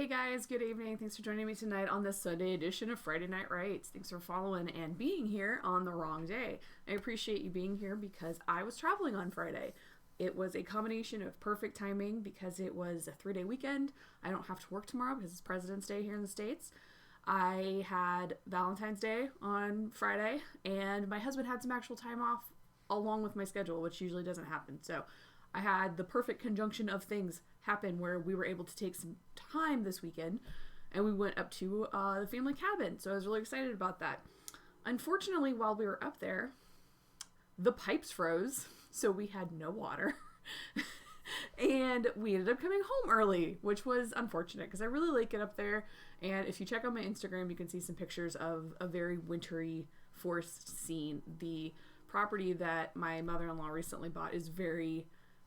Hey guys, good evening. Thanks for joining me tonight on this Sunday edition of Friday Night Writes. Thanks for following and being here on the wrong day. I appreciate you being here because I was traveling on Friday. It was a combination of perfect timing because it was a 3-day weekend. I don't have to work tomorrow because it's President's Day here in the States. I had Valentine's Day on Friday, and my husband had some actual time off along with my schedule, which usually doesn't happen. So I had the perfect conjunction of things happen where we were able to take some time this weekend, and we went up to the family cabin. So I was really excited about that. Unfortunately, while we were up there, the pipes froze, so we had no water. And we ended up coming home early, which was unfortunate because I really like it up there. And if you check out my Instagram, you can see some pictures of a very wintry forest scene. The property that my mother-in-law recently bought is very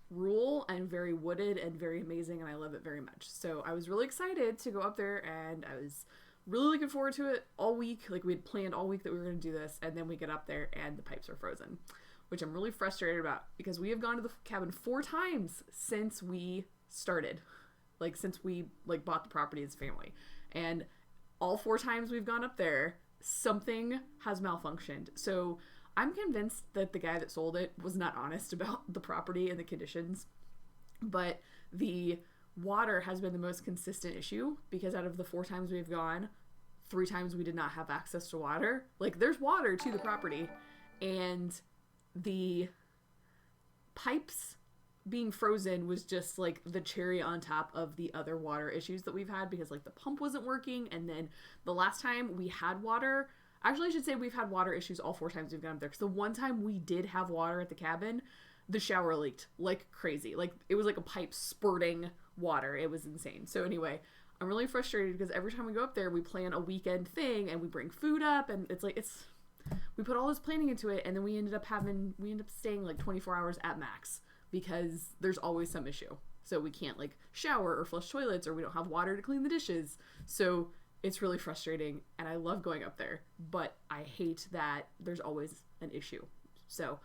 rural and very wooded and very amazing, and I love it very much. So I was really excited to go up there, and I was really looking forward to it all week. Like, we had planned all week that we were going to do this, and then we get up there and the pipes are frozen, which I'm really frustrated about because we have gone to the cabin 4 times since we started, like since we bought the property as a family, and all 4 times we've gone up there, something has malfunctioned. So I'm convinced that the guy that sold it was not honest about the property and the conditions, but the water has been the most consistent issue because out of the 4 times we've gone, 3 times we did not have access to water. Like, there's water to the property, and the pipes being frozen was just like the cherry on top of the other water issues that we've had because like the pump wasn't working. And then the last time we had water, actually I should say we've had water issues all 4 times we've gone up there, because the one time we did have water at the cabin, the shower leaked like crazy. Like, it was like a pipe spurting water. It was insane. So anyway, I'm really frustrated because every time we go up there, we plan a weekend thing and we bring food up, and we put all this planning into it, and then we end up staying like 24 hours at max because there's always some issue. So we can't like shower or flush toilets, or we don't have water to clean the dishes. So it's really frustrating, and I love going up there, but I hate that there's always an issue. So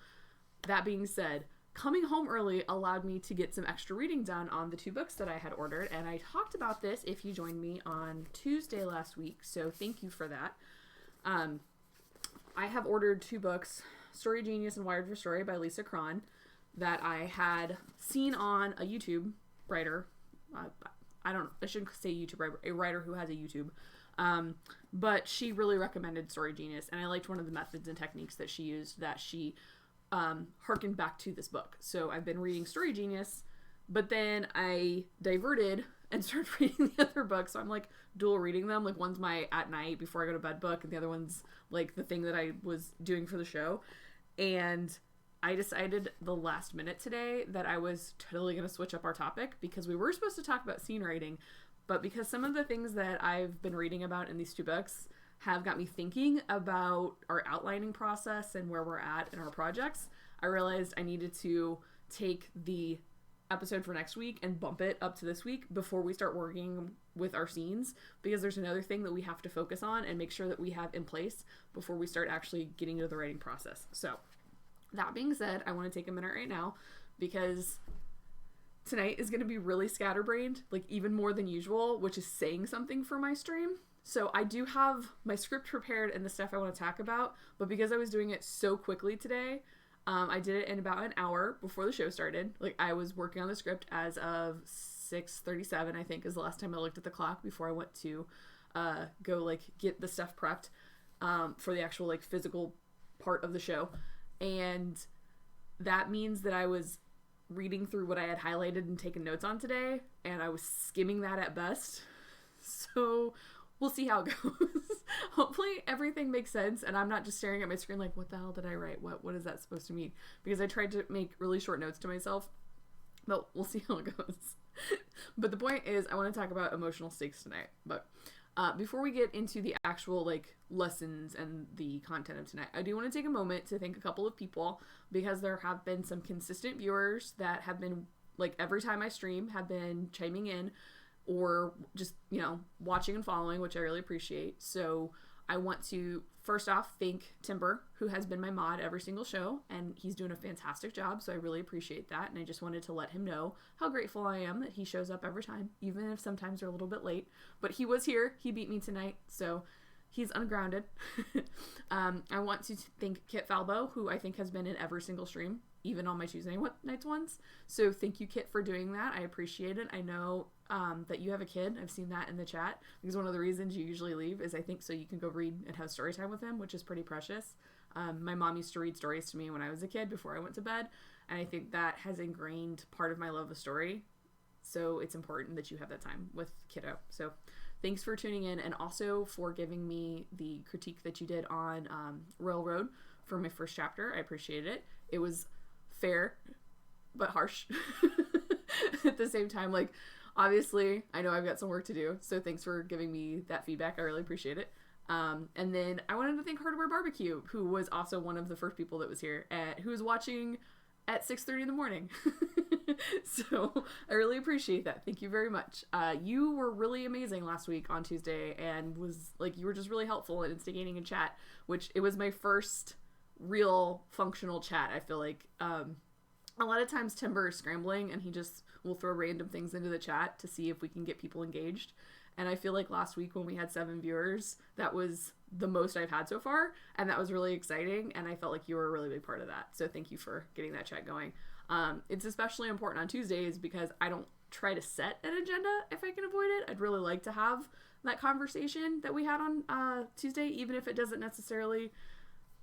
that being said, coming home early allowed me to get some extra reading done on the 2 books that I had ordered, and I talked about this if you joined me on Tuesday last week, so thank you for that. I have ordered 2 books, Story Genius and Wired for Story by Lisa Cron, that I had seen on a YouTube writer. I shouldn't say YouTube writer, a writer who has a YouTube. But she really recommended Story Genius, and I liked one of the methods and techniques that she used that she harkened back to this book. So I've been reading Story Genius, but then I diverted and started reading the other book. So I'm like dual reading them. Like, one's my at night before I go to bed book, and the other one's like the thing that I was doing for the show. And I decided the last minute today that I was totally going to switch up our topic because we were supposed to talk about scene writing, but because some of the things that I've been reading about in these 2 books have got me thinking about our outlining process and where we're at in our projects, I realized I needed to take the episode for next week and bump it up to this week before we start working with our scenes, because there's another thing that we have to focus on and make sure that we have in place before we start actually getting into the writing process. So that being said, I want to take a minute right now because tonight is going to be really scatterbrained, like even more than usual, which is saying something for my stream. So I do have my script prepared and the stuff I want to talk about, but because I was doing it so quickly today, I did it in about an hour before the show started. Like, I was working on the script as of 6:37, I think, is the last time I looked at the clock before I went to go like get the stuff prepped for the actual like physical part of the show. And that means that I was reading through what I had highlighted and taken notes on today, and I was skimming that at best. So we'll see how it goes. Hopefully everything makes sense, and I'm not just staring at my screen like, what the hell did I write? What is that supposed to mean? Because I tried to make really short notes to myself, but we'll see how it goes. But the point is, I want to talk about emotional stakes tonight. But before we get into the actual like lessons and the content of tonight, I do want to take a moment to thank a couple of people, because there have been some consistent viewers that have been like every time I stream have been chiming in or just, you know, watching and following, which I really appreciate. So I want to first off thank Timber, who has been my mod every single show, and he's doing a fantastic job, so I really appreciate that. And I just wanted to let him know how grateful I am that he shows up every time, even if sometimes they're a little bit late. But he was here, he beat me tonight, so he's ungrounded. I want to thank Kit Falbo, who I think has been in every single stream, even on my Tuesday nights ones. So thank you, Kit, for doing that. I appreciate it. I know that you have a kid. I've seen that in the chat, because one of the reasons you usually leave is, I think, so you can go read and have story time with him, which is pretty precious. My mom used to read stories to me when I was a kid before I went to bed, and I think that has ingrained part of my love of story. So it's important that you have that time with kiddo. So thanks for tuning in, and also for giving me the critique that you did on Railroad for my first chapter. I appreciated it. It was fair, but harsh at the same time. Like, obviously, I know I've got some work to do, so thanks for giving me that feedback. I really appreciate it. And then I wanted to thank Hardware Barbecue, who was also one of the first people that was here, who was watching at 6:30 in the morning. So I really appreciate that. Thank you very much. You were really amazing last week on Tuesday, and you were just really helpful in instigating a chat, which it was my first real functional chat. I feel like a lot of times Timber is scrambling, and he just will throw random things into the chat to see if we can get people engaged. And I feel like last week when we had 7 viewers, that was the most I've had so far, and that was really exciting, and I felt like you were a really big part of that. So thank you for getting that chat going. It's especially important on Tuesdays because I don't try to set an agenda if I can avoid it. I'd really like to have that conversation that we had on Tuesday, even if it doesn't necessarily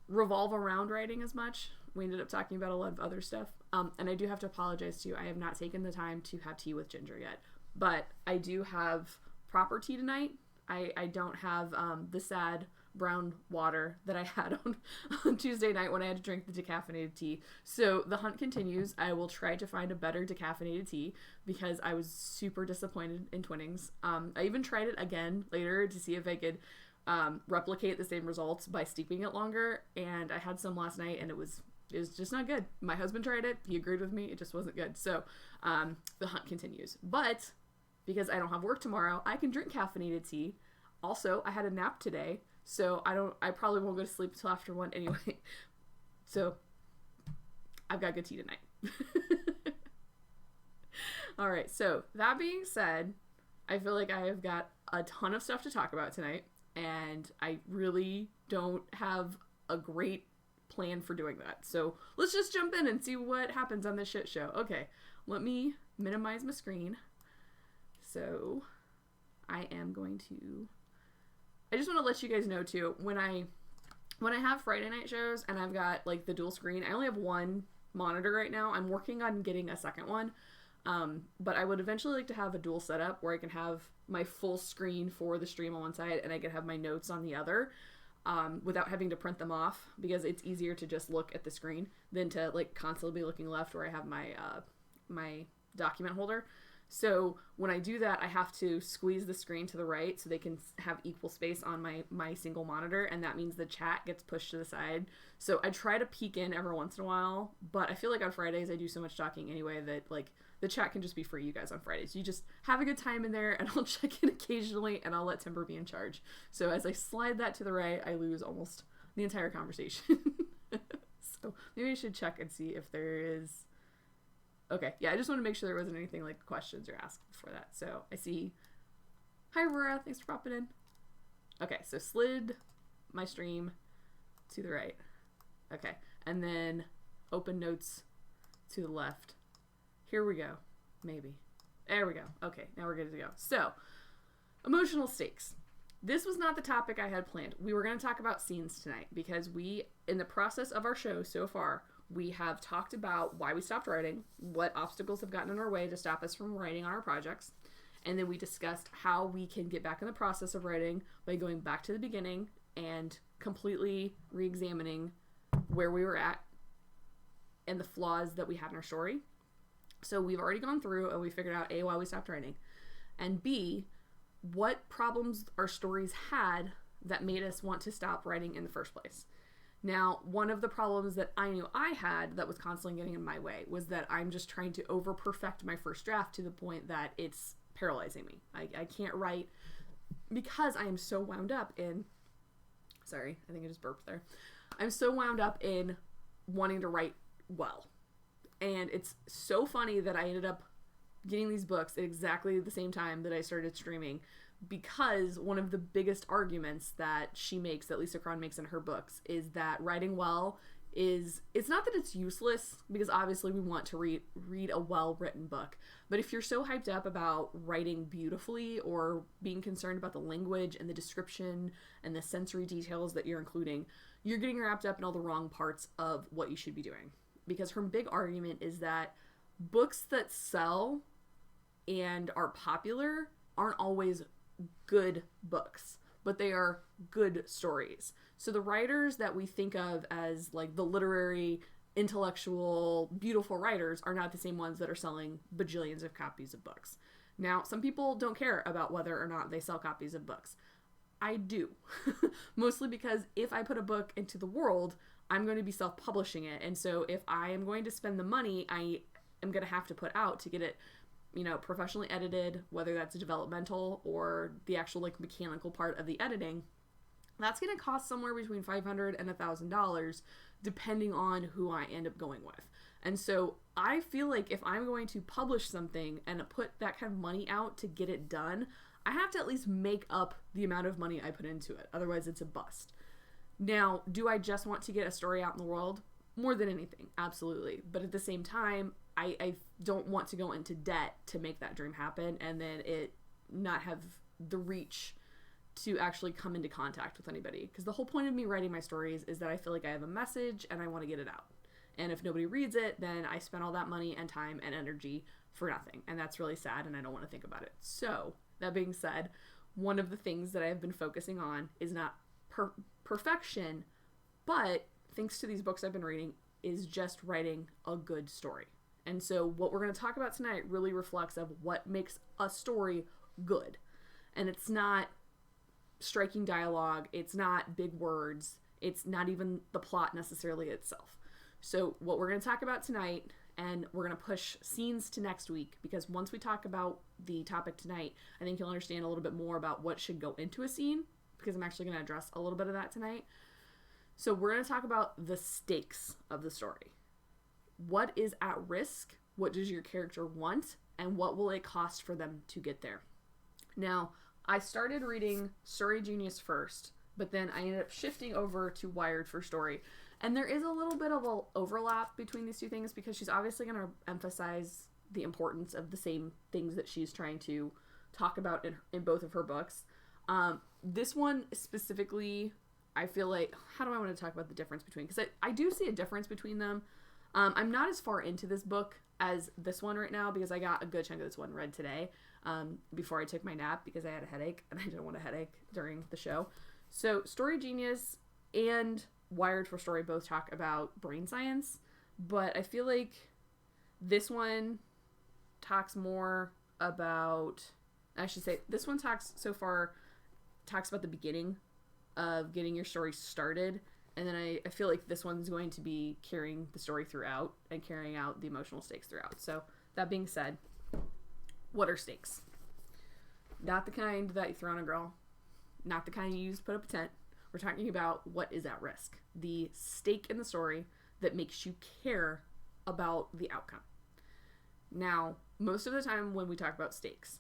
revolve around writing as much. We ended up talking about a lot of other stuff. And I do have to apologize to you. I have not taken the time to have tea with Ginger yet, but I do have proper tea tonight. I don't have the sad brown water that I had on Tuesday night when I had to drink the decaffeinated tea. So the hunt continues. I will try to find a better decaffeinated tea because I was super disappointed in Twinnings. I even tried it again later to see if I could replicate the same results by steeping it longer, and I had some last night, and it was just not good. My husband tried it. He agreed with me. It just wasn't good. So the hunt continues. But because I don't have work tomorrow, I can drink caffeinated tea. Also, I had a nap today, so I probably won't go to sleep till after 1 anyway. So I've got good tea tonight. All right. So that being said, I feel like I have got a ton of stuff to talk about tonight, and I really don't have a great plan for doing that. So let's just jump in and see what happens on this shit show. Okay, let me minimize my screen. So I am going to, I just want to let you guys know too, when I have Friday night shows and I've got like the dual screen, I only have one monitor right now. I'm working on getting a second one. But I would eventually like to have a dual setup where I can have my full screen for the stream on one side and I can have my notes on the other, without having to print them off, because it's easier to just look at the screen than to like constantly be looking left where I have my, my document holder. So when I do that, I have to squeeze the screen to the right so they can have equal space on my single monitor, and that means the chat gets pushed to the side. So I try to peek in every once in a while, but I feel like on Fridays I do so much talking anyway that like the chat can just be for you guys on Fridays. You just have a good time in there, and I'll check in occasionally, and I'll let Timber be in charge. So as I slide that to the right, I lose almost the entire conversation. So maybe I should check and see if there is... Okay, yeah, I just want to make sure there wasn't anything like questions or asked before that. So I see... Hi, Aurora. Thanks for popping in. Okay, so slid my stream to the right. Okay, and then open notes to the left. Here we go. Maybe. There we go. Okay, now we're good to go. So, emotional stakes. This was not the topic I had planned. We were going to talk about scenes tonight because we, in the process of our show so far, we have talked about why we stopped writing, what obstacles have gotten in our way to stop us from writing on our projects, and then we discussed how we can get back in the process of writing by going back to the beginning and completely re-examining where we were at and the flaws that we had in our story. So we've already gone through and we figured out A, why we stopped writing, and B, what problems our stories had that made us want to stop writing in the first place. Now, one of the problems that I knew I had that was constantly getting in my way was that I'm just trying to over-perfect my first draft to the point that it's paralyzing me. I can't write because I am so wound up in Sorry, I think I just burped there. I'm so wound up in wanting to write well. And it's so funny that I ended up getting these books at exactly the same time that I started streaming, because one of the biggest arguments that she makes, that Lisa Cron makes in her books, is that writing well is, it's not that it's useless, because obviously we want to read a well-written book, but if you're so hyped up about writing beautifully or being concerned about the language and the description and the sensory details that you're including, you're getting wrapped up in all the wrong parts of what you should be doing. Because her big argument is that books that sell and are popular aren't always good books, but they are good stories. So the writers that we think of as like the literary, intellectual, beautiful writers are not the same ones that are selling bajillions of copies of books. Now, some people don't care about whether or not they sell copies of books. I do. Mostly because if I put a book into the world, I'm going to be self-publishing it. And so if I am going to spend the money I am going to have to put out to get it, you know, professionally edited, whether that's developmental or the actual like mechanical part of the editing, that's going to cost somewhere between $500 and $1,000 depending on who I end up going with. And so I feel like if I'm going to publish something and put that kind of money out to get it done, I have to at least make up the amount of money I put into it. Otherwise it's a bust. Now, do I just want to get a story out in the world? More than anything, absolutely. But at the same time, I don't want to go into debt to make that dream happen and then it not have the reach to actually come into contact with anybody. Because the whole point of me writing my stories is that I feel like I have a message and I want to get it out. And if nobody reads it, then I spent all that money and time and energy for nothing. And that's really sad and I don't want to think about it. So, that being said, one of the things that I've been focusing on is not perfection, but thanks to these books I've been reading, is just writing a good story. And so what we're going to talk about tonight really reflects of what makes a story good. And it's not striking dialogue, it's not big words, it's not even the plot necessarily itself. So what we're going to talk about tonight, and we're going to push scenes to next week, because once we talk about the topic tonight, I think you'll understand a little bit more about what should go into a scene, because I'm actually going to address a little bit of that tonight. So we're going to talk about the stakes of the story. What is at risk? What does your character want? And what will it cost for them to get there? Now, I started reading Story Genius first, but then I ended up shifting over to Wired for Story. And there is a little bit of an overlap between these two things, because she's obviously going to emphasize the importance of the same things that she's trying to talk about in both of her books. This one specifically, I feel like, how do I want to talk about the difference between, because I do see a difference between them. I'm not as far into this book as this one right now, because I got a good chunk of this one read today before I took my nap, because I had a headache and I didn't want a headache during the show. So Story Genius and Wired for Story both talk about brain science, but I feel like this one talks more about, I should say, this one talks about the beginning of getting your story started, and then I feel like this one's going to be carrying the story throughout and carrying out the emotional stakes throughout. So that being said, what are stakes? Not the kind that you throw on a girl, not the kind you use to put up a tent. We're talking about what is at risk. The stake in the story that makes you care about the outcome. Now, most of the time when we talk about stakes,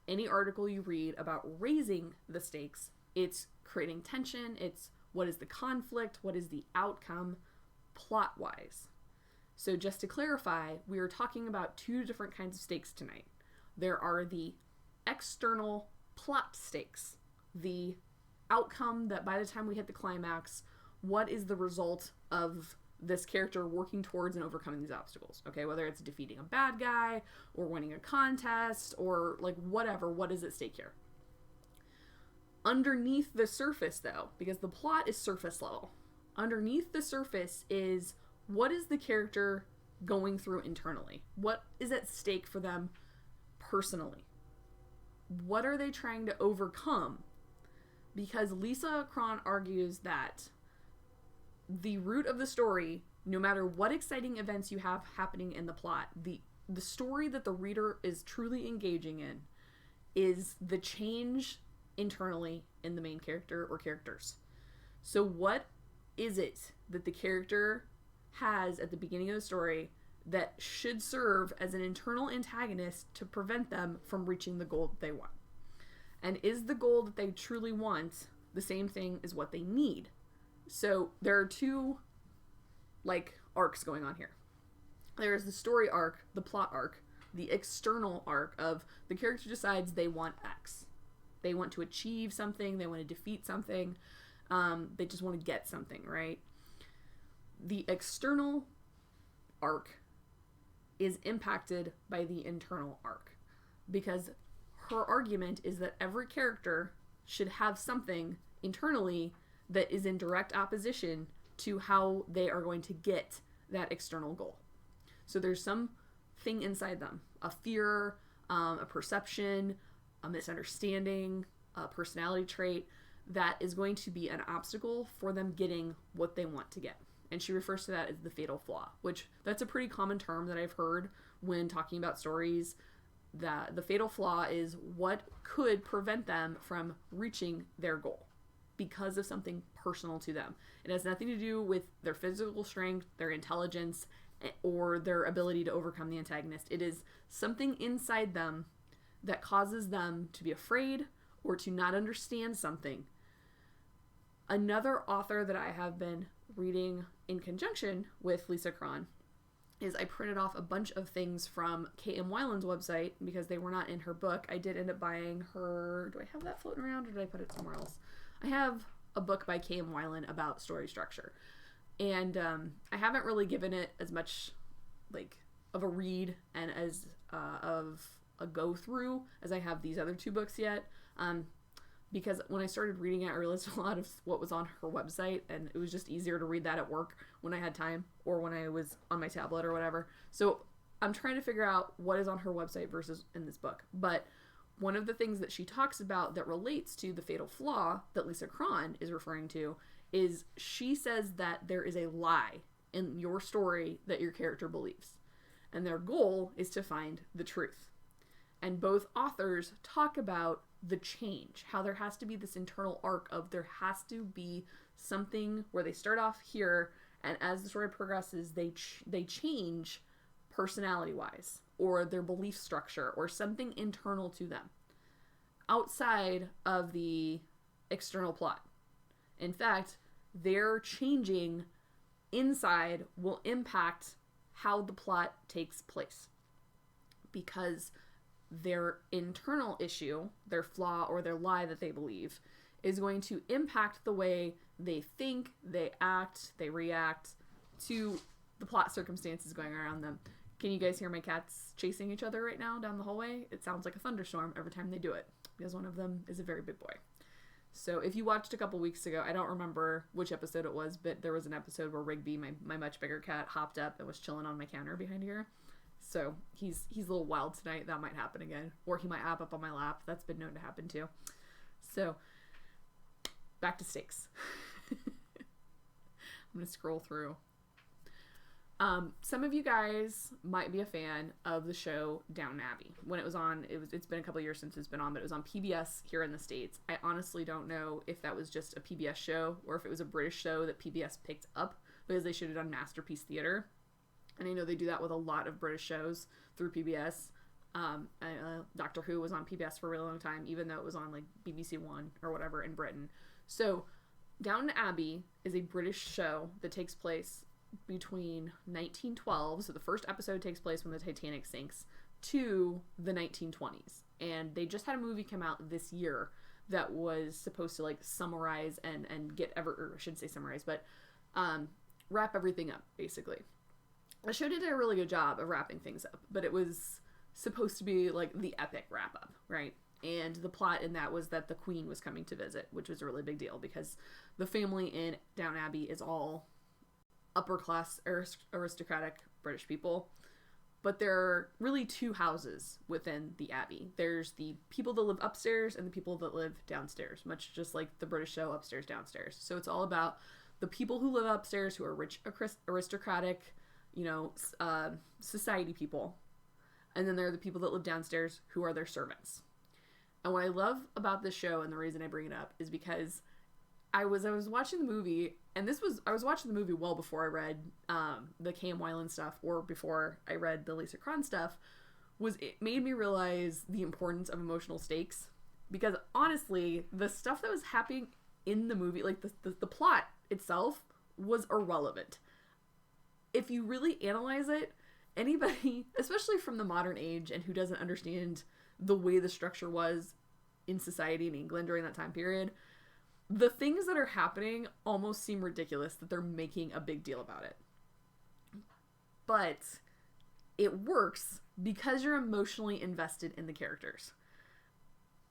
any article you read about raising the stakes, it's creating tension, it's what is the conflict, what is the outcome, plot-wise. So just to clarify, we are talking about two different kinds of stakes tonight. There are the external plot stakes, the outcome that by the time we hit the climax, what is the result of this character working towards and overcoming these obstacles, okay? Whether it's defeating a bad guy or winning a contest or like whatever, what is at stake here? Underneath the surface though, because the plot is surface level, underneath the surface is what is the character going through internally? What is at stake for them personally? What are they trying to overcome? Because Lisa Cron argues that the root of the story, no matter what exciting events you have happening in the plot, the story that the reader is truly engaging in is the change internally in the main character or characters. So what is it that the character has at the beginning of the story that should serve as an internal antagonist to prevent them from reaching the goal that they want? And is the goal that they truly want the same thing as what they need? So there are two, like, arcs going on here. There's the story arc, the plot arc, the external arc of the character decides they want X. They want to achieve something, they want to defeat something, they just want to get something, right? The external arc is impacted by the internal arc, because her argument is that every character should have something internally that is in direct opposition to how they are going to get that external goal. So there's something inside them, a fear, a perception, a misunderstanding, a personality trait that is going to be an obstacle for them getting what they want to get. And she refers to that as the fatal flaw, which that's a pretty common term that I've heard when talking about stories. That the fatal flaw is what could prevent them from reaching their goal because of something personal to them. It has nothing to do with their physical strength, their intelligence, or their ability to overcome the antagonist. It is something inside them that causes them to be afraid or to not understand something. Another author that I have been reading in conjunction with Lisa Cron is I printed off a bunch of things from KM Weiland's website because they were not in her book. I did end up buying her... Do I have that floating around or did I put it somewhere else? I have a book by KM Weiland about story structure. And I haven't really given it as much like of a read and as of a go through as I have these other two books yet. Because when I started reading it, I realized a lot of what was on her website, and it was just easier to read that at work when I had time or when I was on my tablet or whatever. So I'm trying to figure out what is on her website versus in this book. But one of the things that she talks about that relates to the fatal flaw that Lisa Cron is referring to is she says that there is a lie in your story that your character believes. And their goal is to find the truth. And both authors talk about the change, how there has to be this internal arc of there has to be something where they start off here, and as the story progresses, they change personality-wise, or their belief structure, or something internal to them, outside of the external plot. In fact, their changing inside will impact how the plot takes place, because their internal issue, their flaw or their lie that they believe, is going to impact the way they think, they act, they react to the plot circumstances going around them. Can you guys hear my cats chasing each other right now down the hallway? It sounds like a thunderstorm every time they do it, because one of them is a very big boy. So if you watched a couple weeks ago, I don't remember which episode it was, but there was an episode where Rigby, my much bigger cat, hopped up and was chilling on my counter behind here. So he's a little wild tonight. That might happen again. Or he might hop up on my lap. That's been known to happen too. So back to steaks. I'm going to scroll through. Some of you guys might be a fan of the show Downton Abbey. When it was on, it's been a couple years since it's been on, but it was on PBS here in the States. I honestly don't know if that was just a PBS show or if it was a British show that PBS picked up because they should have done Masterpiece Theatre. And I know they do that with a lot of British shows through PBS. Doctor Who was on PBS for a really long time, even though it was on like BBC One or whatever in Britain. So Downton Abbey is a British show that takes place between 1912, so the first episode takes place when the Titanic sinks, to the 1920s. And they just had a movie come out this year that was supposed to like summarize and get or I shouldn't say summarize, but wrap everything up, basically. The show did a really good job of wrapping things up, but it was supposed to be like the epic wrap up, right? And the plot in that was that the Queen was coming to visit, which was a really big deal because the family in Downton Abbey is all upper class aristocratic British people. But there are really two houses within the Abbey. There's the people that live upstairs and the people that live downstairs, much just like the British show Upstairs, Downstairs. So it's all about the people who live upstairs who are rich, aristocratic, society people. And then there are the people that live downstairs who are their servants. And what I love about this show, and the reason I bring it up, is because I was watching the movie, and I was watching the movie well before I read the KM Weiland stuff, or before I read the Lisa Cron stuff. It made me realize the importance of emotional stakes, because honestly, the stuff that was happening in the movie, like the plot itself, was irrelevant. If you really analyze it, anybody, especially from the modern age and who doesn't understand the way the structure was in society in England during that time period, the things that are happening almost seem ridiculous that they're making a big deal about it. But it works because you're emotionally invested in the characters.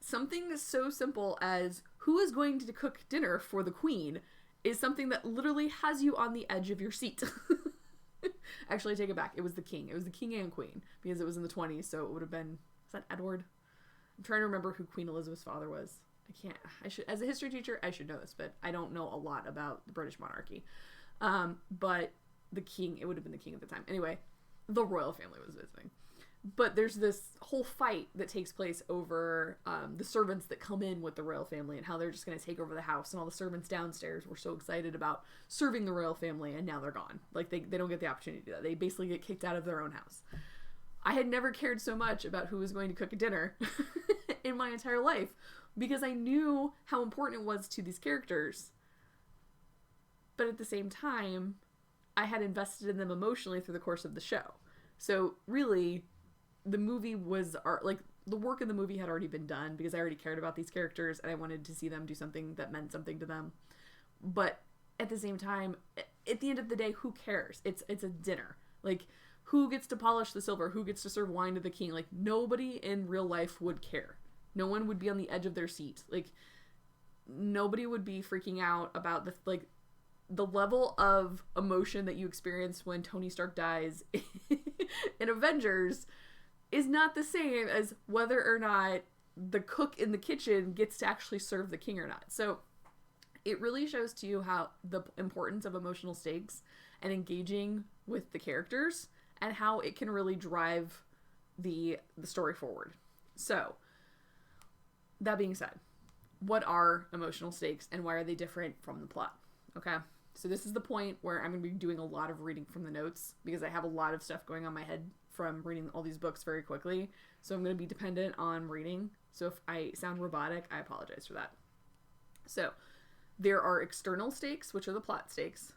Something so simple as who is going to cook dinner for the queen is something that literally has you on the edge of your seat. Actually, I take it back. It was the king. It was the king and queen, because it was in the 20s, so it would have been... Is that Edward? I'm trying to remember who Queen Elizabeth's father was. I should, as a history teacher, I should know this, but I don't know a lot about the British monarchy. But the king, it would have been the king at the time. Anyway, the royal family was visiting. But there's this whole fight that takes place over the servants that come in with the royal family and how they're just going to take over the house. And all the servants downstairs were so excited about serving the royal family, and now they're gone. Like, they don't get the opportunity to do that. They basically get kicked out of their own house. I had never cared so much about who was going to cook a dinner in my entire life, because I knew how important it was to these characters. But at the same time, I had invested in them emotionally through the course of the show. So really, the movie was, like, the work in the movie had already been done, because I already cared about these characters and I wanted to see them do something that meant something to them. But at the same time, at the end of the day, who cares? It's a dinner. Like, who gets to polish the silver? Who gets to serve wine to the king? Like, nobody in real life would care. No one would be on the edge of their seat. Like, nobody would be freaking out about the level of emotion that you experience when Tony Stark dies in Avengers is not the same as whether or not the cook in the kitchen gets to actually serve the king or not. So it really shows to you how the importance of emotional stakes and engaging with the characters, and how it can really drive the story forward. So, that being said, what are emotional stakes and why are they different from the plot? Okay, so this is the point where I'm going to be doing a lot of reading from the notes, because I have a lot of stuff going on in my head from reading all these books very quickly. So I'm going to be dependent on reading. So if I sound robotic, I apologize for that. So there are external stakes, which are the plot stakes.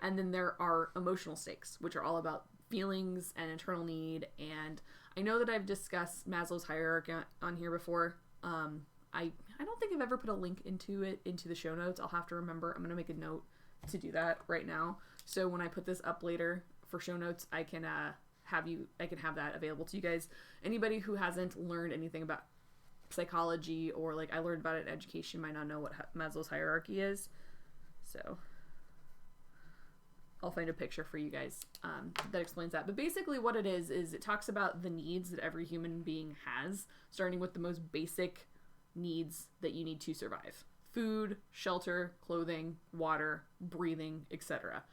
And then there are emotional stakes, which are all about feelings and internal need. And I know that I've discussed Maslow's hierarchy on here before. I don't think I've ever put a link into the show notes. I'll have to remember. I'm going to make a note to do that right now. So when I put this up later for show notes, I can have that available to you guys. Anybody who hasn't learned anything about psychology, or like I learned about it in education, might not know what Maslow's hierarchy is. So I'll find a picture for you guys that explains that. But basically what it is it talks about the needs that every human being has, starting with the most basic needs that you need to survive. Food, shelter, clothing, water, breathing, etc.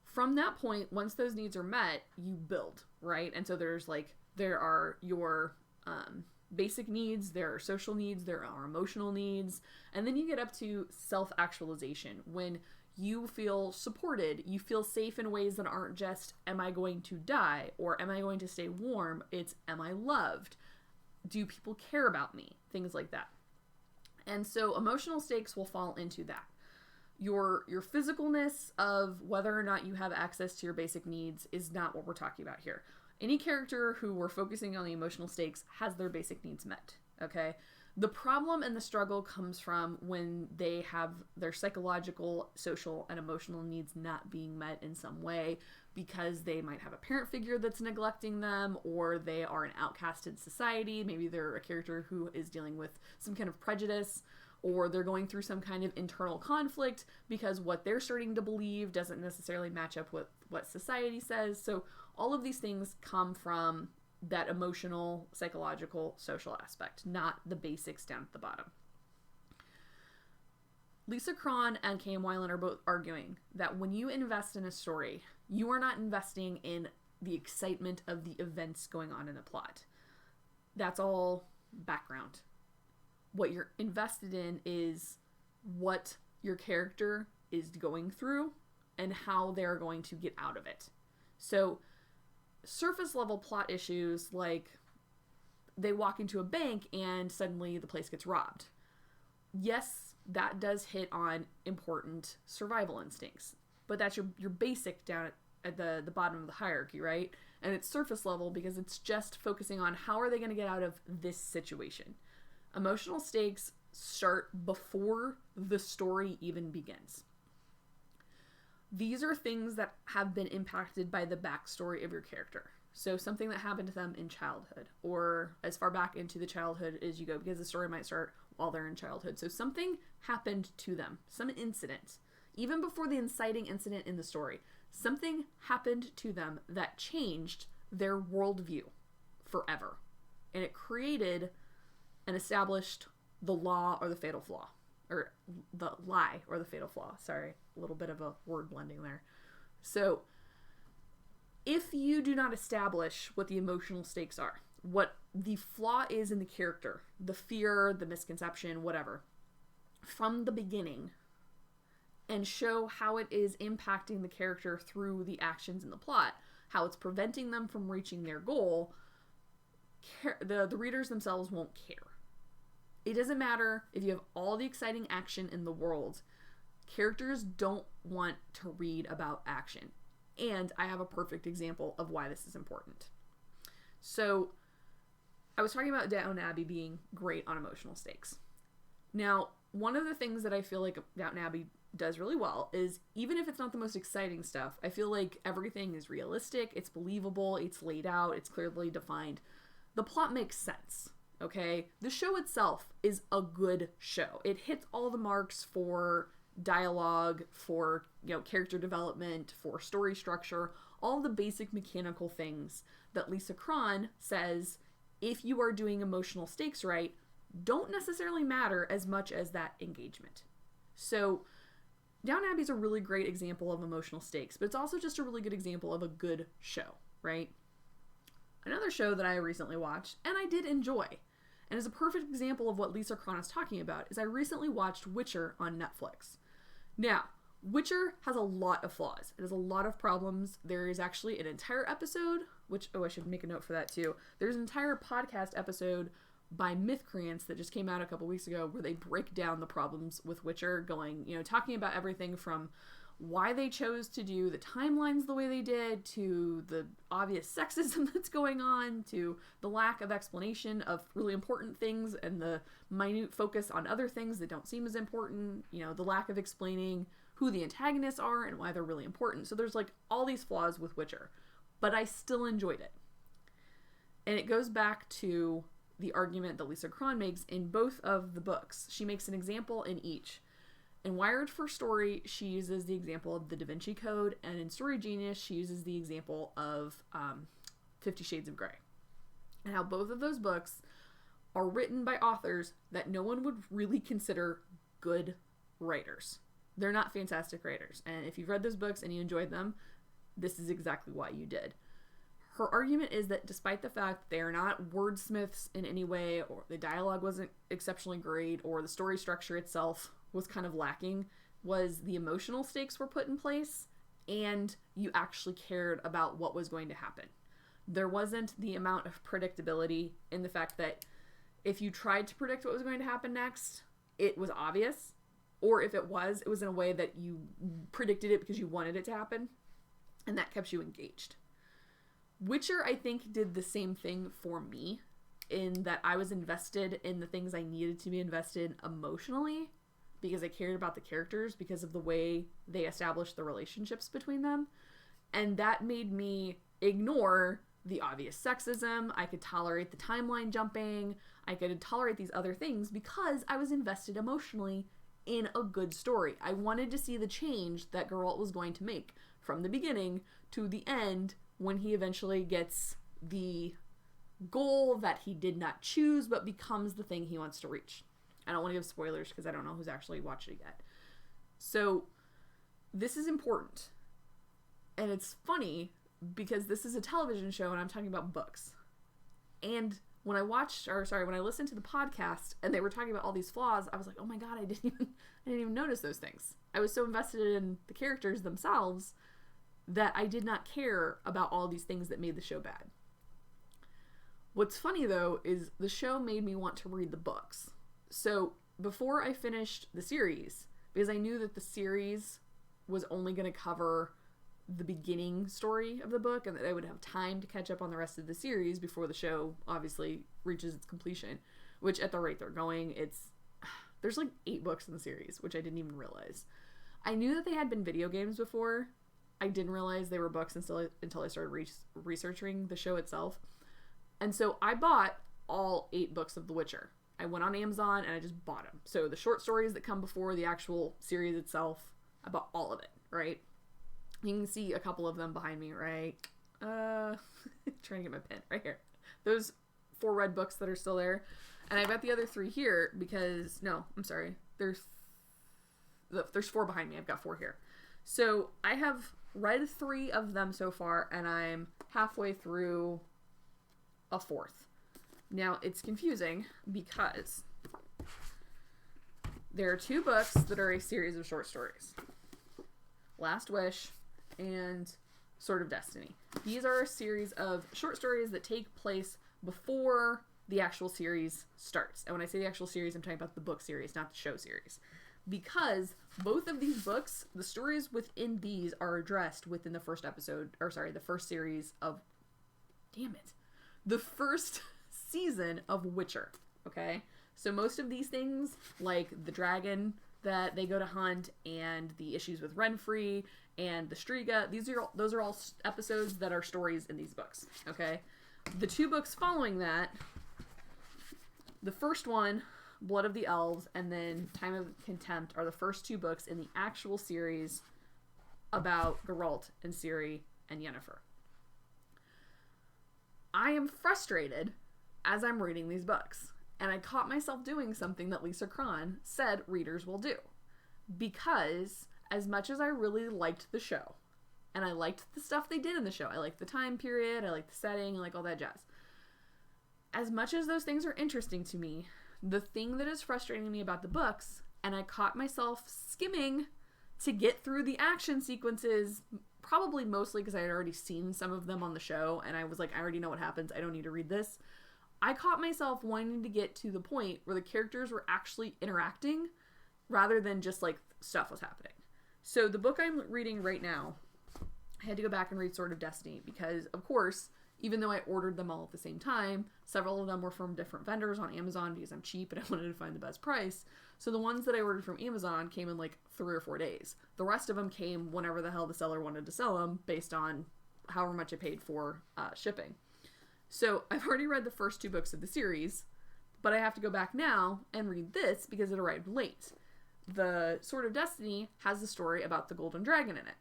From that point, once those needs are met, you build, right? And so there are your basic needs, there are social needs, there are emotional needs, and then you get up to self-actualization, when you feel supported, you feel safe in ways that aren't just, am I going to die, or am I going to stay warm? It's, am I loved? Do people care about me? Things like that. And so emotional stakes will fall into that. Your physicalness of whether or not you have access to your basic needs is not what we're talking about here. Any character who we're focusing on the emotional stakes has their basic needs met, okay? The problem and the struggle comes from when they have their psychological, social, and emotional needs not being met in some way, because they might have a parent figure that's neglecting them, or they are an outcast in society. Maybe they're a character who is dealing with some kind of prejudice, or they're going through some kind of internal conflict because what they're starting to believe doesn't necessarily match up with what society says. So all of these things come from that emotional, psychological, social aspect, not the basics down at the bottom. Lisa Cron and KM Weiland are both arguing that when you invest in a story, you are not investing in the excitement of the events going on in the plot. That's all background. What you're invested in is what your character is going through and how they're going to get out of it. So surface level plot issues like they walk into a bank and suddenly the place gets robbed. Yes, that does hit on important survival instincts, but that's your basic down at the bottom of the hierarchy, right? And it's surface level because it's just focusing on how are they going to get out of this situation. Emotional stakes start before the story even begins. These are things that have been impacted by the backstory of your character. So something that happened to them in childhood, or as far back into the childhood as you go, because the story might start while they're in childhood. So something happened to them, some incident, even before the inciting incident in the story, something happened to them that changed their worldview forever. And it created and established the law or the fatal flaw, or the lie or the fatal flaw. Sorry, a little bit of a word blending there. So if you do not establish what the emotional stakes are, what the flaw is in the character, the fear, the misconception, whatever, from the beginning, and show how it is impacting the character through the actions in the plot, how it's preventing them from reaching their goal, the readers themselves won't care. It doesn't matter if you have all the exciting action in the world. Characters don't want to read about action. And I have a perfect example of why this is important. So, I was talking about Downton Abbey being great on emotional stakes. Now, one of the things that I feel like Downton Abbey does really well is, even if it's not the most exciting stuff, I feel like everything is realistic, it's believable, it's laid out, it's clearly defined. The plot makes sense, okay? The show itself is a good show. It hits all the marks for dialogue, for, character development, for story structure, all the basic mechanical things that Lisa Cron says, if you are doing emotional stakes right, don't necessarily matter as much as that engagement. So Downton Abbey is a really great example of emotional stakes, but it's also just a really good example of a good show, right? Another show that I recently watched, and I did enjoy, and is a perfect example of what Lisa Cron is talking about, is I recently watched Witcher on Netflix. Now, Witcher has a lot of flaws. It has a lot of problems. There is actually an entire episode, I should make a note for that too. There's an entire podcast episode by Mythcrants that just came out a couple weeks ago where they break down the problems with Witcher, talking about everything from why they chose to do the timelines the way they did, to the obvious sexism that's going on, to the lack of explanation of really important things and the minute focus on other things that don't seem as important, the lack of explaining who the antagonists are and why they're really important. So there's all these flaws with Witcher, but I still enjoyed it. And it goes back to the argument that Lisa Cron makes in both of the books. She makes an example in each. In Wired for Story, she uses the example of the Da Vinci Code, and in Story Genius, she uses the example of 50 Shades of Grey. And how both of those books are written by authors that no one would really consider good writers. They're not fantastic writers. And if you've read those books and you enjoyed them, this is exactly why you did. Her argument is that despite the fact they are not wordsmiths in any way, or the dialogue wasn't exceptionally great, or the story structure itself was kind of lacking, was the emotional stakes were put in place, and you actually cared about what was going to happen. There wasn't the amount of predictability in the fact that if you tried to predict what was going to happen next, it was obvious, or if it was in a way that you predicted it because you wanted it to happen, and that kept you engaged. Witcher, I think, did the same thing for me, in that I was invested in the things I needed to be invested emotionally, because I cared about the characters, because of the way they established the relationships between them. And that made me ignore the obvious sexism. I could tolerate the timeline jumping. I could tolerate these other things because I was invested emotionally in a good story. I wanted to see the change that Geralt was going to make from the beginning to the end, when he eventually gets the goal that he did not choose but becomes the thing he wants to reach. I don't want to give spoilers because I don't know who's actually watched it yet. So this is important. And it's funny because this is a television show and I'm talking about books. And when I listened to the podcast and they were talking about all these flaws, I was like, oh my God, I didn't even notice those things. I was so invested in the characters themselves that I did not care about all these things that made the show bad. What's funny though is the show made me want to read the books. So before I finished the series, because I knew that the series was only going to cover the beginning story of the book and that I would have time to catch up on the rest of the series before the show obviously reaches its completion, which at the rate they're going, there's like 8 books in the series, which I didn't even realize. I knew that they had been video games before. I didn't realize they were books until I started researching the show itself. And so I bought all 8 books of The Witcher. I went on Amazon and I just bought them. So the short stories that come before the actual series itself, I bought all of it, right? You can see a couple of them behind me, right? Trying to get my pen right here. Those 4 red books that are still there. And I got the other 3 here because, no, I'm sorry. There's 4 behind me. I've got 4 here. So I have read 3 of them so far and I'm halfway through a 4th. Now it's confusing because there are 2 books that are a series of short stories. Last Wish and Sword of Destiny. These are a series of short stories that take place before the actual series starts. And when I say the actual series, I'm talking about the book series, not the show series. Because both of these books, the stories within these are addressed within the first series of, the first season of Witcher, okay? So most of these things, like the dragon that they go to hunt and the issues with Renfrey and the Striga, those are all episodes that are stories in these books, okay? The 2 books following that, the first one, Blood of the Elves, and then Time of Contempt are the first 2 books in the actual series about Geralt and Ciri and Yennefer. I am frustrated as I'm reading these books, and I caught myself doing something that Lisa Cron said readers will do. Because as much as I really liked the show, and I liked the stuff they did in the show, I liked the time period, I liked the setting, I like all that jazz. As much as those things are interesting to me, the thing that is frustrating me about the books, and I caught myself skimming to get through the action sequences, probably mostly because I had already seen some of them on the show, and I was like, I already know what happens, I don't need to read this. I caught myself wanting to get to the point where the characters were actually interacting rather than just like stuff was happening. So the book I'm reading right now, I had to go back and read Sword of Destiny because, of course, even though I ordered them all at the same time, several of them were from different vendors on Amazon because I'm cheap and I wanted to find the best price. So the ones that I ordered from Amazon came in like 3 or 4 days. The rest of them came whenever the hell the seller wanted to sell them based on however much I paid for shipping. So I've already read the first 2 books of the series, but I have to go back now and read this because it arrived late. The Sword of Destiny has the story about the Golden Dragon in it.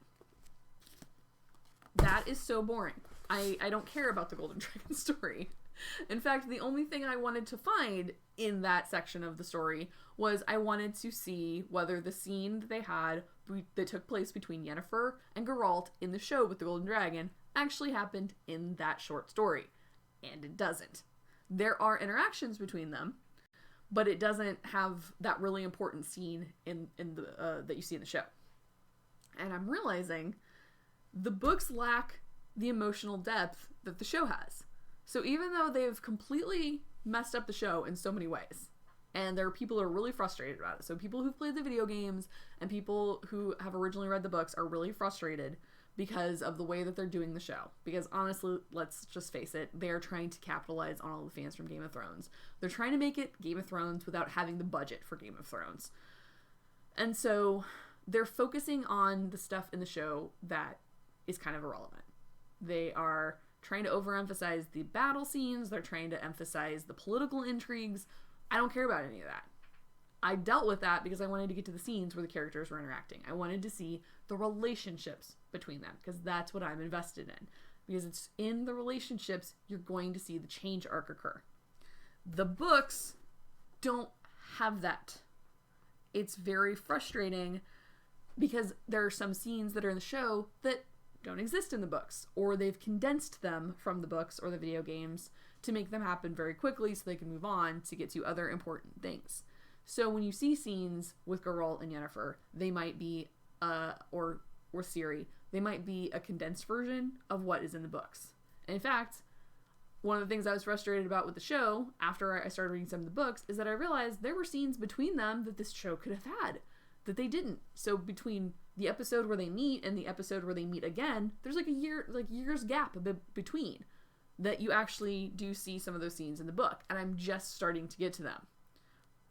That is so boring. I don't care about the Golden Dragon story. In fact, the only thing I wanted to find in that section of the story was I wanted to see whether the scene that they had that took place between Yennefer and Geralt in the show with the Golden Dragon actually happened in that short story. And it doesn't. There are interactions between them, but it doesn't have that really important scene in the that you see in the show. And I'm realizing the books lack the emotional depth that the show has. So even though they've completely messed up the show in so many ways, and there are people who are really frustrated about it. So people who've played the video games and people who have originally read the books are really frustrated because of the way that they're doing the show. Because honestly, let's just face it, they're trying to capitalize on all the fans from Game of Thrones. They're trying to make it Game of Thrones without having the budget for Game of Thrones. And so they're focusing on the stuff in the show that is kind of irrelevant. They are trying to overemphasize the battle scenes. They're trying to emphasize the political intrigues. I don't care about any of that. I dealt with that because I wanted to get to the scenes where the characters were interacting. I wanted to see the relationships between them because that's what I'm invested in. Because it's in the relationships you're going to see the change arc occur. The books don't have that. It's very frustrating because there are some scenes that are in the show that don't exist in the books, or they've condensed them from the books or the video games to make them happen very quickly so they can move on to get to other important things. So when you see scenes with Geralt and Yennefer, they might be, or Ciri, they might be a condensed version of what is in the books. And in fact, one of the things I was frustrated about with the show after I started reading some of the books is that I realized there were scenes between them that this show could have had that they didn't. So between the episode where they meet and the episode where they meet again, there's like years gap between that you actually do see some of those scenes in the book, and I'm just starting to get to them.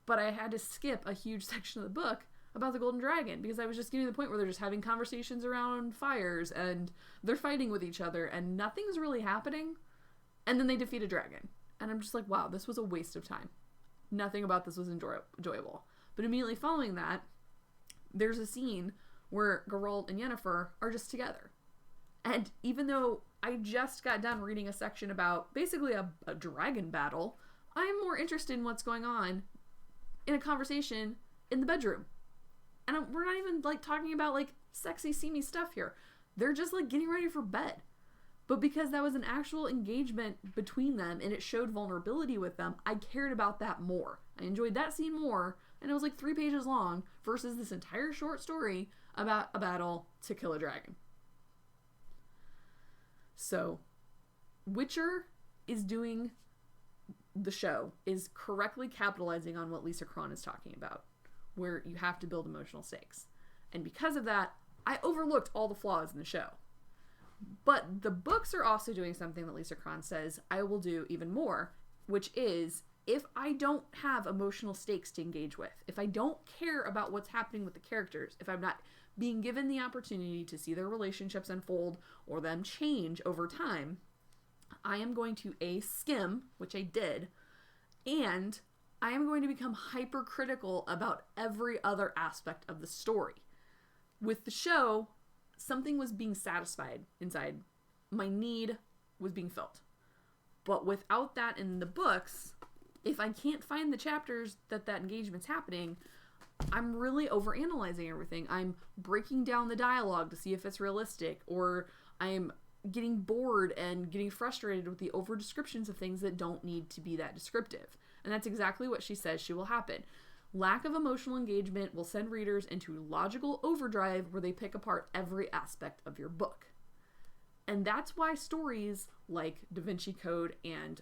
But I had to skip a huge section of the book about the Golden Dragon because I was just getting to the point where they're just having conversations around fires and they're fighting with each other and nothing's really happening. And then they defeat a dragon. And I'm just like, wow, this was a waste of time. Nothing about this was enjoyable. But immediately following that, there's a scene where Geralt and Yennefer are just together. And even though I just got done reading a section about basically a dragon battle, I'm more interested in what's going on in a conversation in the bedroom. And we're not even like talking about like sexy, steamy stuff here. They're just like getting ready for bed. But because that was an actual engagement between them and it showed vulnerability with them, I cared about that more. I enjoyed that scene more, and it was like 3 pages long versus this entire short story about a battle to kill a dragon. So, Witcher is doing the show, is correctly capitalizing on what Lisa Cron is talking about, where you have to build emotional stakes. And because of that, I overlooked all the flaws in the show. But the books are also doing something that Lisa Cron says I will do even more, which is if I don't have emotional stakes to engage with, if I don't care about what's happening with the characters, if I'm not being given the opportunity to see their relationships unfold or them change over time, I am going to skim, which I did, and I am going to become hypercritical about every other aspect of the story. With the show, something was being satisfied inside. My need was being filled. But without that in the books, if I can't find the chapters that engagement's happening, I'm really overanalyzing everything. I'm breaking down the dialogue to see if it's realistic, or I'm getting bored and getting frustrated with the over descriptions of things that don't need to be that descriptive. And that's exactly what she says will happen. Lack of emotional engagement will send readers into logical overdrive where they pick apart every aspect of your book. And that's why stories like Da Vinci Code and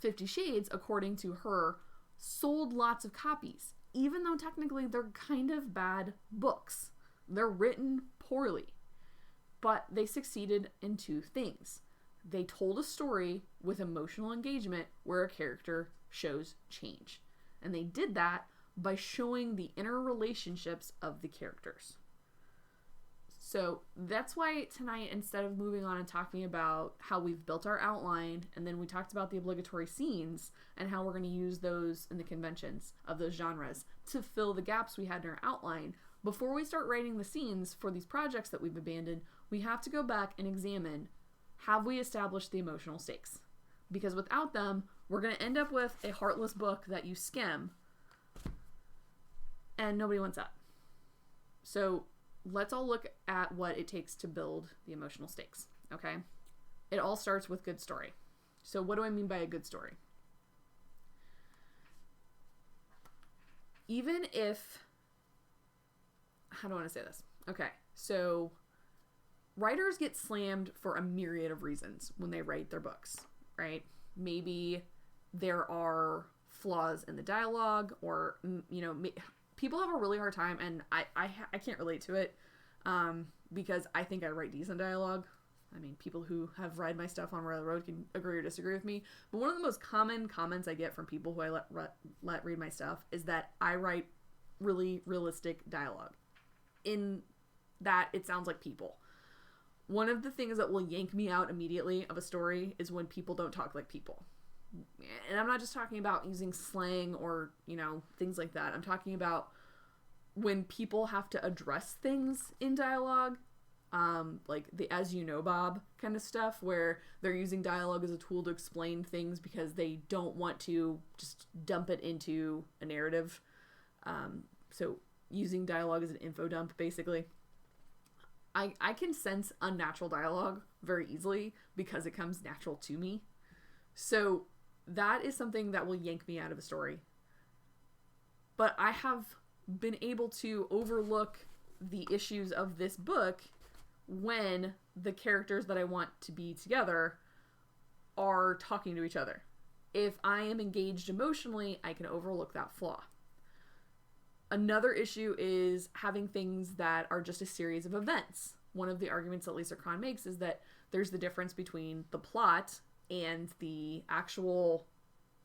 50 Shades, according to her, sold lots of copies, even though technically they're kind of bad books. They're written poorly. But they succeeded in 2 things. They told a story with emotional engagement where a character shows change. And they did that by showing the inner relationships of the characters. So that's why tonight, instead of moving on and talking about how we've built our outline, and then we talked about the obligatory scenes and how we're going to use those in the conventions of those genres to fill the gaps we had in our outline, before we start writing the scenes for these projects that we've abandoned, we have to go back and examine, have we established the emotional stakes? Because without them, we're going to end up with a heartless book that you skim and nobody wants that. So let's all look at what it takes to build the emotional stakes, okay? It all starts with good story. So what do I mean by a good story? Even if, how do I want to say this? Okay, so writers get slammed for a myriad of reasons when they write their books, right? Maybe there are flaws in the dialogue, or, you know, people have a really hard time, and I can't relate to it because I think I write decent dialogue. I mean, people who have read my stuff on Royal Road can agree or disagree with me, but one of the most common comments I get from people who I let read my stuff is that I write really realistic dialogue, in that it sounds like people. One of the things that will yank me out immediately of a story is when people don't talk like people. And I'm not just talking about using slang or, you know, things like that. I'm talking about when people have to address things in dialogue, like the as you know, Bob kind of stuff, where they're using dialogue as a tool to explain things because they don't want to just dump it into a narrative. So using dialogue as an info dump, basically. I can sense unnatural dialogue very easily because it comes natural to me. So that is something that will yank me out of a story. But I have been able to overlook the issues of this book when the characters that I want to be together are talking to each other. If I am engaged emotionally, I can overlook that flaw. Another issue is having things that are just a series of events. One of the arguments that Lisa Cron makes is that there's the difference between the plot and the actual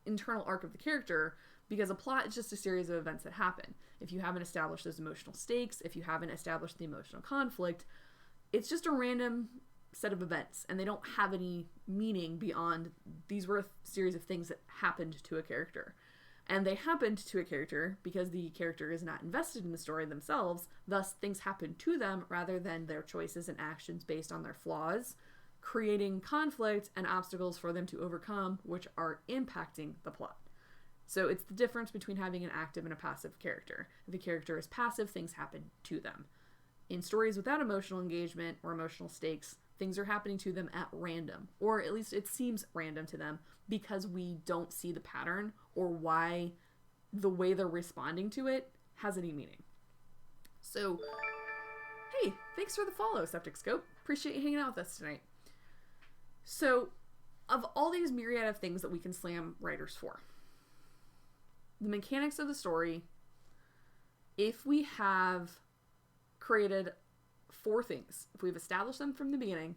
internal arc of the character, because a plot is just a series of events that happen. If you haven't established those emotional stakes, if you haven't established the emotional conflict, it's just a random set of events, and they don't have any meaning beyond these were a series of things that happened to a character. And they happened to a character because the character is not invested in the story themselves, thus things happen to them rather than their choices and actions based on their flaws, creating conflict and obstacles for them to overcome, which are impacting the plot. So it's the difference between having an active and a passive character. If a character is passive, things happen to them. In stories without emotional engagement or emotional stakes, things are happening to them at random, or at least it seems random to them because we don't see the pattern or why the way they're responding to it has any meaning. So, hey, thanks for the follow, Septic Scope. Appreciate you hanging out with us tonight. So, of all these myriad of things that we can slam writers for, the mechanics of the story, if we have created 4 things, if we've established them from the beginning,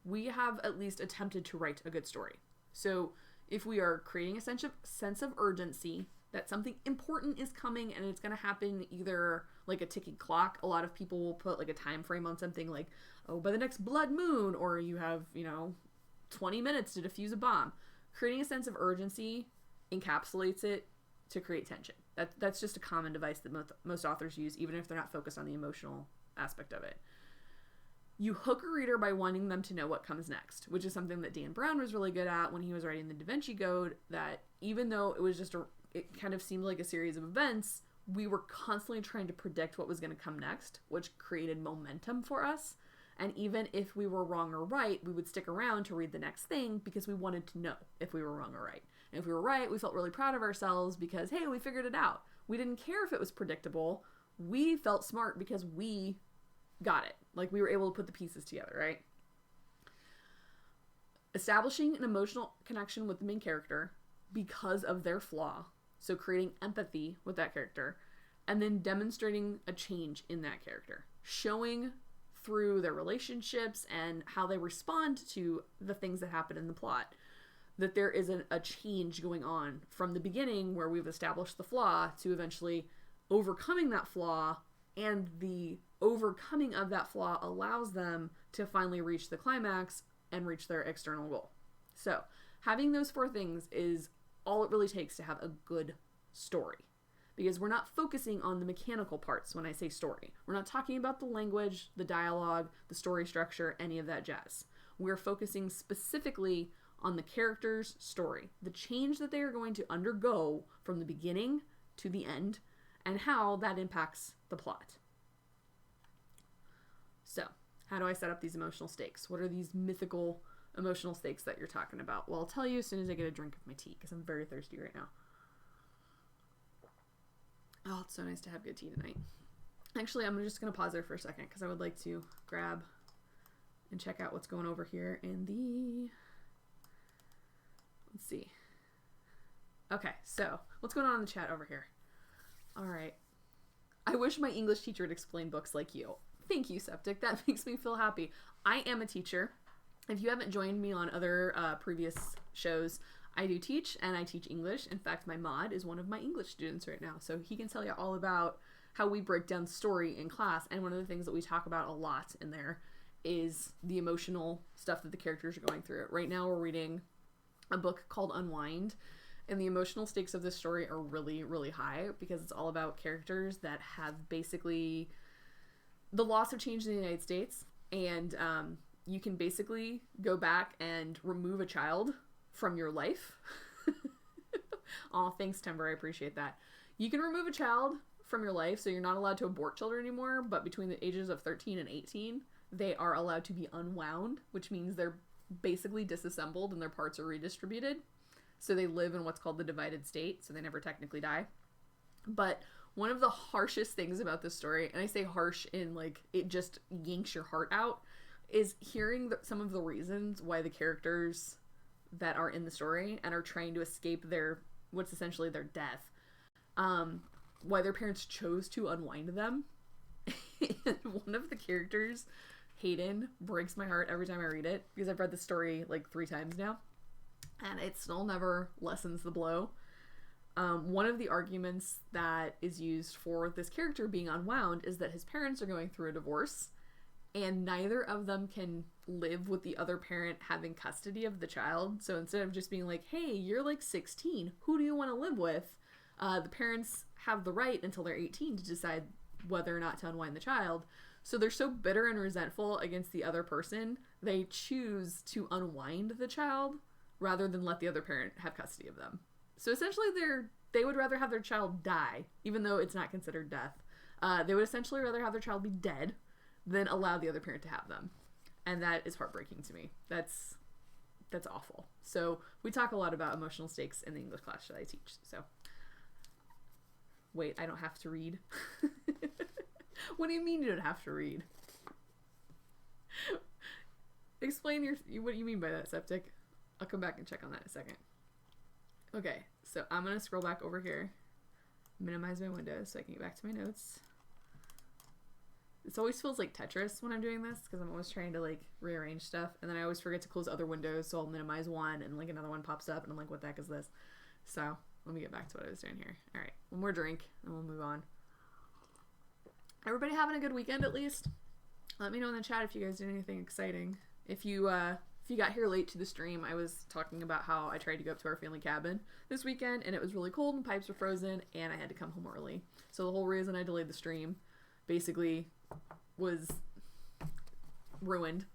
we have at least attempted to write a good story. So if we are creating a sense of urgency that something important is coming and it's going to happen either like a ticking clock, a lot of people will put like a time frame on something like, oh, by the next blood moon, or you have, 20 minutes to defuse a bomb. Creating a sense of urgency encapsulates it to create tension. That's just a common device that most authors use, even if they're not focused on the emotional aspect of it. You hook a reader by wanting them to know what comes next, which is something that Dan Brown was really good at when he was writing the Da Vinci Code, that even though it was just it kind of seemed like a series of events, we were constantly trying to predict what was going to come next, which created momentum for us. And even if we were wrong or right, we would stick around to read the next thing because we wanted to know if we were wrong or right. And if we were right, we felt really proud of ourselves because, hey, we figured it out. We didn't care if it was predictable. We felt smart because we got it. Like, we were able to put the pieces together, right? Establishing an emotional connection with the main character because of their flaw. So creating empathy with that character. And then demonstrating a change in that character. Showing through their relationships and how they respond to the things that happen in the plot that there is a change going on from the beginning where we've established the flaw to eventually overcoming that flaw, and the overcoming of that flaw allows them to finally reach the climax and reach their external goal. So having those 4 things is all it really takes to have a good story, because we're not focusing on the mechanical parts when I say story. We're not talking about the language, the dialogue, the story structure, any of that jazz. We're focusing specifically on the character's story, the change that they are going to undergo from the beginning to the end, and how that impacts the plot. So, how do I set up these emotional stakes? What are these mythical emotional stakes that you're talking about? Well, I'll tell you as soon as I get a drink of my tea, because I'm very thirsty right now. Oh, it's so nice to have good tea tonight. Actually, I'm just going to pause there for a second, because I would like to grab and check out what's going over here in the... Let's see. Okay, so what's going on in the chat over here? All right. I wish my English teacher would explain books like you. Thank you, Septic. That makes me feel happy. I am a teacher. If you haven't joined me on other previous shows, I do teach, and I teach English. In fact, my mod is one of my English students right now, so he can tell you all about how we break down story in class. And one of the things that we talk about a lot in there is the emotional stuff that the characters are going through. Right now, we're reading a book called Unwind, and the emotional stakes of this story are really, really high because it's all about characters that have basically the laws have changed in the United States, and you can basically go back and remove a child from your life. Aw, thanks, Timber. I appreciate that. You can remove a child from your life, so you're not allowed to abort children anymore, but between the ages of 13 and 18, they are allowed to be unwound, which means they're basically disassembled and their parts are redistributed. So they live in what's called the divided state, so they never technically die. But one of the harshest things about this story, and I say harsh in like it just yanks your heart out, is hearing some of the reasons why the characters that are in the story and are trying to escape what's essentially their death, why their parents chose to unwind them. And one of the characters, Hayden, breaks my heart every time I read it, because I've read the story like 3 times now, and it still never lessens the blow. One of the arguments that is used for this character being unwound is that his parents are going through a divorce, and neither of them can live with the other parent having custody of the child. So instead of just being like, hey, you're like 16, who do you want to live with? The parents have the right until they're 18 to decide whether or not to unwind the child. So they're so bitter and resentful against the other person, they choose to unwind the child rather than let the other parent have custody of them. So essentially they would rather have their child die, even though it's not considered death. They would essentially rather have their child be dead than allow the other parent to have them. And that is heartbreaking to me. That's awful. So we talk a lot about emotional stakes in the English class that I teach. So wait, I don't have to read? What do you mean you don't have to read? Explain what you mean by that, Septic. I'll come back and check on that in a second. Okay, so I'm going to scroll back over here, minimize my windows so I can get back to my notes. This always feels like Tetris when I'm doing this, because I'm always trying to like rearrange stuff, and then I always forget to close other windows, so I'll minimize one and like another one pops up and I'm like, what the heck is this? So let me get back to what I was doing here. All right, one more drink and we'll move on. Everybody having a good weekend at least? Let me know in the chat if you guys did anything exciting. If you got here late to the stream, I was talking about how I tried to go up to our family cabin this weekend and it was really cold and pipes were frozen and I had to come home early. So the whole reason I delayed the stream basically was ruined.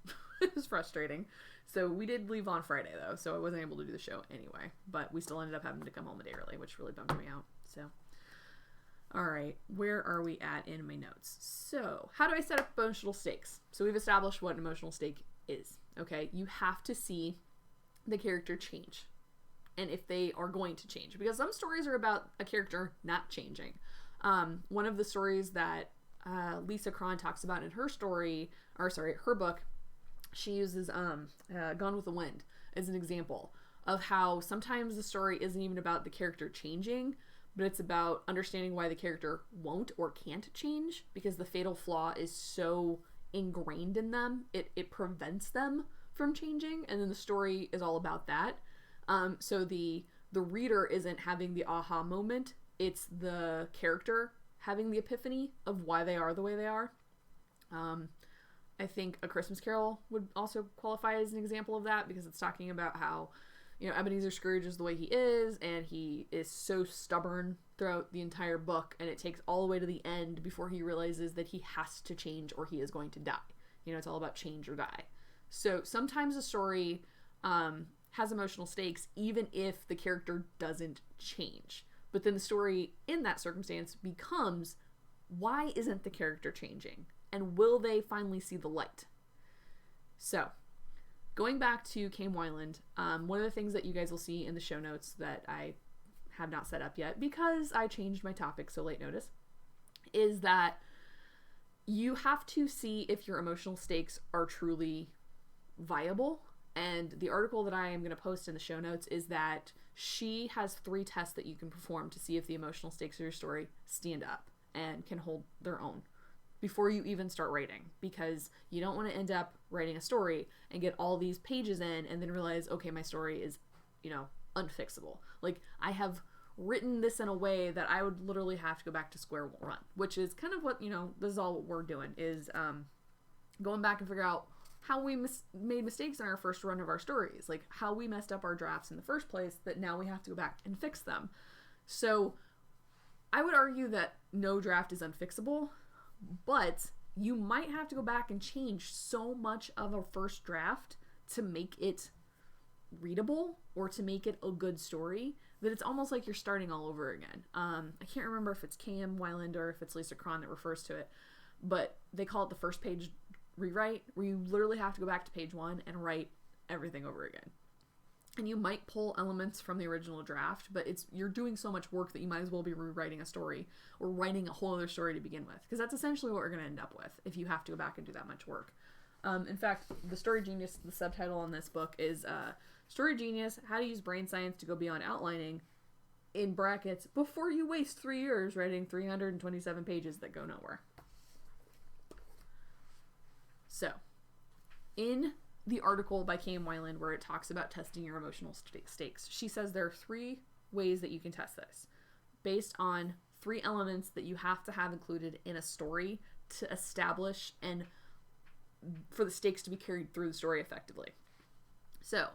It was frustrating. So we did leave on Friday though, so I wasn't able to do the show anyway, but we still ended up having to come home a day early, which really bummed me out. So alright, where are we at in my notes? So, how do I set up emotional stakes? So we've established what an emotional stake is, okay? You have to see the character change, and if they are going to change, because some stories are about a character not changing. One of the stories that Lisa Cron talks about in her her book, she uses Gone with the Wind as an example of how sometimes the story isn't even about the character changing, but it's about understanding why the character won't or can't change, because the fatal flaw is so ingrained in them, it prevents them from changing, and then the story is all about that. So the reader isn't having the aha moment, it's the character having the epiphany of why they are the way they are. I think A Christmas Carol would also qualify as an example of that, because it's talking about how, you know, Ebenezer Scrooge is the way he is, and he is so stubborn throughout the entire book, and it takes all the way to the end before he realizes that he has to change or he is going to die. You know, it's all about change or die. So sometimes a story has emotional stakes even if the character doesn't change. But then the story in that circumstance becomes, why isn't the character changing? And will they finally see the light? So, going back to KM Weiland, one of the things that you guys will see in the show notes that I have not set up yet, because I changed my topic so late notice, is that you have to see if your emotional stakes are truly viable. And the article that I am going to post in the show notes is that she has 3 tests that you can perform to see if the emotional stakes of your story stand up and can hold their own before you even start writing, because you don't want to end up writing a story and get all these pages in and then realize, okay, my story is, you know, unfixable. Like, I have written this in a way that I would literally have to go back to square one, which is kind of what, you know, this is all what we're doing, is going back and figure out how we made mistakes in our first run of our stories, like how we messed up our drafts in the first place that now we have to go back and fix them. So I would argue that no draft is unfixable, but you might have to go back and change so much of a first draft to make it readable or to make it a good story that it's almost like you're starting all over again. I can't remember if it's KM Weiland or if it's Lisa Cron that refers to it, but they call it the first page rewrite, where you literally have to go back to page 1 and write everything over again. And you might pull elements from the original draft, but you're doing so much work that you might as well be rewriting a story or writing a whole other story to begin with, because that's essentially what we're going to end up with if you have to go back and do that much work. In fact, the Story Genius, the subtitle on this book is Story Genius, How to Use Brain Science to Go Beyond Outlining, in brackets, before you waste 3 years writing 327 pages that go nowhere. So, in the article by KM Weiland where it talks about testing your emotional stakes, she says there are 3 ways that you can test this, based on 3 elements that you have to have included in a story to establish and for the stakes to be carried through the story effectively. So,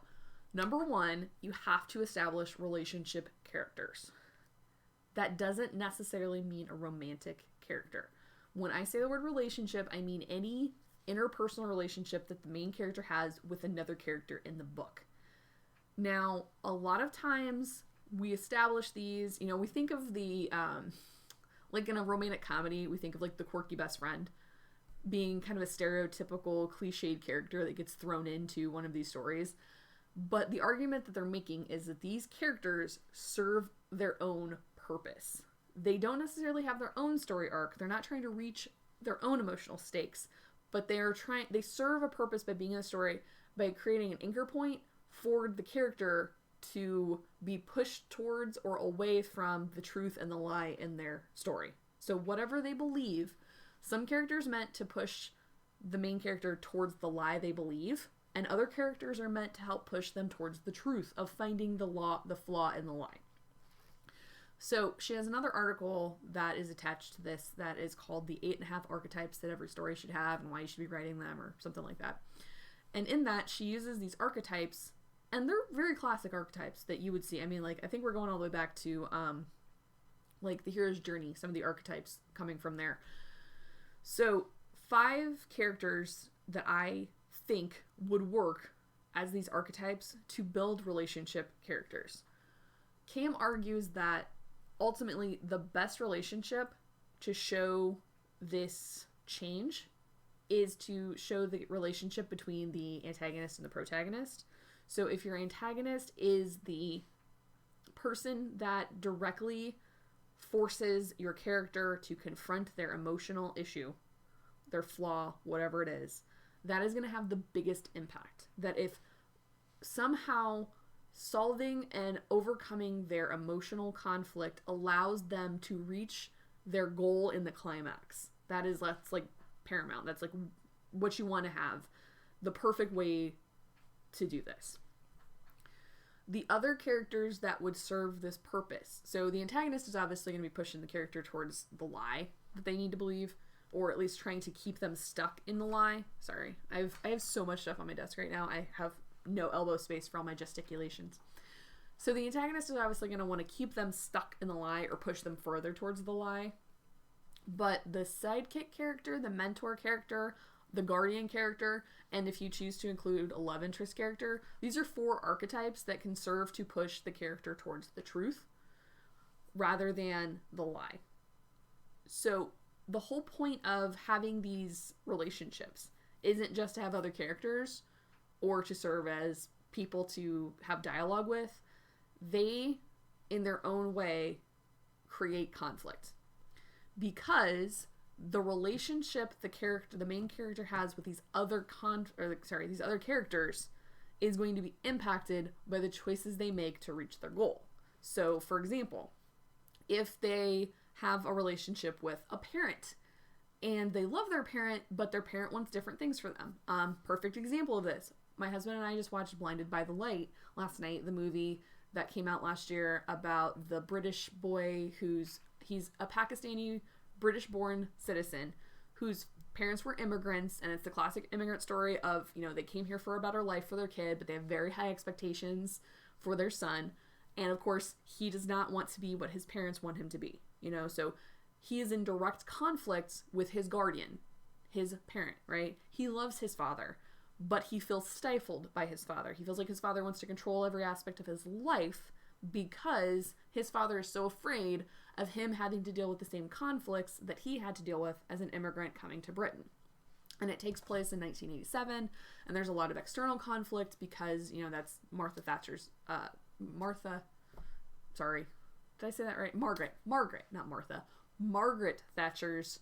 number 1, you have to establish relationship characters. That doesn't necessarily mean a romantic character. When I say the word relationship, I mean any interpersonal relationship that the main character has with another character in the book. Now, a lot of times we establish these, we think of the, like in a romantic comedy, we think of like the quirky best friend being kind of a stereotypical cliched character that gets thrown into one of these stories. But the argument that they're making is that these characters serve their own purpose. They don't necessarily have their own story arc. They're not trying to reach their own emotional stakes, but they serve a purpose by being in a story, by creating an anchor point for the character to be pushed towards or away from the truth and the lie in their story. So whatever they believe, some characters meant to push the main character towards the lie they believe, and other characters are meant to help push them towards the truth of finding the flaw in the lie. So she has another article that is attached to this that is called the 8.5 archetypes that every story should have and why you should be writing them, or something like that. And in that, she uses these archetypes, and they're very classic archetypes that you would see. I mean, like, I think we're going all the way back to, like, the hero's journey, some of the archetypes coming from there. So 5 characters that I think would work as these archetypes to build relationship characters. Cam argues that ultimately the best relationship to show this change is to show the relationship between the antagonist and the protagonist. So if your antagonist is the person that directly forces your character to confront their emotional issue, their flaw, whatever it is, that is going to have the biggest impact. That if somehow solving and overcoming their emotional conflict allows them to reach their goal in the climax, that's like paramount. That's like what you want to have, the perfect way to do this. The other characters that would serve this purpose. So the antagonist is obviously going to be pushing the character towards the lie that they need to believe, or at least trying to keep them stuck in the lie. Sorry, I have so much stuff on my desk right now. I have no elbow space for all my gesticulations. So the antagonist is obviously going to want to keep them stuck in the lie or push them further towards the lie. But the sidekick character, the mentor character, the guardian character, and if you choose to include a love interest character, these are 4 archetypes that can serve to push the character towards the truth rather than the lie. So the whole point of having these relationships isn't just to have other characters or to serve as people to have dialogue with. They, in their own way, create conflict. Because the relationship the main character has with these other characters is going to be impacted by the choices they make to reach their goal. So, for example, if they have a relationship with a parent and they love their parent, but their parent wants different things for them. Perfect example of this. My husband and I just watched Blinded by the Light last night, the movie that came out last year about the British boy he's a Pakistani British-born citizen whose parents were immigrants, and it's the classic immigrant story of, they came here for a better life for their kid, but they have very high expectations for their son, and of course, he does not want to be what his parents want him to be, so he is in direct conflict with his guardian, his parent, right? He loves his father, but he feels stifled by his father. He feels like his father wants to control every aspect of his life because his father is so afraid of him having to deal with the same conflicts that he had to deal with as an immigrant coming to Britain. And it takes place in 1987, and there's a lot of external conflict because, that's Martha Thatcher's, sorry, did I say that right? Margaret, not Martha. Margaret Thatcher's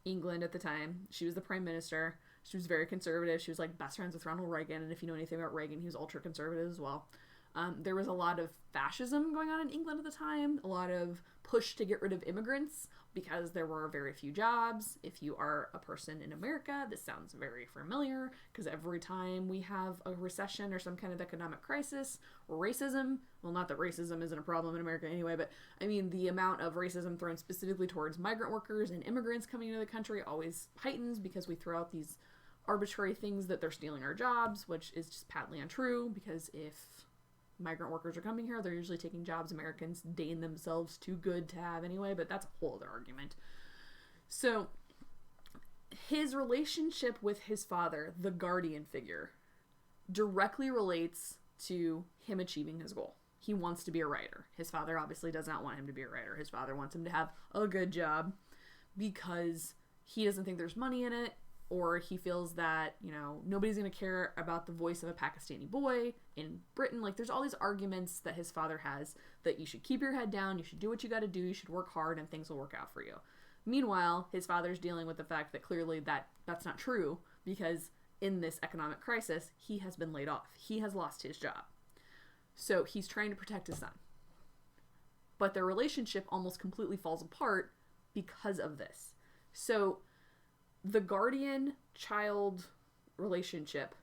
England at the time. She was the prime minister. She was very conservative. She was like best friends with Ronald Reagan, and if you know anything about Reagan, he was ultra conservative as well. There was a lot of fascism going on in England at the time, a lot of push to get rid of immigrants because there were very few jobs. If you are a person in America, this sounds very familiar because every time we have a recession or some kind of economic crisis or racism, well, not that racism isn't a problem in America anyway, but I mean the amount of racism thrown specifically towards migrant workers and immigrants coming into the country always heightens because we throw out these arbitrary things that they're stealing our jobs, which is just patently untrue because if migrant workers are coming here, they're usually taking jobs Americans deign themselves too good to have anyway, but that's a whole other argument. So his relationship with his father, the guardian figure, directly relates to him achieving his goal. He wants to be a writer. His father obviously does not want him to be a writer. His father wants him to have a good job because he doesn't think there's money in it, or he feels that, nobody's going to care about the voice of a Pakistani boy in Britain. Like, there's all these arguments that his father has that you should keep your head down, you should do what you got to do, you should work hard, and things will work out for you. Meanwhile, his father's dealing with the fact that clearly that's not true because in this economic crisis, he has been laid off. He has lost his job. So he's trying to protect his son. But their relationship almost completely falls apart because of this. So the guardian-child relationship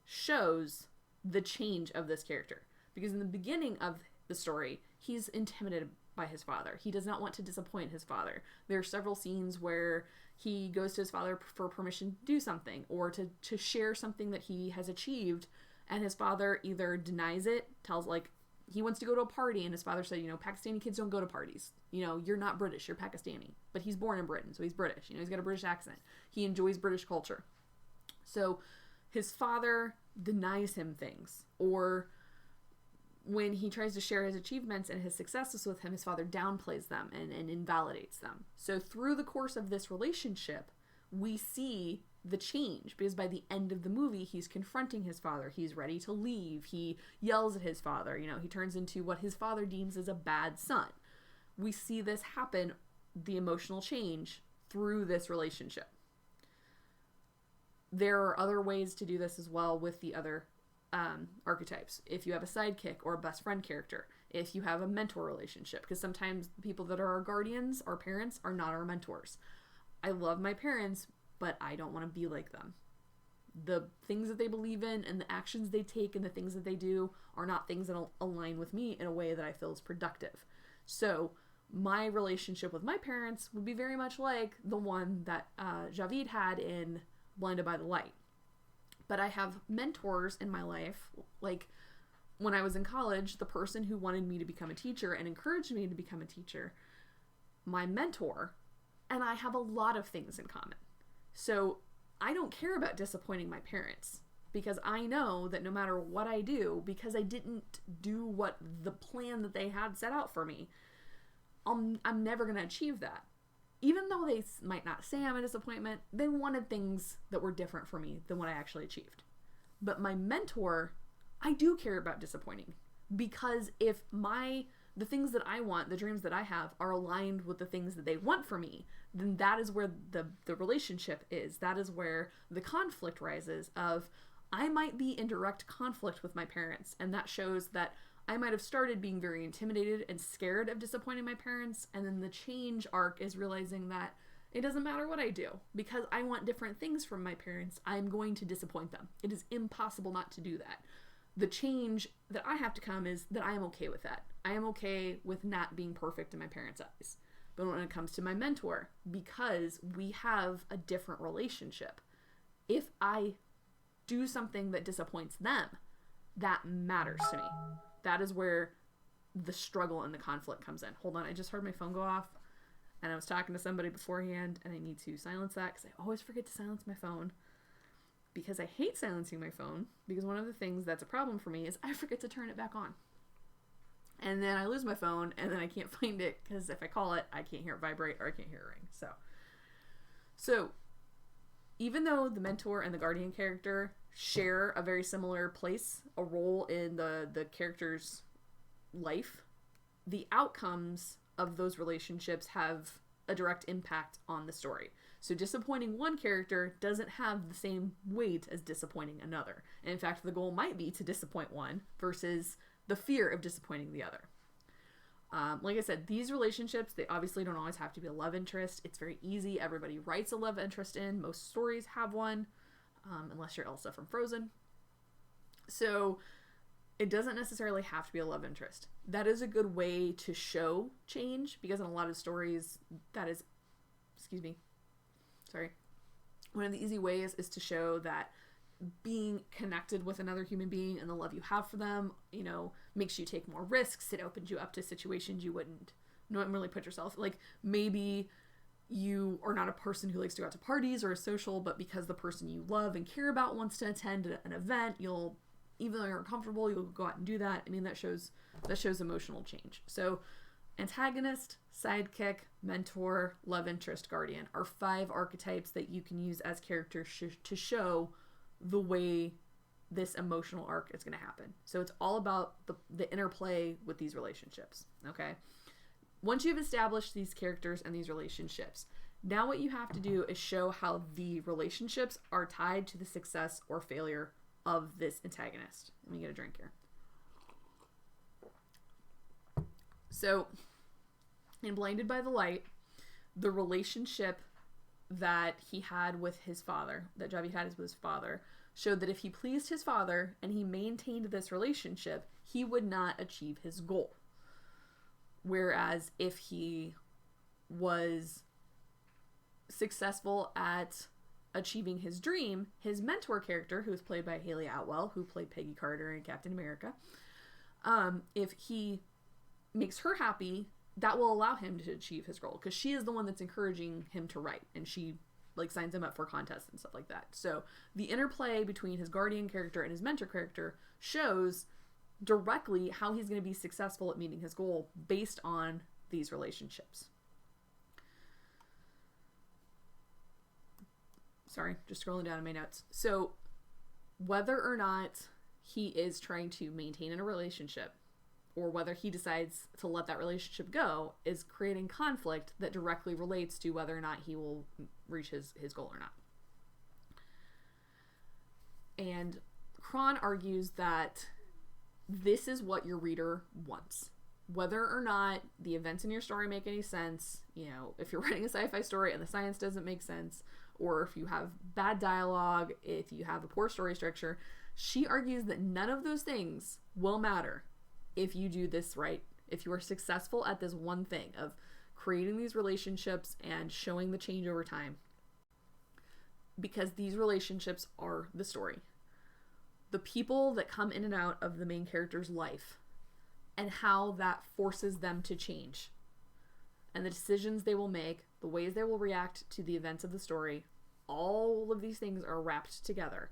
shows the change of this character. Because in the beginning of the story, he's intimidated by his father. He does not want to disappoint his father. There are several scenes where he goes to his father for permission to do something or to share something that he has achieved, and his father either denies it, tells, he wants to go to a party, and his father said, Pakistani kids don't go to parties. You're not British, you're Pakistani. But he's born in Britain, so he's British. He's got a British accent. He enjoys British culture. So his father denies him things. Or when he tries to share his achievements and his successes with him, his father downplays them and invalidates them. So through the course of this relationship, we see the change, because by the end of the movie, he's confronting his father. He's ready to leave. He yells at his father. He turns into what his father deems as a bad son. We see this happen, the emotional change, through this relationship. There are other ways to do this as well with the other archetypes. If you have a sidekick or a best friend character, if you have a mentor relationship, because sometimes the people that are our guardians, our parents, are not our mentors. I love my parents, but I don't want to be like them. The things that they believe in and the actions they take and the things that they do are not things that align with me in a way that I feel is productive. So my relationship with my parents would be very much like the one that Javid had in Blinded by the Light. But I have mentors in my life, like when I was in college, the person who wanted me to become a teacher and encouraged me to become a teacher, my mentor, and I have a lot of things in common. So I don't care about disappointing my parents because I know that no matter what I do, because I didn't do what the plan that they had set out for me, I'm never going to achieve that. Even though they might not say I'm a disappointment, they wanted things that were different for me than what I actually achieved. But my mentor, I do care about disappointing, because if the things that I want, the dreams that I have, are aligned with the things that they want for me, then that is where the relationship is. That is where the conflict rises of, I might be in direct conflict with my parents, and that shows that I might have started being very intimidated and scared of disappointing my parents, and then the change arc is realizing that it doesn't matter what I do, because I want different things from my parents, I'm going to disappoint them. It is impossible not to do that. The change that I have to come is that I am okay with that. I am okay with not being perfect in my parents' eyes. But when it comes to my mentor, because we have a different relationship, if I do something that disappoints them, that matters to me. That is where the struggle and the conflict comes in. Hold on, I just heard my phone go off, and I was talking to somebody beforehand, and I need to silence that because I always forget to silence my phone, because I hate silencing my phone, because one of the things that's a problem for me is I forget to turn it back on. And then I lose my phone, and then I can't find it, because if I call it, I can't hear it vibrate, or I can't hear it ring. So even though the mentor and the guardian character share a very similar place, a role in the character's life, the outcomes of those relationships have a direct impact on the story. So disappointing one character doesn't have the same weight as disappointing another. And in fact, the goal might be to disappoint one versus the fear of disappointing the other. Like I said, these relationships, they obviously don't always have to be a love interest. It's very easy. Everybody writes a love interest in. Most stories have one, unless you're Elsa from Frozen. So it doesn't necessarily have to be a love interest. That is a good way to show change, because in a lot of stories, that is, one of the easy ways is to show that being connected with another human being and the love you have for them, you know, makes you take more risks. It opens you up to situations you wouldn't normally put yourself. Like, maybe you are not a person who likes to go out to parties or a social, but because the person you love and care about wants to attend an event, you'll, even though you're uncomfortable, you'll go out and do that. I mean, that shows emotional change. So antagonist, sidekick, mentor, love interest, guardian are 5 archetypes that you can use as characters to show the way this emotional arc is going to happen. So it's all about the interplay with these relationships, okay? Once you've established these characters and these relationships, now what you have to do is show how the relationships are tied to the success or failure of this antagonist. Let me get a drink here. So, in Blinded by the Light, the relationship that he had with his father, that Javi had with his father, showed that if he pleased his father and he maintained this relationship, he would not achieve his goal. Whereas if he was successful at achieving his dream, his mentor character, who was played by Haley Atwell, who played Peggy Carter in Captain America, if he makes her happy, that will allow him to achieve his goal, because she is the one that's encouraging him to write, and she like signs him up for contests and stuff like that. So the interplay between his guardian character and his mentor character shows directly how he's going to be successful at meeting his goal based on these relationships. Sorry, just scrolling down in my notes. So whether or not he is trying to maintain a relationship, or whether he decides to let that relationship go, is creating conflict that directly relates to whether or not he will reach his goal or not. And Cron argues that this is what your reader wants. Whether or not the events in your story make any sense, you know, if you're writing a sci-fi story and the science doesn't make sense, or if you have bad dialogue, if you have a poor story structure, she argues that none of those things will matter if you do this right, if you are successful at this one thing of creating these relationships and showing the change over time. Because these relationships are the story. The people that come in and out of the main character's life, and how that forces them to change. And the decisions they will make, the ways they will react to the events of the story, all of these things are wrapped together.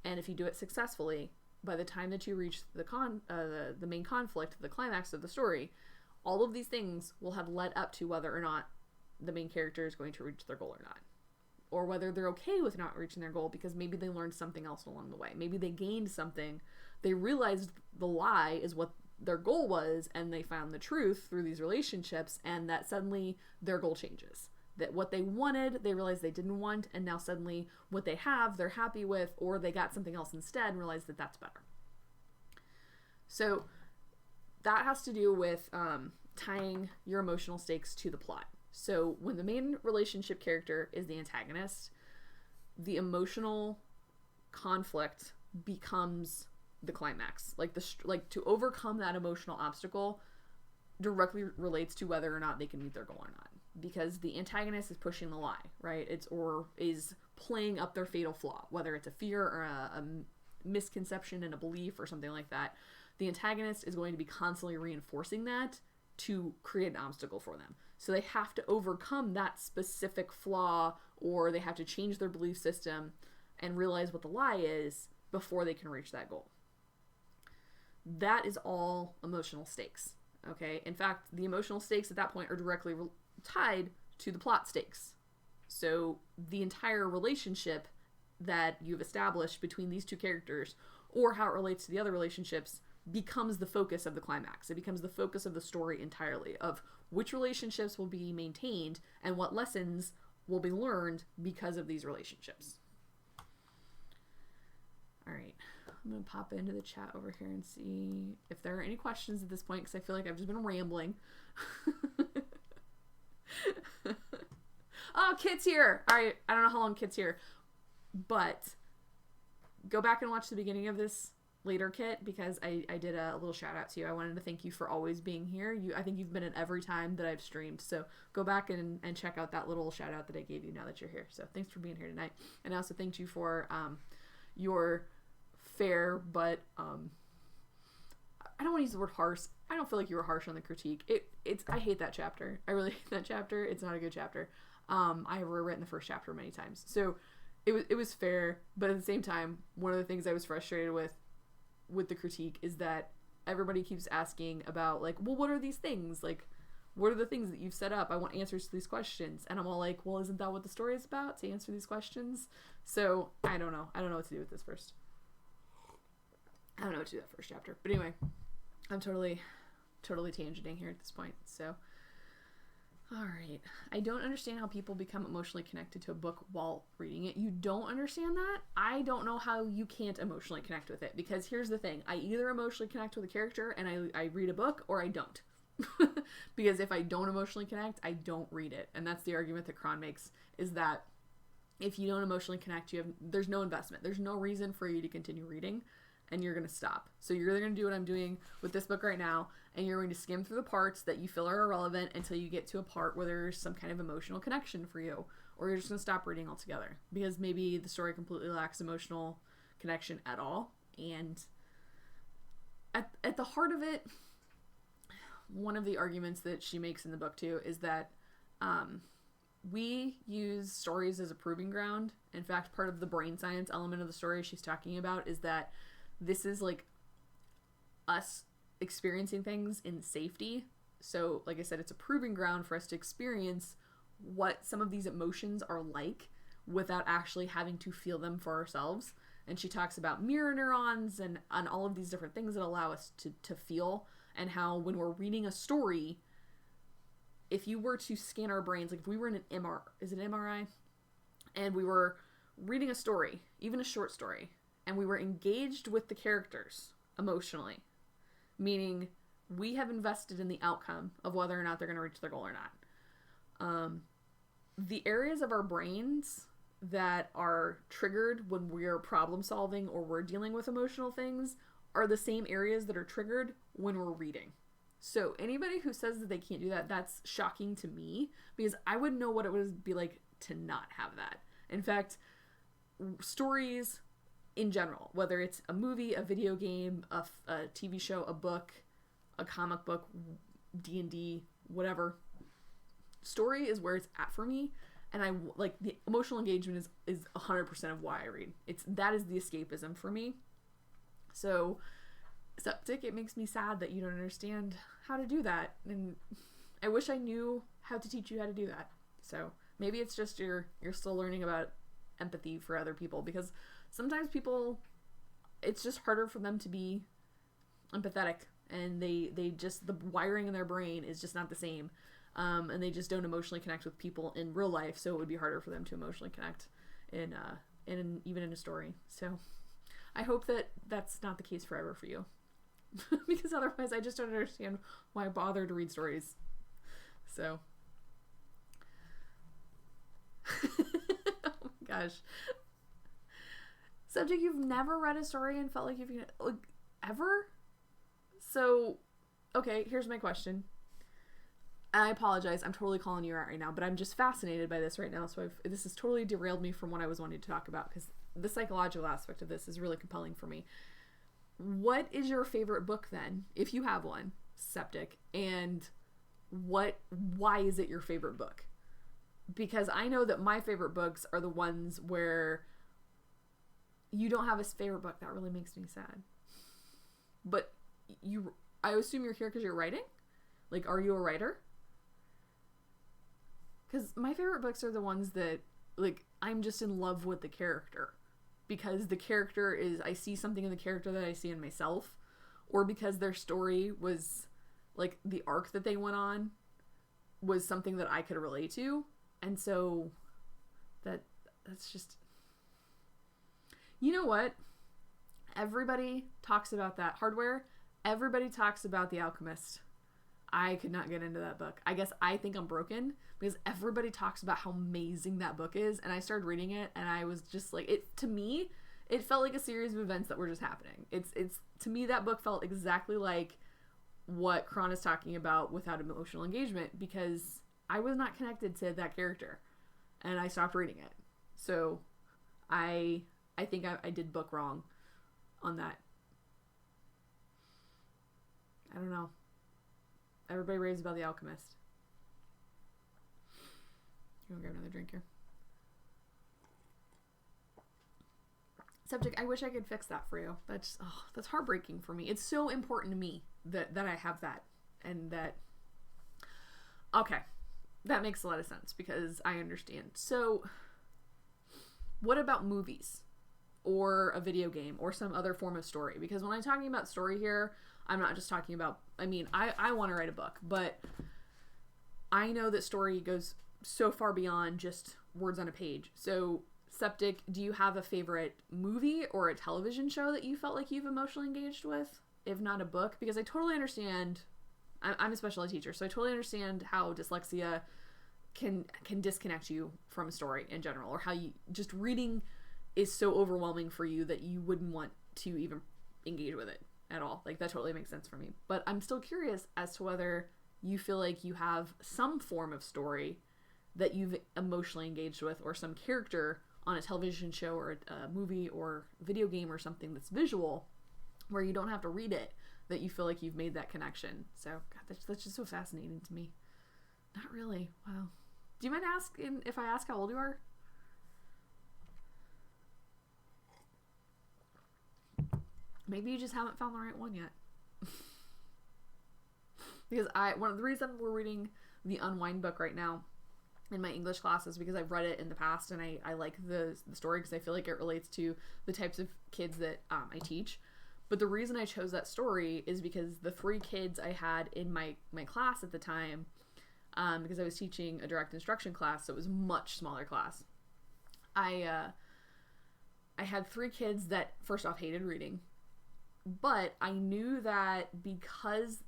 And if you do it successfully, by the time that you reach the main conflict, the climax of the story, all of these things will have led up to whether or not the main character is going to reach their goal or not. Or whether they're okay with not reaching their goal because maybe they learned something else along the way. Maybe they gained something. They realized the lie is what their goal was, and they found the truth through these relationships, and that suddenly their goal changes. That what they wanted, they realized they didn't want, and now suddenly what they have, they're happy with, or they got something else instead and realized that that's better. So that has to do with tying your emotional stakes to the plot. So when the main relationship character is the antagonist, the emotional conflict becomes the climax. Like to overcome that emotional obstacle directly relates to whether or not they can meet their goal or not. Because the antagonist is pushing the lie, right? Is playing up their fatal flaw, whether it's a fear or a misconception and a belief or something like that. The antagonist is going to be constantly reinforcing that to create an obstacle for them. So they have to overcome that specific flaw, or they have to change their belief system and realize what the lie is before they can reach that goal. That is all emotional stakes, okay? In fact, the emotional stakes at that point are directly tied to the plot stakes. So the entire relationship that you've established between these two characters, or how it relates to the other relationships, becomes the focus of the climax. It becomes the focus of the story entirely, of which relationships will be maintained and what lessons will be learned because of these relationships. All right, I'm going to pop into the chat over here and see if there are any questions at this point, because I feel like I've just been rambling. Oh, Kit's here. All right, I don't know how long Kit's here, but go back and watch the beginning of this later, Kit, because I did a little shout out to you. I wanted to thank you for always being here. I think you've been at every time that I've streamed, so go back and check out that little shout out that I gave you now that you're here. So thanks for being here tonight. And I also thanked you for your fair, but I don't want to use the word harsh. I don't feel like you were harsh on the critique. I hate that chapter. I really hate that chapter. It's not a good chapter. I have rewritten the first chapter many times. So it was fair, but at the same time, one of the things I was frustrated with the critique is that everybody keeps asking about, like, well, what are these things? Like, what are the things that you've set up? I want answers to these questions. And I'm all like, well, isn't that what the story is about? To answer these questions? So I don't know. I don't know what to do with this first. I don't know what to do with that first chapter. But anyway, I'm totally tangenting here at this point. So, all right. I don't understand how people become emotionally connected to a book while reading it. You don't understand that? I don't know how you can't emotionally connect with it, because here's the thing. I either emotionally connect with a character and I read a book, or I don't. Because if I don't emotionally connect, I don't read it. And that's the argument that Cron makes, is that if you don't emotionally connect, there's no investment. There's no reason for you to continue reading, and you're going to stop. So you're either going to do what I'm doing with this book right now, and you're going to skim through the parts that you feel are irrelevant until you get to a part where there's some kind of emotional connection for you, or you're just going to stop reading altogether, because maybe the story completely lacks emotional connection at all. And at the heart of it, one of the arguments that she makes in the book too is that we use stories as a proving ground. In fact, part of the brain science element of the story she's talking about is that this is like us experiencing things in safety. So like I said, it's a proving ground for us to experience what some of these emotions are like without actually having to feel them for ourselves. And she talks about mirror neurons and all of these different things that allow us to feel, and how when we're reading a story, if you were to scan our brains, like if we were in an MRI, and we were reading a story, even a short story, and we were engaged with the characters emotionally, meaning we have invested in the outcome of whether or not they're going to reach their goal or not. The areas of our brains that are triggered when we're problem solving or we're dealing with emotional things are the same areas that are triggered when we're reading. So anybody who says that they can't do that, that's shocking to me, because I wouldn't know what it would be like to not have that. In fact, stories in general, whether it's a movie, a video game, a TV show, a book, a comic book, D&D, whatever, story is where it's at for me. And I like the emotional engagement is 100% of why I read. That is the escapism for me. So, Septic, it makes me sad that you don't understand how to do that. And I wish I knew how to teach you how to do that. So maybe it's just you're still learning about empathy for other people, because sometimes people, it's just harder for them to be empathetic, and they just, the wiring in their brain is just not the same. And they just don't emotionally connect with people in real life, so it would be harder for them to emotionally connect even in a story. So I hope that that's not the case forever for you. Because otherwise I just don't understand why I bother to read stories. So. Oh my gosh. Subject, you've never read a story and felt like ever? So, okay, here's my question. I apologize, I'm totally calling you out right now, but I'm just fascinated by this right now, so this has totally derailed me from what I was wanting to talk about, because the psychological aspect of this is really compelling for me. What is your favorite book then, if you have one, Septic, and why is it your favorite book? Because I know that my favorite books are the ones where you don't have a favorite book. That really makes me sad. But I assume you're here because you're writing? Like, are you a writer? Because my favorite books are the ones that, like, I'm just in love with the character. Because the character is, I see something in the character that I see in myself. Or because their story was, like, the arc that they went on was something that I could relate to. And so, that's just... You know what? Everybody talks about that. Hardware, everybody talks about The Alchemist. I could not get into that book. I guess I think I'm broken because everybody talks about how amazing that book is, and I started reading it, and I was just like, to me, it felt like a series of events that were just happening. It's to me, that book felt exactly like what Cron is talking about without emotional engagement, because I was not connected to that character, and I stopped reading it. So I think I did book wrong on that. I don't know. Everybody raves about The Alchemist. You want to grab another drink here? Subject, I wish I could fix that for you. That's heartbreaking for me. It's so important to me that I have that. And that... Okay. That makes a lot of sense because I understand. So, what about movies? Or a video game? Or some other form of story? Because when I'm talking about story here, I'm not just talking about... I mean, I want to write a book, but I know that story goes so far beyond just words on a page. So, Septic, do you have a favorite movie or a television show that you felt like you've emotionally engaged with? If not a book? Because I totally understand... I'm a special ed teacher, so I totally understand how dyslexia can disconnect you from a story in general, or how you just reading is so overwhelming for you that you wouldn't want to even engage with it at all. Like, that totally makes sense for me. But I'm still curious as to whether you feel like you have some form of story that you've emotionally engaged with, or some character on a television show or a movie or video game or something that's visual where you don't have to read it, that you feel like you've made that connection. So, God, that's just so fascinating to me. Not really. Wow. Do you mind asking if I ask how old you are? Maybe you just haven't found the right one yet. Because one of the reasons we're reading the Unwind book right now in my English class is because I've read it in the past, and I like the story because I feel like it relates to the types of kids that I teach. But the reason I chose that story is because the 3 kids I had in my class at the time, because I was teaching a direct instruction class, so it was a much smaller class. I had 3 kids that, first off, hated reading. But I knew that because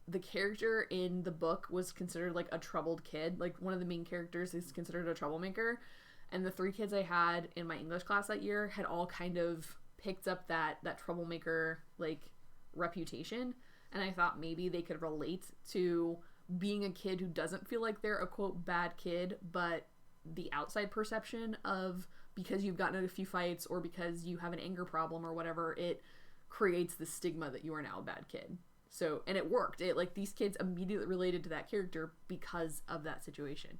the character in the book was considered like a troubled kid, like one of the main characters is considered a troublemaker, and the 3 kids I had in my English class that year had all kind of picked up that troublemaker like reputation, and I thought maybe they could relate to being a kid who doesn't feel like they're a quote bad kid, but the outside perception of, because you've gotten in a few fights or because you have an anger problem or whatever, it creates the stigma that you are now a bad kid. So, and it worked. It, like, these kids immediately related to that character because of that situation.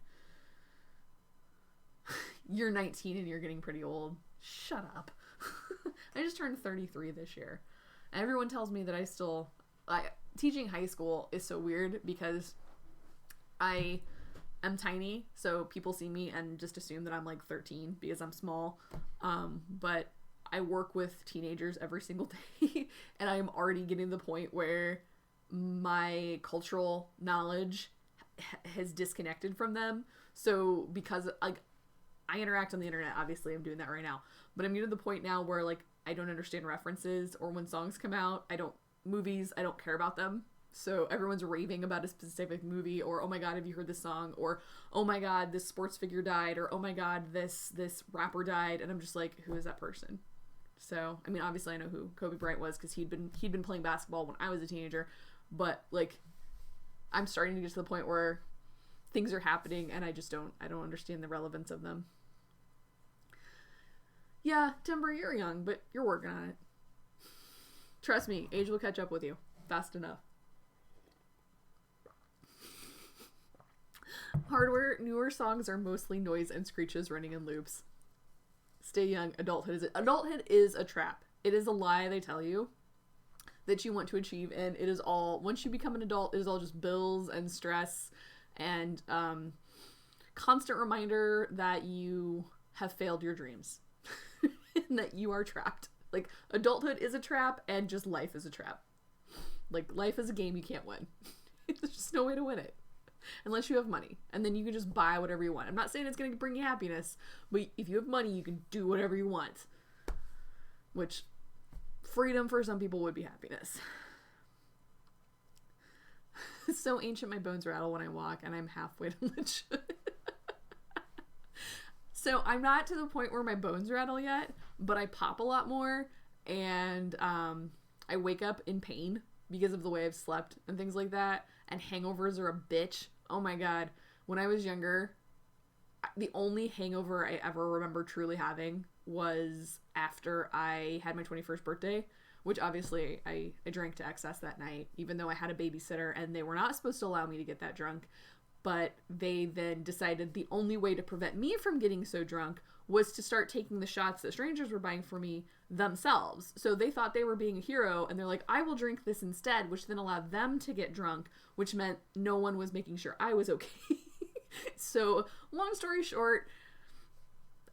You're 19 and you're getting pretty old. Shut up. I just turned 33 this year. And everyone tells me that teaching high school is so weird because I am tiny, so people see me and just assume that I'm like 13 because I'm small. But I work with teenagers every single day, and I am already getting to the point where my cultural knowledge has disconnected from them. So because like I interact on the internet, obviously I'm doing that right now, but I'm getting to the point now where like I don't understand references, or when songs come out, I don't care about them. So everyone's raving about a specific movie, or oh my god, have you heard this song, or oh my god, this sports figure died, or oh my god, this rapper died, and I'm just like, who is that person? So, I mean, obviously I know who Kobe Bryant was because he'd been playing basketball when I was a teenager, but like I'm starting to get to the point where things are happening and I don't understand the relevance of them. Yeah, Timber, you're young, but you're working on it. Trust me, age will catch up with you fast enough. Hardware, newer songs are mostly noise and screeches running in loops. Stay young. Adulthood is a trap. It is a lie they tell you that you want to achieve, and it is all, once you become an adult, it is all just bills and stress and constant reminder that you have failed your dreams and that you are trapped. Like, adulthood is a trap, and just life is a trap. Like, life is a game you can't win. There's just no way to win it unless you have money, and then you can just buy whatever you want. I'm not saying it's going to bring you happiness, but if you have money, you can do whatever you want, which freedom for some people would be happiness. It's so ancient my bones rattle when I walk, and I'm halfway to lunch. So I'm not to the point where my bones rattle yet, but I pop a lot more, and I wake up in pain because of the way I've slept and things like that, and hangovers are a bitch. Oh my god. When I was younger, the only hangover I ever remember truly having was after I had my 21st birthday, which obviously I drank to excess that night, even though I had a babysitter and they were not supposed to allow me to get that drunk. But they then decided the only way to prevent me from getting so drunk was to start taking the shots that strangers were buying for me themselves. So they thought they were being a hero, and they're like, I will drink this instead, which then allowed them to get drunk, which meant no one was making sure I was okay. So, long story short,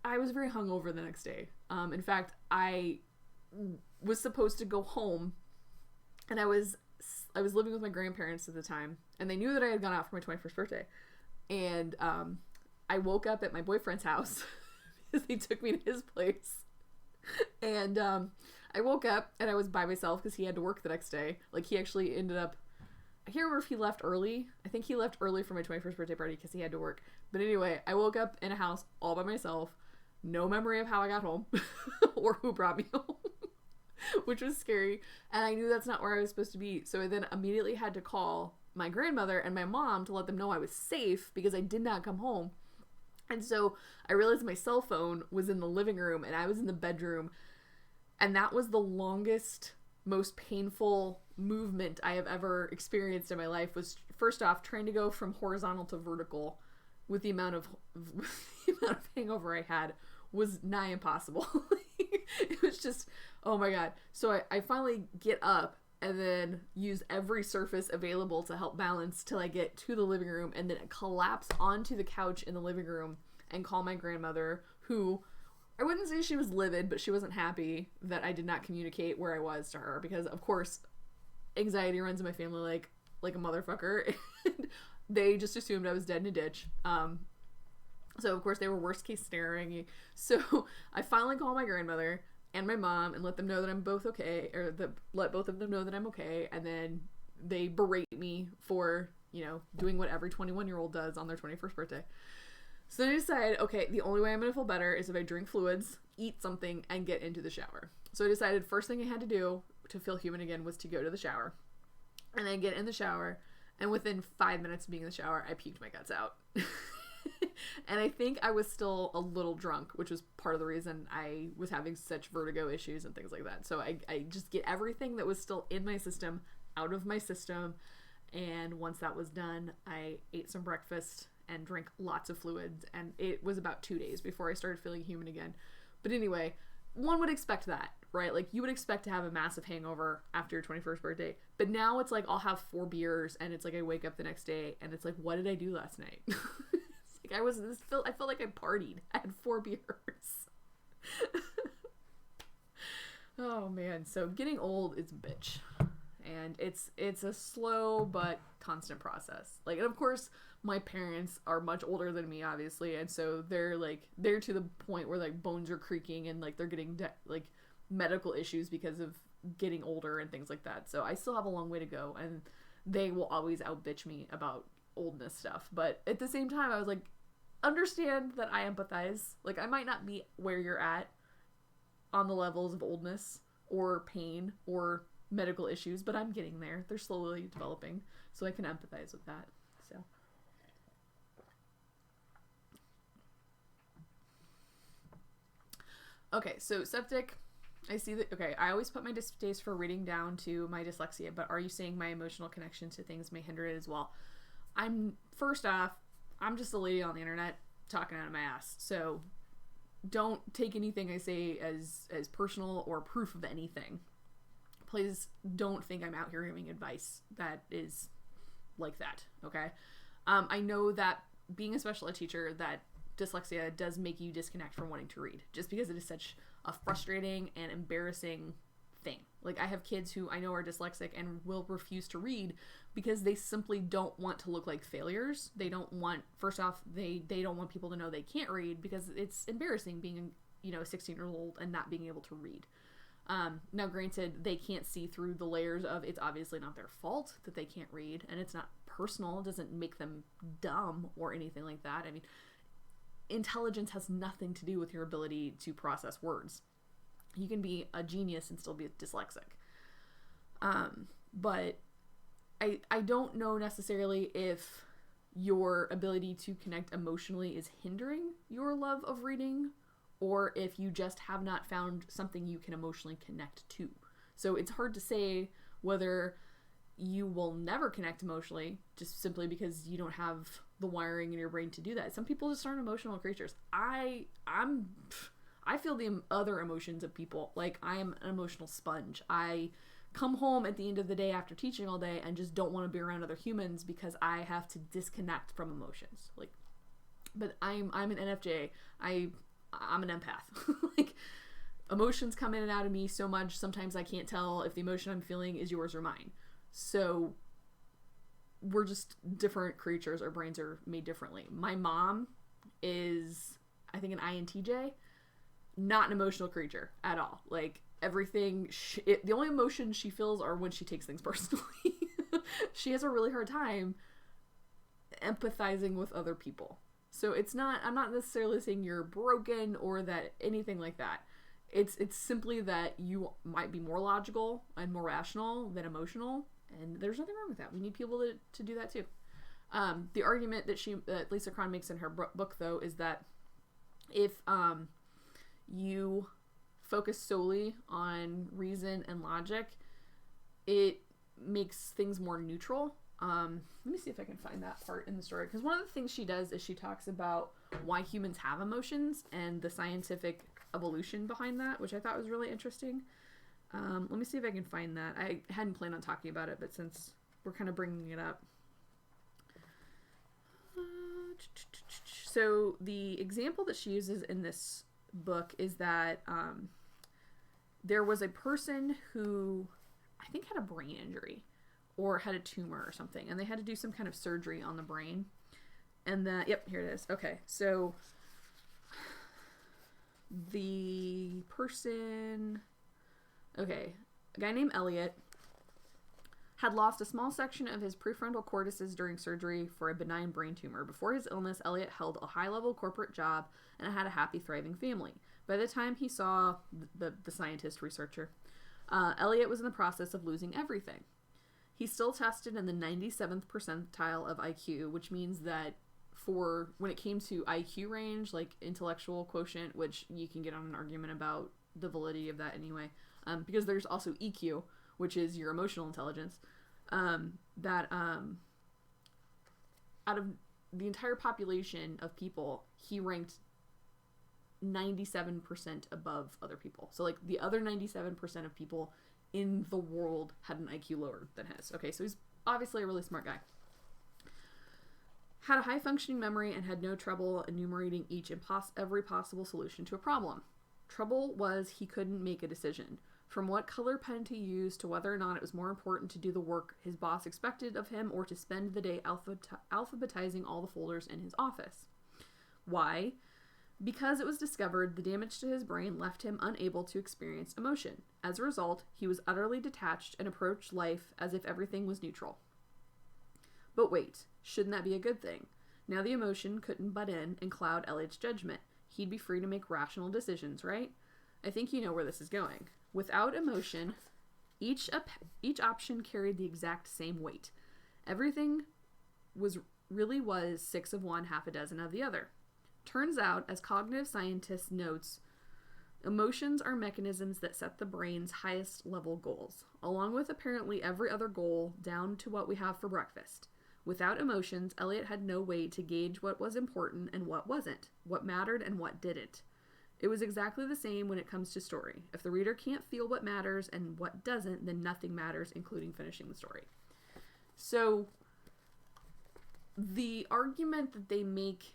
I was very hungover the next day. In fact, I was supposed to go home, and I was living with my grandparents at the time, and they knew that I had gone out for my 21st birthday. And I woke up at my boyfriend's house because he took me to his place. And I woke up and I was by myself because he had to work the next day. Like, he actually ended up, I can't remember if he left early. I think he left early for my 21st birthday party because he had to work. But anyway, I woke up in a house all by myself. No memory of how I got home or who brought me home. Which was scary, and I knew that's not where I was supposed to be, so I then immediately had to call my grandmother and my mom to let them know I was safe because I did not come home. And so I realized my cell phone was in the living room and I was in the bedroom, and that was the longest, most painful movement I have ever experienced in my life. Was first off trying to go from horizontal to vertical with the amount of hangover I had was nigh impossible. It was just, oh my god. So I finally get up and then use every surface available to help balance till I get to the living room, and then collapse onto the couch in the living room and call my grandmother, who, I wouldn't say she was livid, but she wasn't happy that I did not communicate where I was to her, because of course anxiety runs in my family like a motherfucker. And they just assumed I was dead in a ditch. So of course they were worst case scenarioing. So I finally call my grandmother and my mom and let them know that I'm both okay, or let both of them know that I'm okay. And then they berate me for, doing what every 21-year-old does on their 21st birthday. So then I decided, okay, the only way I'm going to feel better is if I drink fluids, eat something, and get into the shower. So I decided first thing I had to do to feel human again was to go to the shower. And I get in the shower, and within 5 minutes of being in the shower, I puked my guts out. And I think I was still a little drunk, which was part of the reason I was having such vertigo issues and things like that. So I just get everything that was still in my system out of my system. And once that was done, I ate some breakfast and drank lots of fluids. And it was about 2 days before I started feeling human again. But anyway, one would expect that, right? Like, you would expect to have a massive hangover after your 21st birthday. But now it's like I'll have 4 beers and it's like I wake up the next day and it's like, what did I do last night? I felt like I partied. I had 4 beers. Oh man, so getting old is a bitch. And it's a slow but constant process. Like, and of course my parents are much older than me, obviously, and so they're to the point where like bones are creaking and like they're getting like medical issues because of getting older and things like that. So I still have a long way to go, and they will always outbitch me about oldness stuff. But at the same time, I was like, understand that I empathize. Like, I might not be where you're at on the levels of oldness or pain or medical issues, but I'm getting there. They're slowly developing, so I can empathize with that. So okay, so septic, I see that. Okay, I always put my distaste for reading down to my dyslexia, but are you saying my emotional connection to things may hinder it as well? First off, I'm just a lady on the internet talking out of my ass, so don't take anything I say as personal or proof of anything. Please don't think I'm out here giving advice that is like that, okay? I know that being a special ed teacher, that dyslexia does make you disconnect from wanting to read, just because it is such a frustrating and embarrassing thing. Like, I have kids who I know are dyslexic and will refuse to read because they simply don't want to look like failures. They don't want, first off, they don't want people to know they can't read, because it's embarrassing being, a 16-year-old and not being able to read. Now, granted, they can't see through the layers of, it's obviously not their fault that they can't read, and it's not personal. It doesn't make them dumb or anything like that. I mean, intelligence has nothing to do with your ability to process words. You can be a genius and still be dyslexic. But I don't know necessarily if your ability to connect emotionally is hindering your love of reading, or if you just have not found something you can emotionally connect to. So it's hard to say whether you will never connect emotionally just simply because you don't have the wiring in your brain to do that. Some people just aren't emotional creatures. I feel the other emotions of people. Like, I am an emotional sponge. I come home at the end of the day after teaching all day and just don't want to be around other humans because I have to disconnect from emotions. Like, but I'm an NFJ. I'm an empath. Like, emotions come in and out of me so much, sometimes I can't tell if the emotion I'm feeling is yours or mine. So we're just different creatures. Our brains are made differently. My mom is, I think, an INTJ, not an emotional creature at all. Like, everything, the only emotions she feels are when she takes things personally. She has a really hard time empathizing with other people. So I'm not necessarily saying you're broken or that anything like that. It's simply that you might be more logical and more rational than emotional, and there's nothing wrong with that. We need people to do that too. The argument that Lisa Cron makes in her book, though, is that if you focus solely on reason and logic, it makes things more neutral. Let me see if I can find that part in the story, because one of the things she does is she talks about why humans have emotions and the scientific evolution behind that, which I thought was really interesting. Let me see if I can find that. I hadn't planned on talking about it, but since we're kind of bringing it up. So the example that she uses in this book is that there was a person who I think had a brain injury or had a tumor or something, and they had to do some kind of surgery on the brain. And yep, here it is. Okay, so the person, a guy named Elliot had lost a small section of his prefrontal cortices during surgery for a benign brain tumor. Before his illness, Elliot held a high-level corporate job and had a happy, thriving family. By the time he saw the scientist researcher, Elliot was in the process of losing everything. He still tested in the 97th percentile of IQ, which means that when it came to IQ range, like intellectual quotient, which you can get on an argument about the validity of that anyway, because there's also EQ, which is your emotional intelligence, that out of the entire population of people, he ranked 97% above other people. So, like, the other 97% of people in the world had an IQ lower than his. Okay, so he's obviously a really smart guy. Had a high-functioning memory and had no trouble enumerating every possible solution to a problem. Trouble was he couldn't make a decision. From what color pen to use to whether or not it was more important to do the work his boss expected of him or to spend the day alphabetizing all the folders in his office. Why? Because it was discovered the damage to his brain left him unable to experience emotion. As a result, he was utterly detached and approached life as if everything was neutral. But wait, shouldn't that be a good thing? Now the emotion couldn't butt in and cloud Elliot's judgment. He'd be free to make rational decisions, right? I think you know where this is going. Without emotion, each option carried the exact same weight. Everything was 6 of one, half a dozen of the other. Turns out, as cognitive scientists notes, emotions are mechanisms that set the brain's highest level goals, along with apparently every other goal down to what we have for breakfast. Without emotions, Elliot had no way to gauge what was important and what wasn't, what mattered and what didn't. It was exactly the same when it comes to story. If the reader can't feel what matters and what doesn't, then nothing matters, including finishing the story. So the argument that they make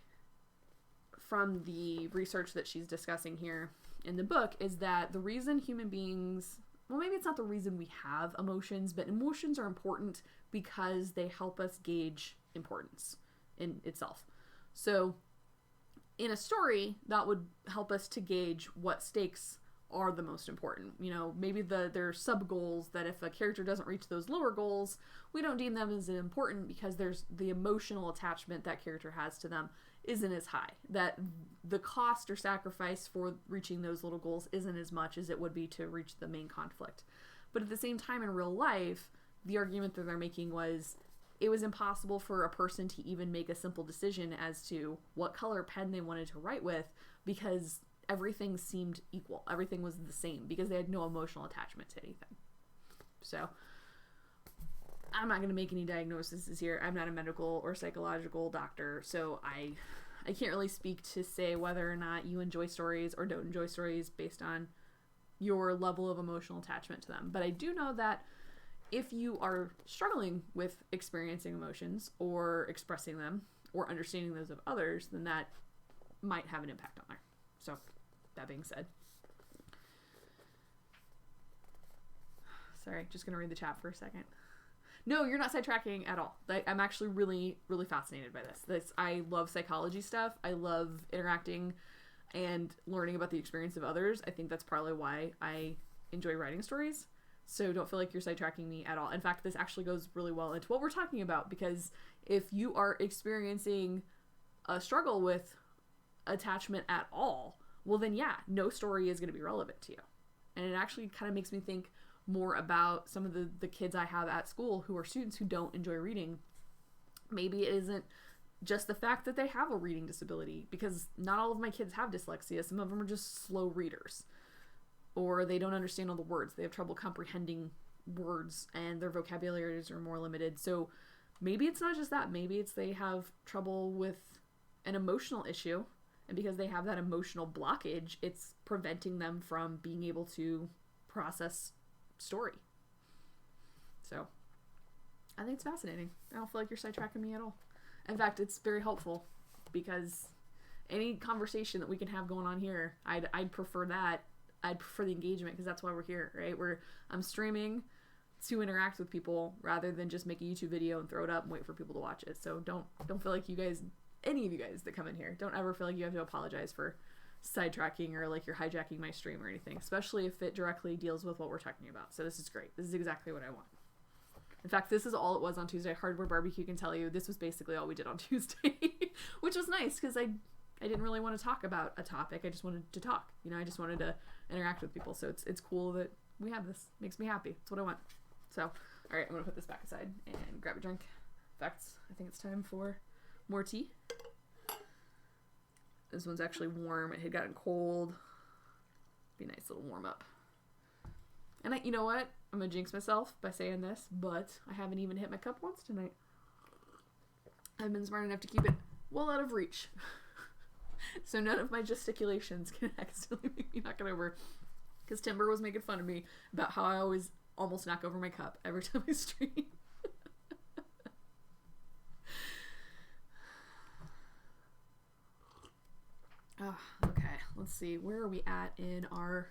from the research that she's discussing here in the book is that the reason human beings, well, maybe it's not the reason we have emotions, but emotions are important because they help us gauge importance in itself. So in a story, that would help us to gauge what stakes are the most important. You know, maybe there are sub goals that if a character doesn't reach those lower goals, we don't deem them as important because there's the emotional attachment that character has to them isn't as high. That the cost or sacrifice for reaching those little goals isn't as much as it would be to reach the main conflict. But at the same time, in real life, the argument that they're making was it was impossible for a person to even make a simple decision as to what color pen they wanted to write with because everything seemed equal. Everything was the same because they had no emotional attachment to anything. So I'm not going to make any diagnoses here. I'm not a medical or psychological doctor, so I can't really speak to say whether or not you enjoy stories or don't enjoy stories based on your level of emotional attachment to them. But I do know that if you are struggling with experiencing emotions or expressing them or understanding those of others, then that might have an impact on there. So that being said, sorry, just going to read the chat for a second. No, you're not sidetracking at all. I'm actually really, really fascinated by this. I love psychology stuff. I love interacting and learning about the experience of others. I think that's probably why I enjoy writing stories. So don't feel like you're sidetracking me at all. In fact, this actually goes really well into what we're talking about, because if you are experiencing a struggle with attachment at all, well then yeah, no story is going to be relevant to you. And it actually kind of makes me think more about some of the kids I have at school who are students who don't enjoy reading. Maybe it isn't just the fact that they have a reading disability, because not all of my kids have dyslexia. Some of them are just slow readers, or they don't understand all the words. They have trouble comprehending words and their vocabularies are more limited. So maybe it's not just that. Maybe it's they have trouble with an emotional issue, and because they have that emotional blockage, it's preventing them from being able to process story. So I think it's fascinating. I don't feel like you're sidetracking me at all. In fact, it's very helpful, because any conversation that we can have going on here, I'd prefer that. I'd prefer the engagement, because that's why we're here, right? I'm streaming to interact with people rather than just make a YouTube video and throw it up and wait for people to watch it. So don't feel like you guys, any of you guys that come in here, don't ever feel like you have to apologize for sidetracking or like you're hijacking my stream or anything, especially if it directly deals with what we're talking about. So this is great. This is exactly what I want. In fact, this is all it was on Tuesday. Hardware Barbecue can tell you this was basically all we did on Tuesday, which was nice, because I didn't really want to talk about a topic. I just wanted to talk. You know, I just wanted to interact with people. So it's cool that we have this. Makes me happy. It's what I want. So, all right, I'm going to put this back aside and grab a drink. In fact, I think it's time for more tea. This one's actually warm. It had gotten cold. Be a nice little warm up. And you know what? I'm going to jinx myself by saying this, but I haven't even hit my cup once tonight. I've been smart enough to keep it well out of reach. So none of my gesticulations can accidentally make me knock it over. Because Timber was making fun of me about how I always almost knock over my cup every time I stream. Oh, okay, let's see. Where are we at in our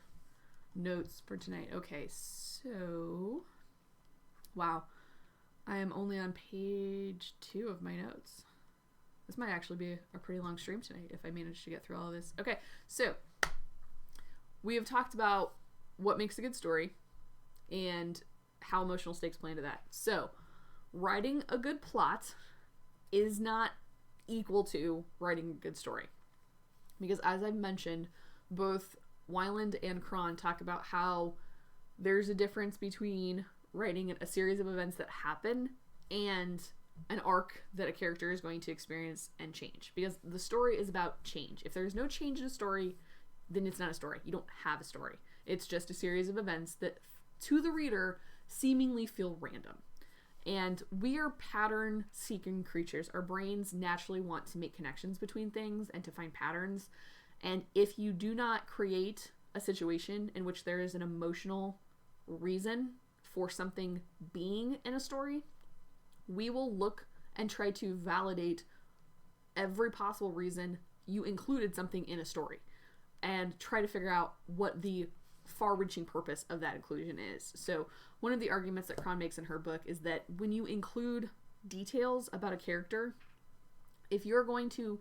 notes for tonight? Okay, so... Wow. I am only on page 2 of my notes. This might actually be a pretty long stream tonight if I manage to get through all of this. Okay, so we have talked about what makes a good story and how emotional stakes play into that. So writing a good plot is not equal to writing a good story. Because as I've mentioned, both Weiland and Cron talk about how there's a difference between writing a series of events that happen and an arc that a character is going to experience and change. Because the story is about change. If there's no change in a story, then it's not a story. You don't have a story. It's just a series of events that, to the reader, seemingly feel random. And we are pattern-seeking creatures. Our brains naturally want to make connections between things and to find patterns. And if you do not create a situation in which there is an emotional reason for something being in a story, we will look and try to validate every possible reason you included something in a story and try to figure out what the far-reaching purpose of that inclusion is. So one of the arguments that Cron makes in her book is that when you include details about a character, if you're going to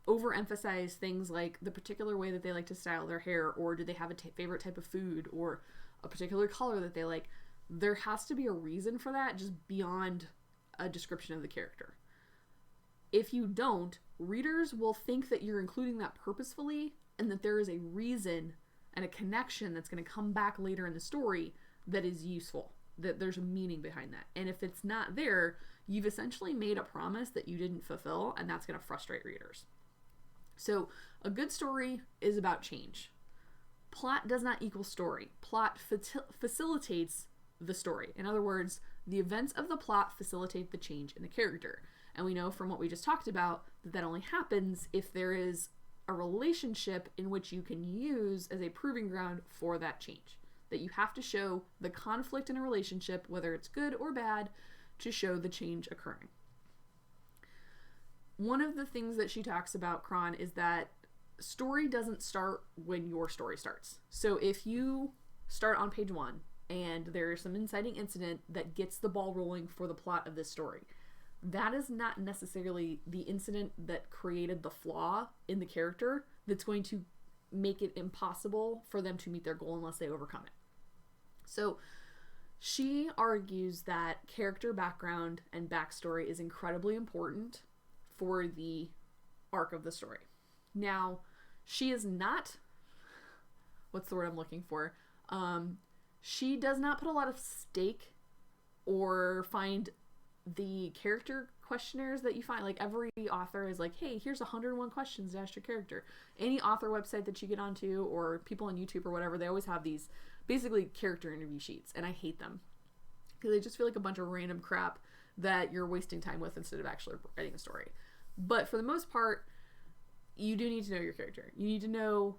overemphasize things like the particular way that they like to style their hair, or do they have a favorite type of food, or a particular color that they like, there has to be a reason for that just beyond a description of the character. If you don't, readers will think that you're including that purposefully and that there is a reason and a connection that's going to come back later in the story that is useful, that there's a meaning behind that. And if it's not there, you've essentially made a promise that you didn't fulfill, and that's going to frustrate readers. So a good story is about change. Plot does not equal story. Plot facilitates the story. In other words, the events of the plot facilitate the change in the character. And we know from what we just talked about that that only happens if there is a relationship in which you can use as a proving ground for that change. That you have to show the conflict in a relationship, whether it's good or bad, to show the change occurring. One of the things that she talks about, Cron, is that story doesn't start when your story starts. So if you start on page 1 and there's some inciting incident that gets the ball rolling for the plot of this story, that is not necessarily the incident that created the flaw in the character that's going to make it impossible for them to meet their goal unless they overcome it. So she argues that character background and backstory is incredibly important for the arc of the story. Now, she is not, what's the word I'm looking for? She does not put a lot of stake or find the character questionnaires that you find. Like, every author is like, hey, here's 101 questions to ask your character. Any author website that you get onto, or people on YouTube or whatever, they always have these basically character interview sheets, and I hate them because they just feel like a bunch of random crap that you're wasting time with instead of actually writing a story. But for the most part, you do need to know your character. You need to know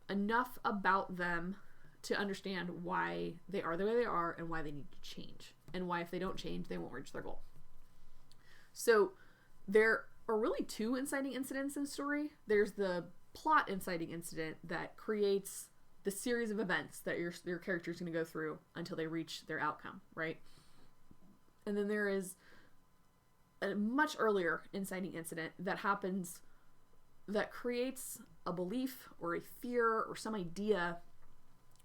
enough about them to understand why they are the way they are and why they need to change, and why if they don't change, they won't reach their goal. So there are really 2 inciting incidents in the story. There's the plot inciting incident that creates the series of events that your character is going to go through until they reach their outcome, right? And then there is a much earlier inciting incident that happens that creates a belief or a fear or some idea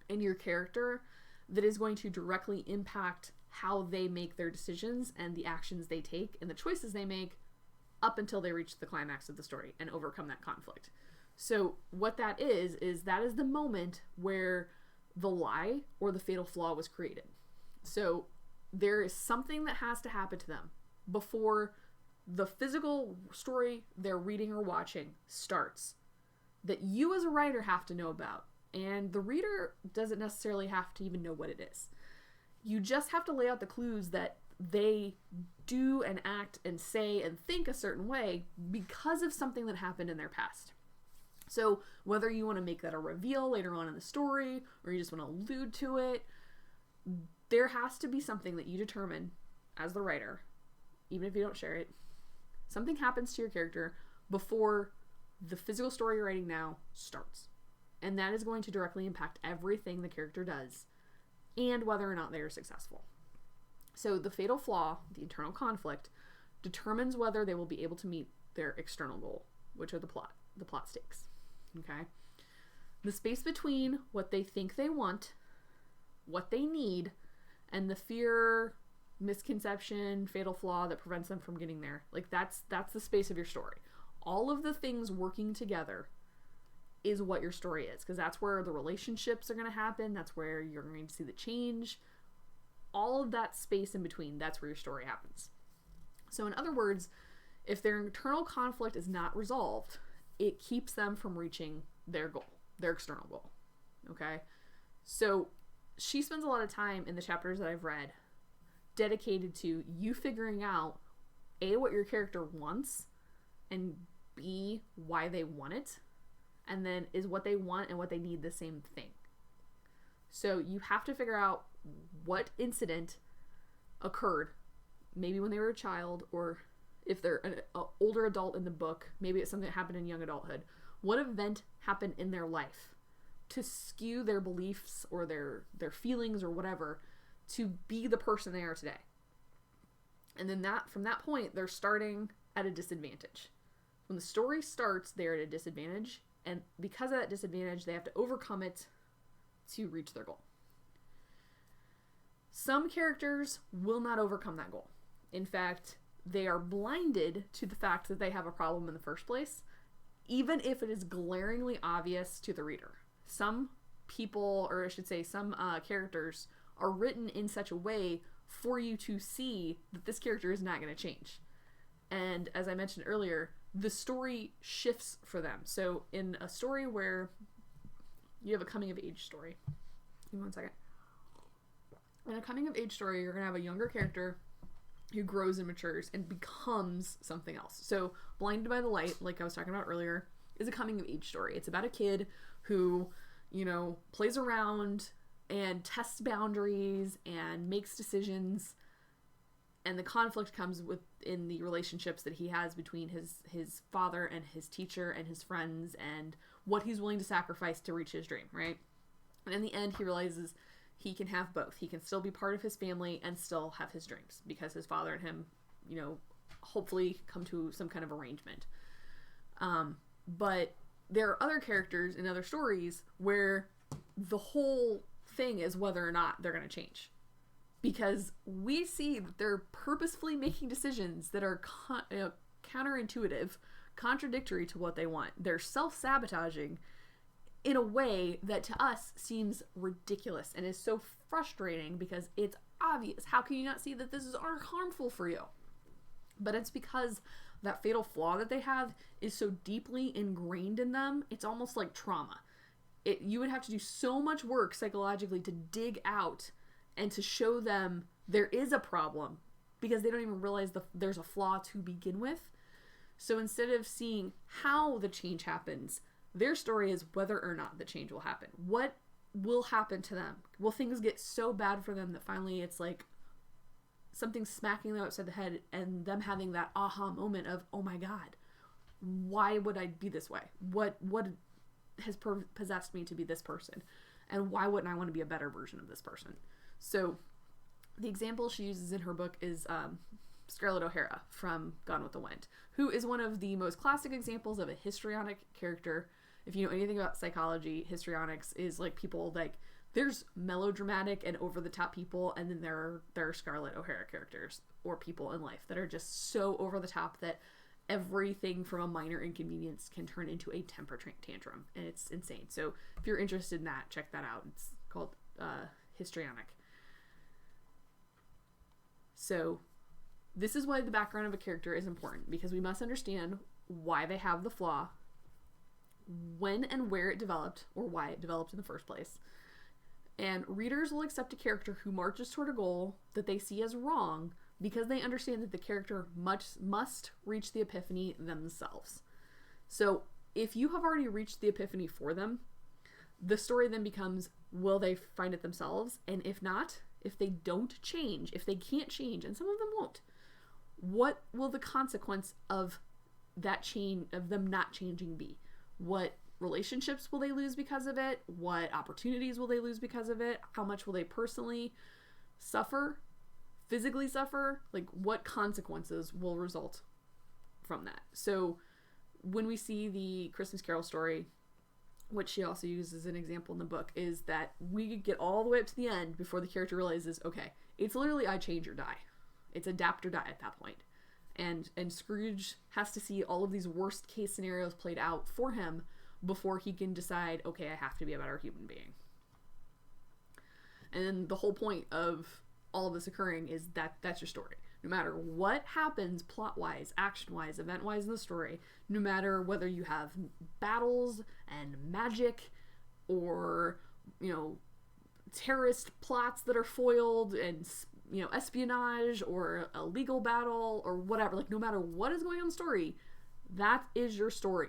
in your character that is going to directly impact how they make their decisions and the actions they take and the choices they make up until they reach the climax of the story and overcome that conflict. So what that is that is the moment where the lie or the fatal flaw was created. So there is something that has to happen to them before the physical story they're reading or watching starts that you as a writer have to know about. And the reader doesn't necessarily have to even know what it is. You just have to lay out the clues that they do and act and say and think a certain way because of something that happened in their past. So whether you want to make that a reveal later on in the story or you just want to allude to it, there has to be something that you determine as the writer, even if you don't share it. Something happens to your character before the physical story you're writing now starts. And that is going to directly impact everything the character does and whether or not they are successful. So the fatal flaw, the internal conflict, determines whether they will be able to meet their external goal, which are the plot stakes. Okay? The space between what they think they want, what they need, and the fear, misconception, fatal flaw that prevents them from getting there. Like, that's the space of your story. All of the things working together is what your story is, because that's where the relationships are going to happen. That's where you're going to see the change. All of that space in between, that's where your story happens. So in other words, if their internal conflict is not resolved, it keeps them from reaching their goal, their external goal. Okay? So she spends a lot of time in the chapters that I've read dedicated to you figuring out A, what your character wants, and B, why they want it. And then is what they want and what they need the same thing. So you have to figure out what incident occurred maybe when they were a child, or if they're an older adult in the book, maybe it's something that happened in young adulthood. What event happened in their life to skew their beliefs or their feelings or whatever to be the person they are today? And then from that point, they're starting at a disadvantage. When the story starts, they're at a disadvantage, and because of that disadvantage, they have to overcome it to reach their goal. Some characters will not overcome that goal. In fact, they are blinded to the fact that they have a problem in the first place, even if it is glaringly obvious to the reader. Some people, or I should say some characters, are written in such a way for you to see that this character is not going to change. And as I mentioned earlier, the story shifts for them. So in a story where you have a coming of age story, give me 1 second. In a coming of age story, you're going to have a younger character who grows and matures and becomes something else. So Blinded by the Light, like I was talking about earlier, is a coming of age story. It's about a kid who, plays around and tests boundaries and makes decisions, and the conflict comes within the relationships that he has between his father and his teacher and his friends, and what he's willing to sacrifice to reach his dream, right? And in the end, he realizes he can have both. He can still be part of his family and still have his dreams, because his father and him, hopefully come to some kind of arrangement. But there are other characters in other stories where the whole thing is whether or not they're going to change, because we see that they're purposefully making decisions that are counterintuitive, contradictory to what they want. They're self-sabotaging in a way that to us seems ridiculous and is so frustrating, because it's obvious. How can you not see that this is harmful for you? But it's because that fatal flaw that they have is so deeply ingrained in them. It's almost like trauma. You would have to do so much work psychologically to dig out and to show them there is a problem, because they don't even realize there's a flaw to begin with. So instead of seeing how the change happens, their story is whether or not the change will happen. What will happen to them? Will things get so bad for them that finally it's like something smacking them upside the head, and them having that aha moment of, oh my God, why would I be this way? What has possessed me to be this person? And why wouldn't I want to be a better version of this person? So the example she uses in her book is Scarlett O'Hara from Gone with the Wind, who is one of the most classic examples of a histrionic character. If you know anything about psychology, histrionics is like people like, there's melodramatic and over-the-top people, and then there are Scarlett O'Hara characters or people in life that are just so over-the-top that everything from a minor inconvenience can turn into a temper tantrum, and it's insane. So if you're interested in that, check that out. It's called histrionic. So this is why the background of a character is important, because we must understand why they have the flaw, when and where it developed, or why it developed in the first place. And readers will accept a character who marches toward a goal that they see as wrong, because they understand that the character must reach the epiphany themselves. So if you have already reached the epiphany for them, the story then becomes, will they find it themselves? And if not, if they don't change, if they can't change, and some of them won't, what will the consequence of that change, of them not changing, be? What relationships will they lose because of it? What opportunities will they lose because of it? How much will they personally suffer? Physically suffer? Like, what consequences will result from that? So when we see the Christmas Carol story, which she also uses as an example in the book, is that we get all the way up to the end before the character realizes, okay, it's literally I change or die. It's adapt or die at that point. And Scrooge has to see all of these worst case scenarios played out for him before he can decide, okay, I have to be a better human being. And then the whole point of all of this occurring is that that's your story. No matter what happens plot-wise, action-wise, event-wise in the story, no matter whether you have battles and magic or, terrorist plots that are foiled and, espionage or a legal battle or whatever, like no matter what is going on in the story, that is your story.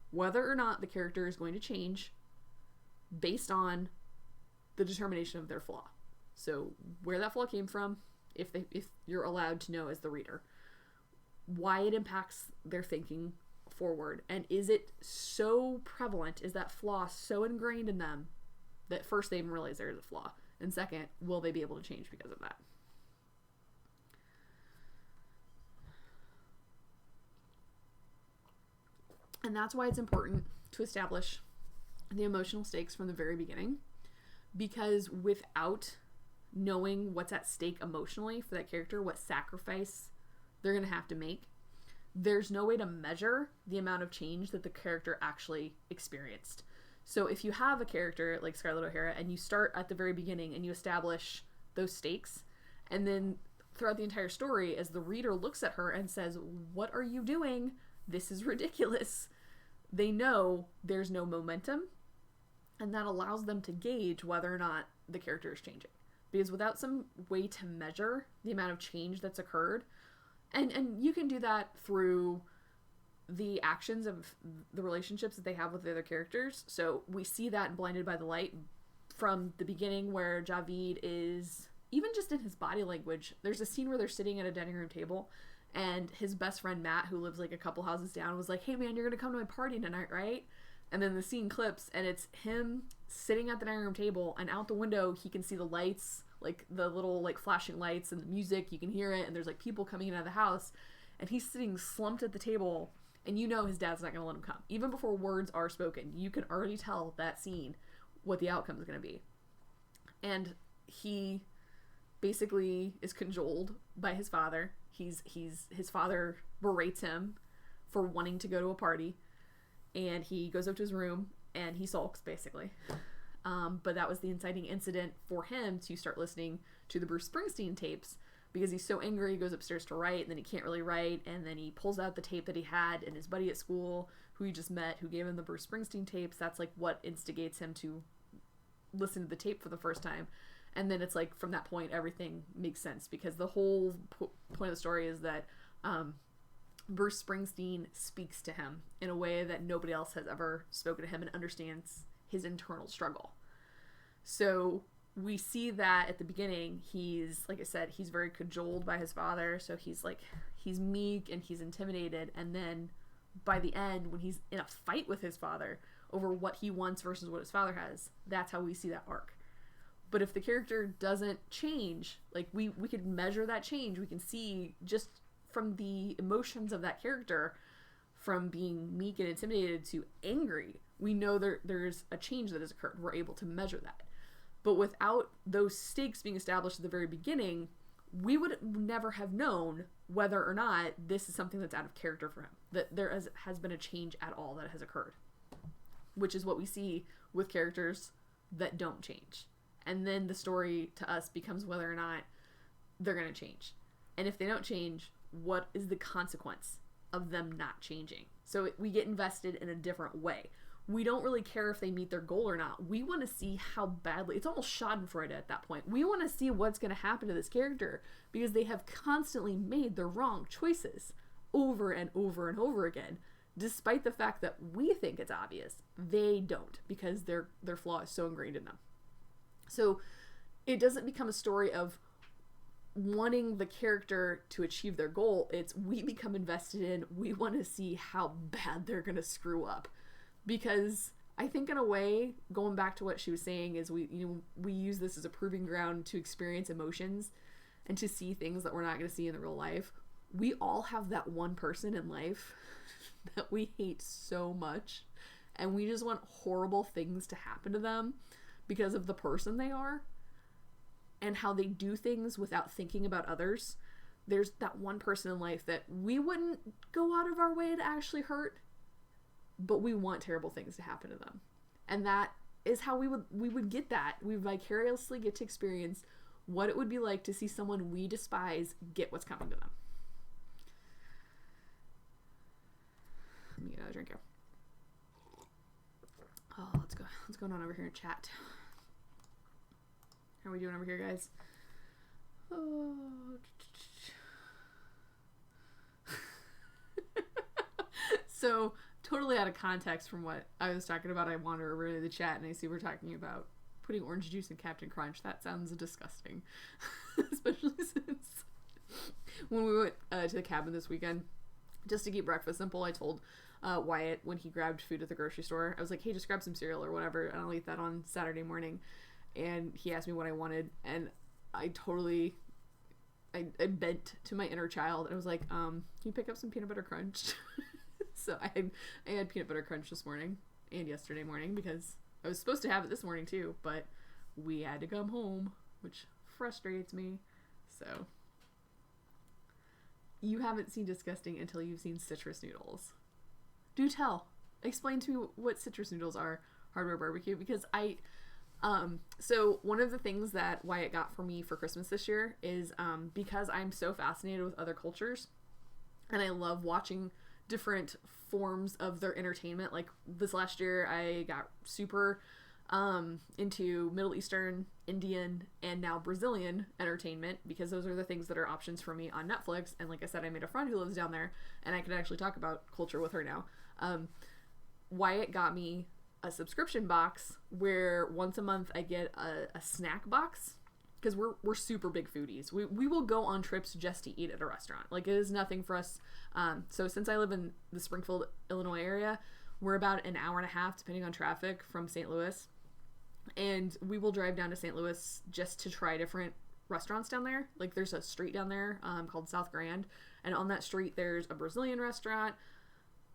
Whether or not the character is going to change based on the determination of their flaw. So where that flaw came from if you're allowed to know as the reader, why it impacts their thinking forward. And is it so prevalent, is that flaw so ingrained in them that first they even realize there's a flaw, and second, will they be able to change because of that? And that's why it's important to establish the emotional stakes from the very beginning, because without knowing what's at stake emotionally for that character, what sacrifice they're going to have to make, there's no way to measure the amount of change that the character actually experienced. So if you have a character like Scarlett O'Hara and you start at the very beginning and you establish those stakes, and then throughout the entire story, as the reader looks at her and says, "What are you doing? This is ridiculous," they know there's no momentum, and that allows them to gauge whether or not the character is changing. Because without some way to measure the amount of change that's occurred, and you can do that through the actions of the relationships that they have with the other characters. So we see that in Blinded by the Light from the beginning, where Javid is, even just in his body language, there's a scene where they're sitting at a dining room table, and his best friend Matt, who lives like a couple houses down, was like, "Hey man, you're gonna come to my party tonight, right?" And then the scene clips, and it's him sitting at the dining room table, and out the window he can see the lights, like the little like flashing lights, and the music, you can hear it, and there's like people coming in out of the house, and he's sitting slumped at the table, and you know his dad's not gonna let him come. Even before words are spoken, you can already tell that scene what the outcome is gonna be. And he basically is cajoled by his father. His father berates him for wanting to go to a party, and he goes up to his room and he sulks basically. But that was the inciting incident for him to start listening to the Bruce Springsteen tapes, because he's so angry. He goes upstairs to write, and then he can't really write, and then he pulls out the tape that he had, and his buddy at school who he just met, who gave him the Bruce Springsteen tapes, that's like what instigates him to listen to the tape for the first time. And then it's like from that point everything makes sense, because the whole point of the story is that Bruce Springsteen speaks to him in a way that nobody else has ever spoken to him, and understands his internal struggle. So we see that at the beginning, he's, like I said, he's very cajoled by his father, so he's meek and he's intimidated, and then by the end, when he's in a fight with his father over what he wants versus what his father has, that's how we see that arc. But if the character doesn't change, like we could measure that change, we can see just from the emotions of that character, from being meek and intimidated to angry, we know there's a change that has occurred. We're able to measure that. But without those stakes being established at the very beginning, we would never have known whether or not this is something that's out of character for him, that there has been a change at all that has occurred, which is what we see with characters that don't change. And then the story to us becomes whether or not they're going to change. And if they don't change, what is the consequence of them not changing? So we get invested in a different way. We don't really care if they meet their goal or not. We want to see how badly, it's almost schadenfreude at that point. We want to see what's going to happen to this character, because they have constantly made the wrong choices over and over and over again, despite the fact that we think it's obvious. They don't, because their flaw is so ingrained in them. So it doesn't become a story of wanting the character to achieve their goal. It's we become invested in, we want to see how bad they're going to screw up. Because I think in a way, going back to what she was saying, is we use this as a proving ground to experience emotions and to see things that we're not going to see in the real life. We all have that one person in life that we hate so much, and we just want horrible things to happen to them because of the person they are and how they do things without thinking about others. There's that one person in life that we wouldn't go out of our way to actually hurt, but we want terrible things to happen to them. And that is how we would get that. We vicariously get to experience what it would be like to see someone we despise get what's coming to them. Let me get another drink here. Oh, what's going on over here in chat? How are we doing over here, guys? Oh. So, totally out of context from what I was talking about, I wander over to the chat and I see we're talking about putting orange juice in Captain Crunch. That sounds disgusting. especially since when we went to the cabin this weekend, just to keep breakfast simple, I told Wyatt when he grabbed food at the grocery store, I was like, hey, just grab some cereal or whatever, and I'll eat that on Saturday morning. And he asked me what I wanted, and I bent to my inner child, and I was like, can you pick up some peanut butter crunch? So I had peanut butter crunch this morning and yesterday morning, because I was supposed to have it this morning too, but we had to come home, which frustrates me. So you haven't seen disgusting until you've seen citrus noodles. Do tell. Explain to me what citrus noodles are, Hardware Barbecue, because so one of the things that Wyatt got for me for Christmas this year is because I'm so fascinated with other cultures, and I love watching different forms of their entertainment. Like this last year, I got super into Middle Eastern, Indian, and now Brazilian entertainment, because those are the things that are options for me on Netflix. And like I said, I made a friend who lives down there, and I can actually talk about culture with her now. Wyatt got me a subscription box where once a month I get a snack box, because we're super big foodies. We will go on trips just to eat at a restaurant. Like, it is nothing for us. So since I live in the Springfield, Illinois area, we're about an hour and a half, depending on traffic, from St. Louis. And we will drive down to St. Louis just to try different restaurants down there. Like, there's a street down there called South Grand. And on that street, there's a Brazilian restaurant,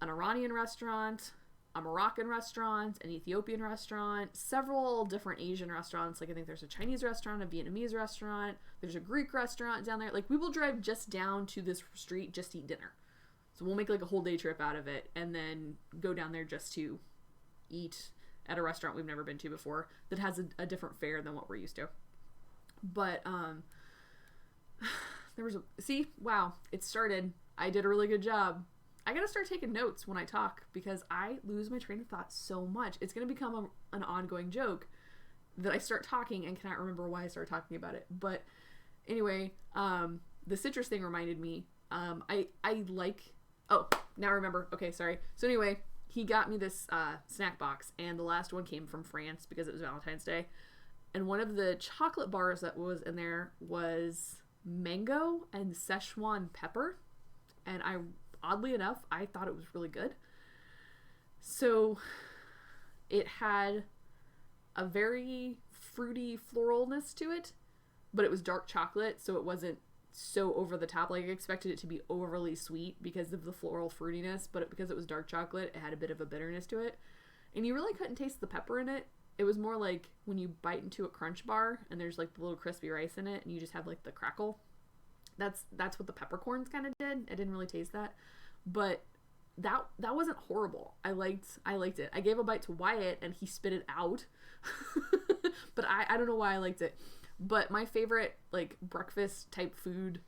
an Iranian restaurant, a Moroccan restaurant, an Ethiopian restaurant, several different Asian restaurants. Like, I think there's a Chinese restaurant, a Vietnamese restaurant, there's a Greek restaurant down there. Like, we will drive just down to this street just to eat dinner. So we'll make like a whole day trip out of it, and then go down there just to eat at a restaurant we've never been to before that has a different fare than what we're used to. But there was wow, it started. I did a really good job. I gotta start taking notes when I talk, because I lose my train of thought so much. It's gonna become an ongoing joke that I start talking and cannot remember why I started talking about it. But anyway, the citrus thing reminded me. I like. Oh, now I remember. Okay, sorry. So anyway, he got me this snack box, and the last one came from France because it was Valentine's Day. And one of the chocolate bars that was in there was mango and Szechuan pepper. And oddly enough, I thought it was really good. So it had a very fruity floralness to it, but it was dark chocolate, so it wasn't so over the top. Like, I expected it to be overly sweet because of the floral fruitiness, but because it was dark chocolate, it had a bit of a bitterness to it. And you really couldn't taste the pepper in it. It was more like when you bite into a Crunch bar and there's like the little crispy rice in it and you just have like the crackle. That's what the peppercorns kind of did. I didn't really taste that. But that wasn't horrible. I liked it. I gave a bite to Wyatt and he spit it out. But I don't know why I liked it. But my favorite like breakfast type food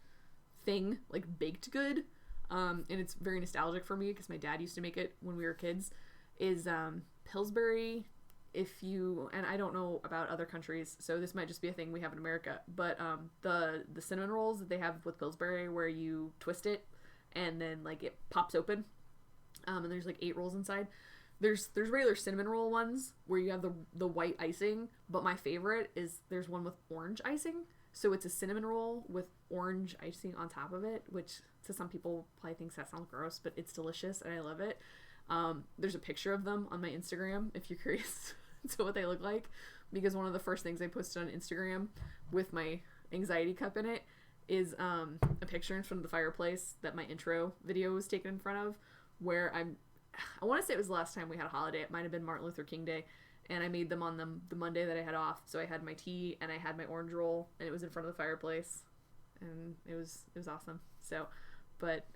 thing, like baked good, and it's very nostalgic for me because my dad used to make it when we were kids, is Pillsbury. And I don't know about other countries, so this might just be a thing we have in America, but the cinnamon rolls that they have with Pillsbury, where you twist it and then like it pops open, and there's like 8 rolls inside. There's regular cinnamon roll ones where you have the white icing, but my favorite is there's one with orange icing. So it's a cinnamon roll with orange icing on top of it, which to some people probably thinks that sounds gross, but it's delicious and I love it. There's a picture of them on my Instagram if you're curious to what they look like, because one of the first things I posted on Instagram with my anxiety cup in it is a picture in front of the fireplace that my intro video was taken in front of, where I want to say it was the last time we had a holiday. It might have been Martin Luther King Day, and I made them on the Monday that I had off. So I had my tea and I had my orange roll, and it was in front of the fireplace, and it was awesome. So, but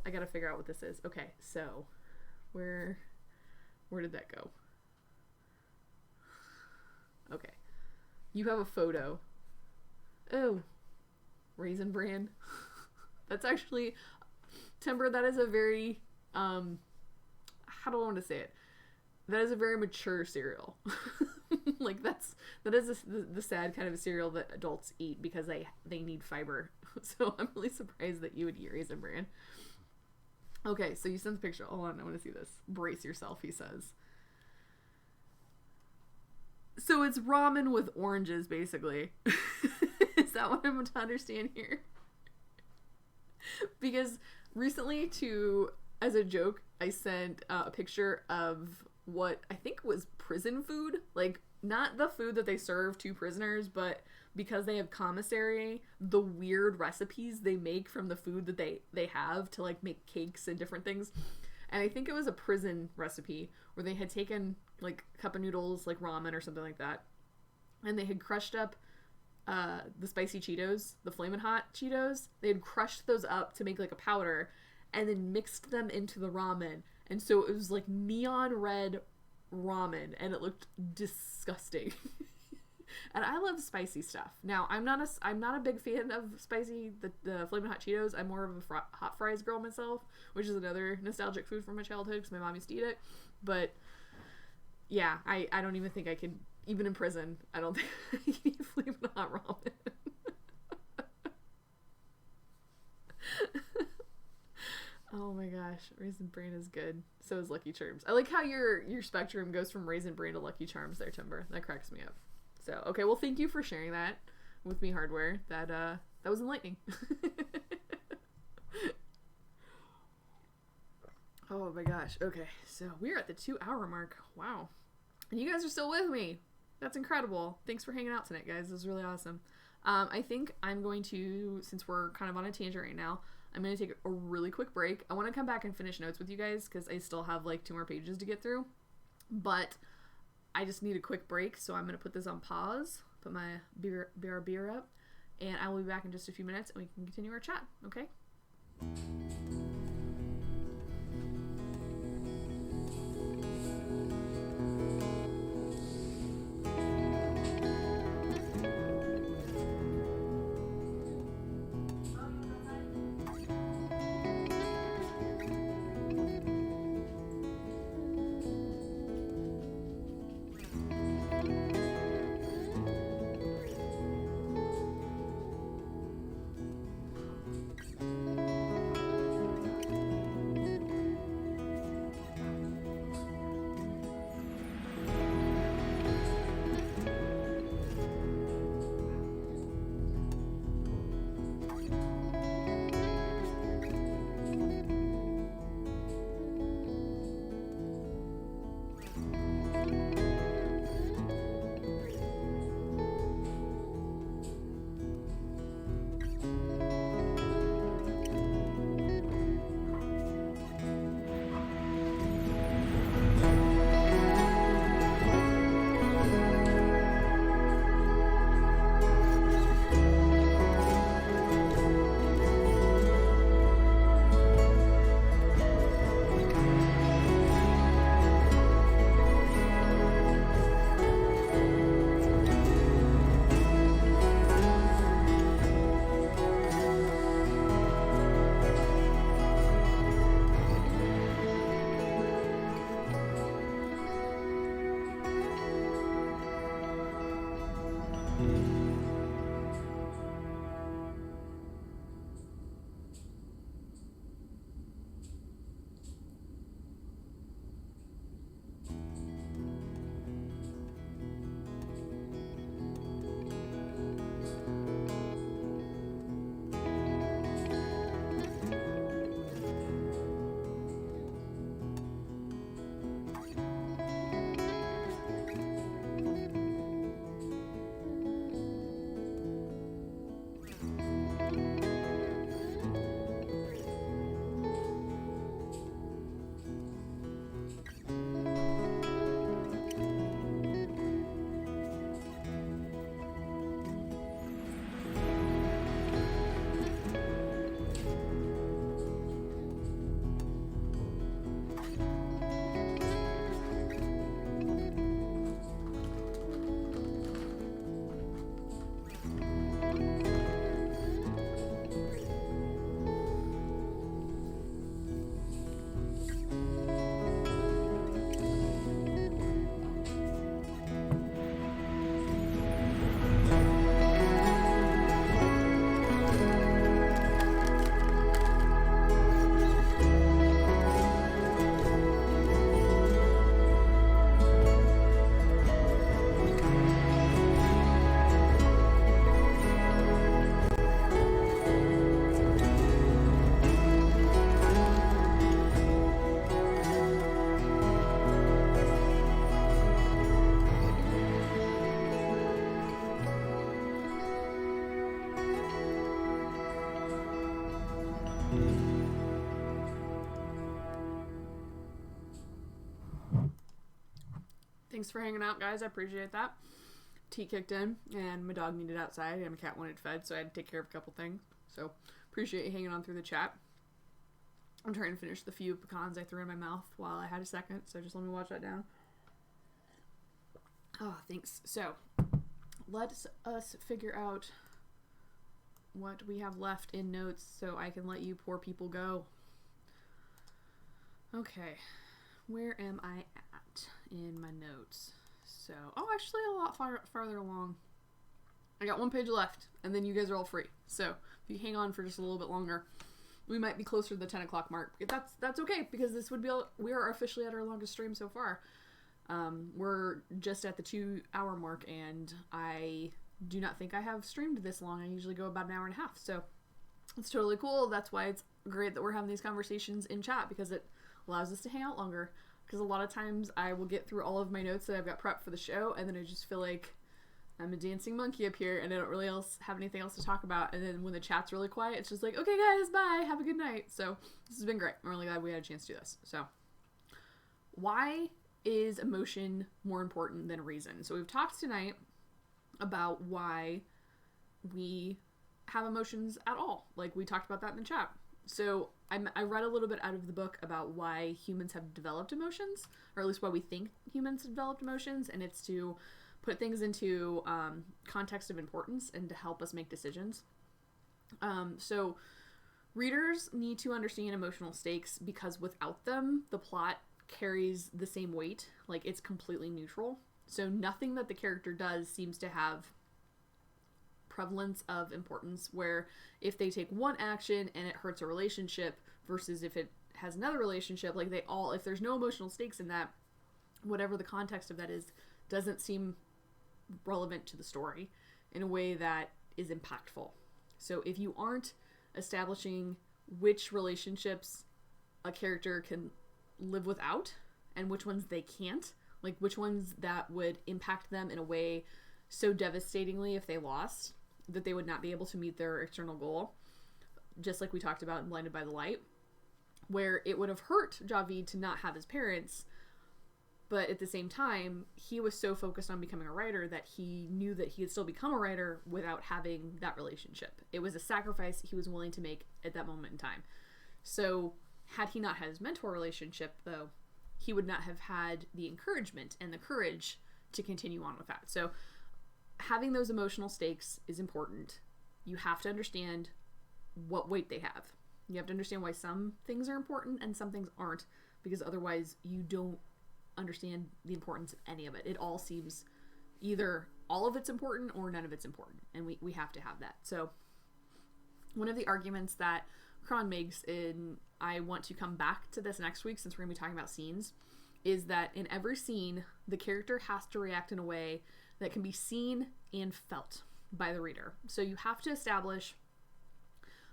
I gotta figure out what this is. Okay, so where did that go? Okay, you have a photo. Oh, Raisin Bran. That's actually, Timber, that is a very how do I want to say it? That is a very mature cereal. Like that is the sad kind of a cereal that adults eat because they need fiber. So I'm really surprised that you would eat Raisin Bran. Okay, so you sent the picture. Hold on, I want to see this. Brace yourself, he says. So it's ramen with oranges, basically. Is that what I'm to understand here? Because recently, as a joke, I sent a picture of what I think was prison food. Like, not the food that they serve to prisoners, but because they have commissary, the weird recipes they make from the food that they have to, like, make cakes and different things. And I think it was a prison recipe where they had taken, like, a cup of noodles, like ramen or something like that, and they had crushed up the spicy Cheetos, the Flamin' Hot Cheetos. They had crushed those up to make, like, a powder, and then mixed them into the ramen. And so it was, like, neon red ramen, and it looked disgusting. And I love spicy stuff. Now, I'm not a big fan of spicy, the Flamin' Hot Cheetos. I'm more of a hot fries girl myself, which is another nostalgic food from my childhood because my mom used to eat it. But yeah, I don't even think I could, even in prison, I don't think I can eat Flamin' Hot ramen. Oh my gosh, Raisin Bran is good. So is Lucky Charms. I like how your spectrum goes from Raisin Bran to Lucky Charms there, Timber. That cracks me up. So, okay, well, thank you for sharing that with me, Hardware. That was enlightening. Oh my gosh. Okay, so we're at the 2-hour mark. Wow. And you guys are still with me. That's incredible. Thanks for hanging out tonight, guys. This was really awesome. I think I'm going to, since we're kind of on a tangent right now, I'm going to take a really quick break. I want to come back and finish notes with you guys because I still have like 2 more pages to get through. But I just need a quick break, so I'm going to put this on pause, put my beer up, and I will be back in just a few minutes and we can continue our chat, okay? Thanks for hanging out, guys. I appreciate that. Tea kicked in, and my dog needed outside, and my cat wanted fed, so I had to take care of a couple things. So, appreciate you hanging on through the chat. I'm trying to finish the few pecans I threw in my mouth while I had a second, so just let me watch that down. Oh, thanks. So, let us figure out what we have left in notes so I can let you poor people go. Okay, where am I at in my notes? So, oh, actually a lot farther along. I got one page left, and then you guys are all free. So, if you hang on for just a little bit longer, we might be closer to the 10 o'clock mark. That's okay, because this would be we are officially at our longest stream so far. We're just at the 2-hour mark, and I do not think I have streamed this long. I usually go about an hour and a half, so it's totally cool. That's why it's great that we're having these conversations in chat, because it allows us to hang out longer. Because a lot of times I will get through all of my notes that I've got prepped for the show, and then I just feel like I'm a dancing monkey up here, and I don't really have anything else to talk about. And then when the chat's really quiet, it's just like, okay guys, bye, have a good night. So this has been great. I'm really glad we had a chance to do this. So why is emotion more important than reason? So we've talked tonight about why we have emotions at all. Like, we talked about that in the chat. So I read a little bit out of the book about why humans have developed emotions, or at least why we think humans have developed emotions, and it's to put things into context of importance and to help us make decisions. So readers need to understand emotional stakes, because without them, the plot carries the same weight. Like, it's completely neutral. So nothing that the character does seems to have prevalence of importance, where if they take one action and it hurts a relationship versus if it has another relationship, like, if there's no emotional stakes in that, whatever the context of that is, doesn't seem relevant to the story in a way that is impactful. So if you aren't establishing which relationships a character can live without and which ones they can't, like which ones that would impact them in a way so devastatingly if they lost that they would not be able to meet their external goal, just like we talked about in Blinded by the Light, where it would have hurt Javid to not have his parents, but at the same time, he was so focused on becoming a writer that he knew that he could still become a writer without having that relationship. It was a sacrifice he was willing to make at that moment in time. So had he not had his mentor relationship, though, he would not have had the encouragement and the courage to continue on with that. So having those emotional stakes is important. You have to understand what weight they have. You have to understand why some things are important and some things aren't, because otherwise you don't understand the importance of any of it. It all seems either all of it's important or none of it's important, and we have to have that. So one of the arguments that Cron makes, and I want to come back to this next week since we're going to be talking about scenes, is that in every scene, the character has to react in a way that can be seen and felt by the reader. So you have to establish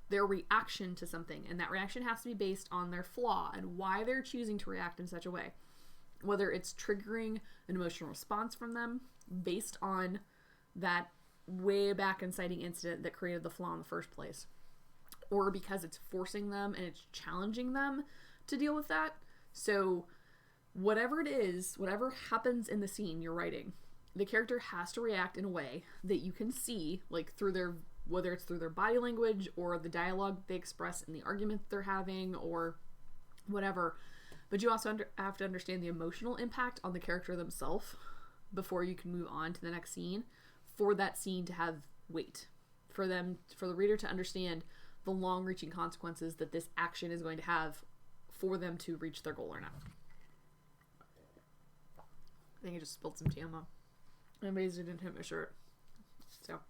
their reaction to something, and that reaction has to be based on their flaw and why they're choosing to react in such a way. Whether it's triggering an emotional response from them based on that way back inciting incident that created the flaw in the first place, or because it's forcing them and it's challenging them to deal with that. So whatever it is, whatever happens in the scene you're writing, the character has to react in a way that you can see, like through their, whether it's through their body language or the dialogue they express in the argument they're having or whatever. But you also have to understand the emotional impact on the character themselves before you can move on to the next scene, for that scene to have weight, for the reader to understand the long-reaching consequences that this action is going to have for them to reach their goal or not. I think I just spilled some tea on them. I'm amazed it didn't hit my shirt. So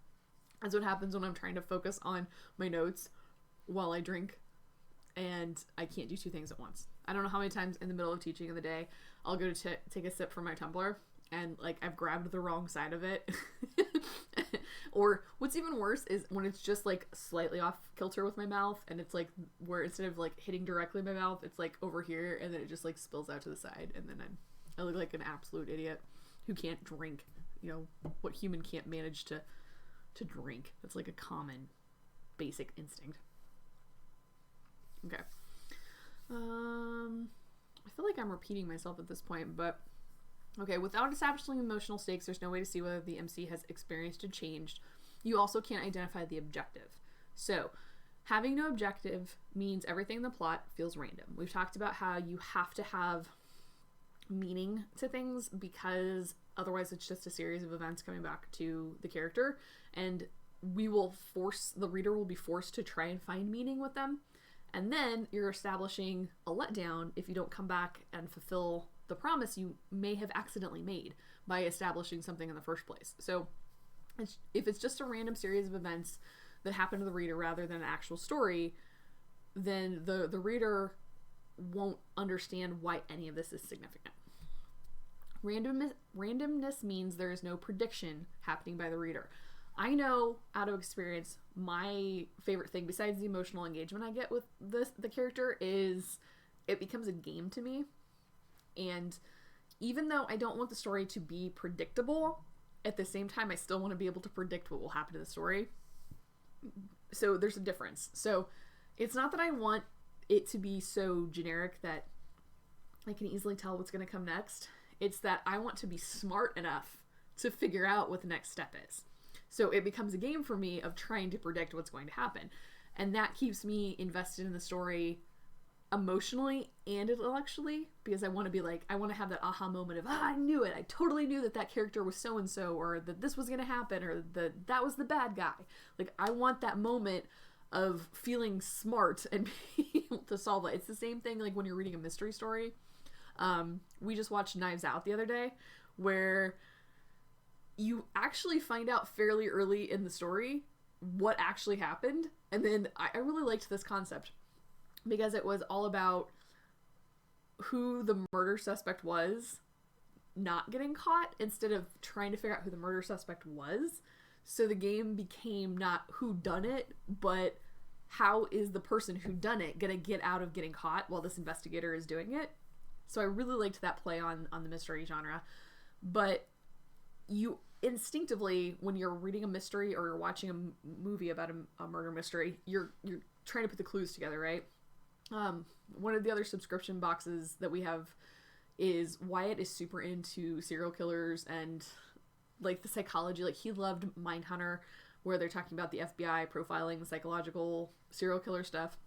that's what happens when I'm trying to focus on my notes while I drink, and I can't do two things at once. I don't know how many times in the middle of teaching in the day I'll go to take a sip from my tumbler and like I've grabbed the wrong side of it. Or what's even worse is when it's just like slightly off kilter with my mouth, and it's like where instead of like hitting directly my mouth, it's like over here, and then it just like spills out to the side, and then I look like an absolute idiot who can't drink. You know, what human can't manage to drink? That's like a common basic instinct. Okay. I feel like I'm repeating myself at this point, but okay, without establishing emotional stakes, there's no way to see whether the MC has experienced or changed. You also can't identify the objective. So, having no objective means everything in the plot feels random. We've talked about how you have to have meaning to things because otherwise it's just a series of events coming back to the character, and the reader will be forced to try and find meaning with them. And then you're establishing a letdown if you don't come back and fulfill the promise you may have accidentally made by establishing something in the first place. So if it's just a random series of events that happen to the reader rather than an actual story, then the reader won't understand why any of this is significant. Randomness means there is no prediction happening by the reader. I know out of experience, my favorite thing besides the emotional engagement I get with the character is it becomes a game to me. And even though I don't want the story to be predictable, at the same time I still want to be able to predict what will happen to the story. So there's a difference. So it's not that I want it to be so generic that I can easily tell what's going to come next. It's that I want to be smart enough to figure out what the next step is. So it becomes a game for me of trying to predict what's going to happen. And that keeps me invested in the story emotionally and intellectually, because I want to be like, I want to have that aha moment of, I knew it. I totally knew that character was so-and-so, or that this was going to happen, or that was the bad guy. Like, I want that moment of feeling smart and being able to solve it. It's the same thing like when you're reading a mystery story. We just watched Knives Out the other day, where you actually find out fairly early in the story what actually happened. And then I really liked this concept because it was all about who the murder suspect was not getting caught instead of trying to figure out who the murder suspect was. So the game became not who done it, but how is the person who done it gonna get out of getting caught while this investigator is doing it. So I really liked that play on the mystery genre. But you instinctively, when you're reading a mystery or you're watching a movie about a murder mystery, you're trying to put the clues together, right? One of the other subscription boxes that we have is Wyatt is super into serial killers and like the psychology. Like, he loved Mindhunter, where they're talking about the FBI profiling psychological serial killer stuff.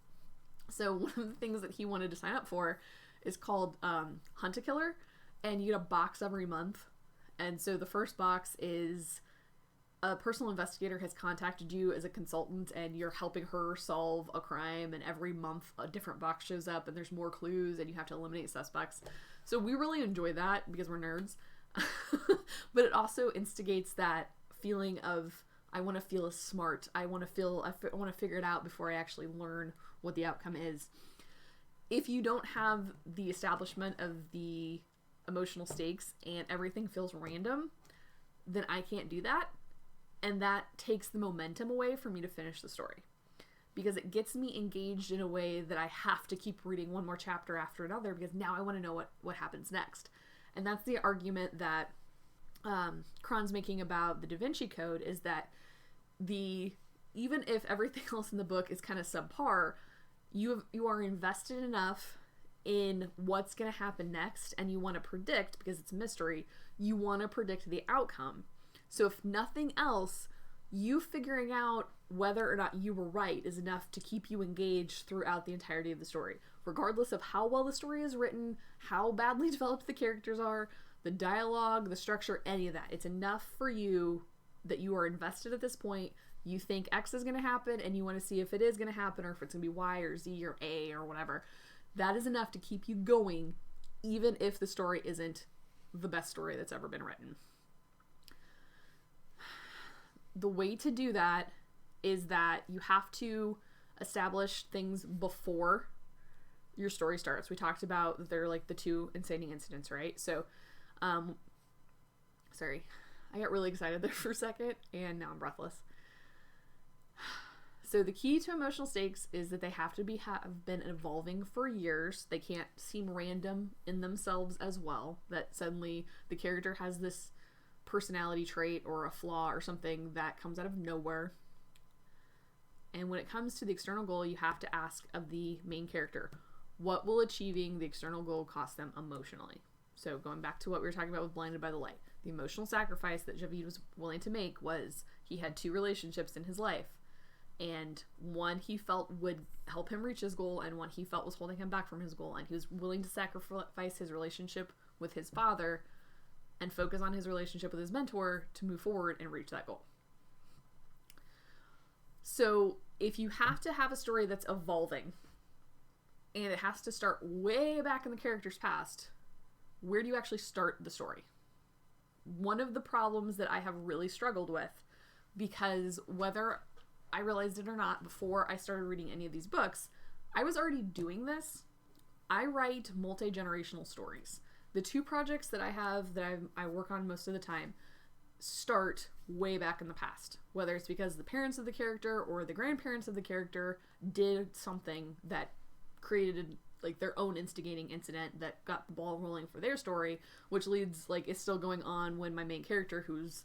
So one of the things that he wanted to sign up for is called Hunt a Killer, and you get a box every month. And so the first box is a personal investigator has contacted you as a consultant and you're helping her solve a crime, and every month a different box shows up and there's more clues and you have to eliminate suspects. So we really enjoy that because we're nerds. But it also instigates that feeling of, I want to feel smart. I want to figure it out before I actually learn what the outcome is. If you don't have the establishment of the emotional stakes and everything feels random, then I can't do that. And that takes the momentum away for me to finish the story, because it gets me engaged in a way that I have to keep reading one more chapter after another, because now I want to know what happens next. And that's the argument that Cron's making about the Da Vinci Code, is that even if everything else in the book is kind of subpar, you are invested enough in what's going to happen next, and you want to predict, because it's a mystery, you want to predict the outcome. So if nothing else, you figuring out whether or not you were right is enough to keep you engaged throughout the entirety of the story. Regardless of how well the story is written, how badly developed the characters are, the dialogue, the structure, any of that. It's enough for you that you are invested at this point. You think X is going to happen, and you want to see if it is going to happen, or if it's going to be Y or Z or A or whatever. That is enough to keep you going, even if the story isn't the best story that's ever been written. The way to do that is that you have to establish things before your story starts. We talked about that they're like the two inciting incidents, right? So, sorry, I got really excited there for a second, and now I'm breathless. So the key to emotional stakes is that they have been evolving for years. They can't seem random in themselves as well, that suddenly the character has this personality trait or a flaw or something that comes out of nowhere. And when it comes to the external goal, you have to ask of the main character, what will achieving the external goal cost them emotionally? So going back to what we were talking about with Blinded by the Light, the emotional sacrifice that Javid was willing to make was he had 2 relationships in his life, and one he felt would help him reach his goal, and one he felt was holding him back from his goal, and he was willing to sacrifice his relationship with his father and focus on his relationship with his mentor to move forward and reach that goal. So if you have to have a story that's evolving and it has to start way back in the character's past, where do you actually start the story? One of the problems that I have really struggled with, because whether I realized it or not before I started reading any of these books, I was already doing this. I write multi-generational stories. The 2 projects that I have that I work on most of the time start way back in the past, whether it's because the parents of the character or the grandparents of the character did something that created like their own instigating incident that got the ball rolling for their story, which leads, like, it's still going on when my main character, who's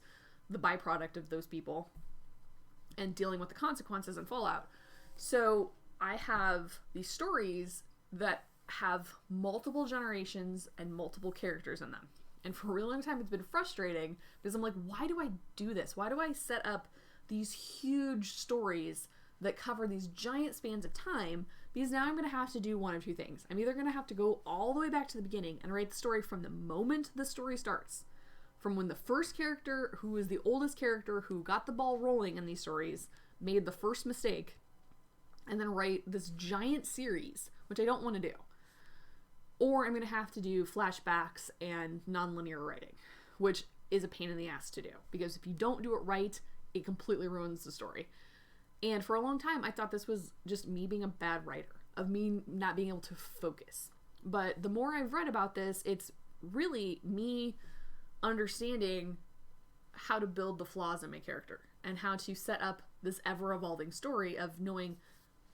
the byproduct of those people, and dealing with the consequences and fallout. So I have these stories that have multiple generations and multiple characters in them. And for a really long time, it's been frustrating because I'm like, why do I do this? Why do I set up these huge stories that cover these giant spans of time? Because now I'm going to have to do one of 2 things. I'm either going to have to go all the way back to the beginning and write the story from the moment the story starts, from when the first character, who is the oldest character who got the ball rolling in these stories, made the first mistake, and then write this giant series, which I don't want to do. Or I'm going to have to do flashbacks and nonlinear writing, which is a pain in the ass to do, because if you don't do it right, it completely ruins the story. And for a long time, I thought this was just me being a bad writer, of me not being able to focus. But the more I've read about this, it's really me understanding how to build the flaws in my character and how to set up this ever-evolving story of knowing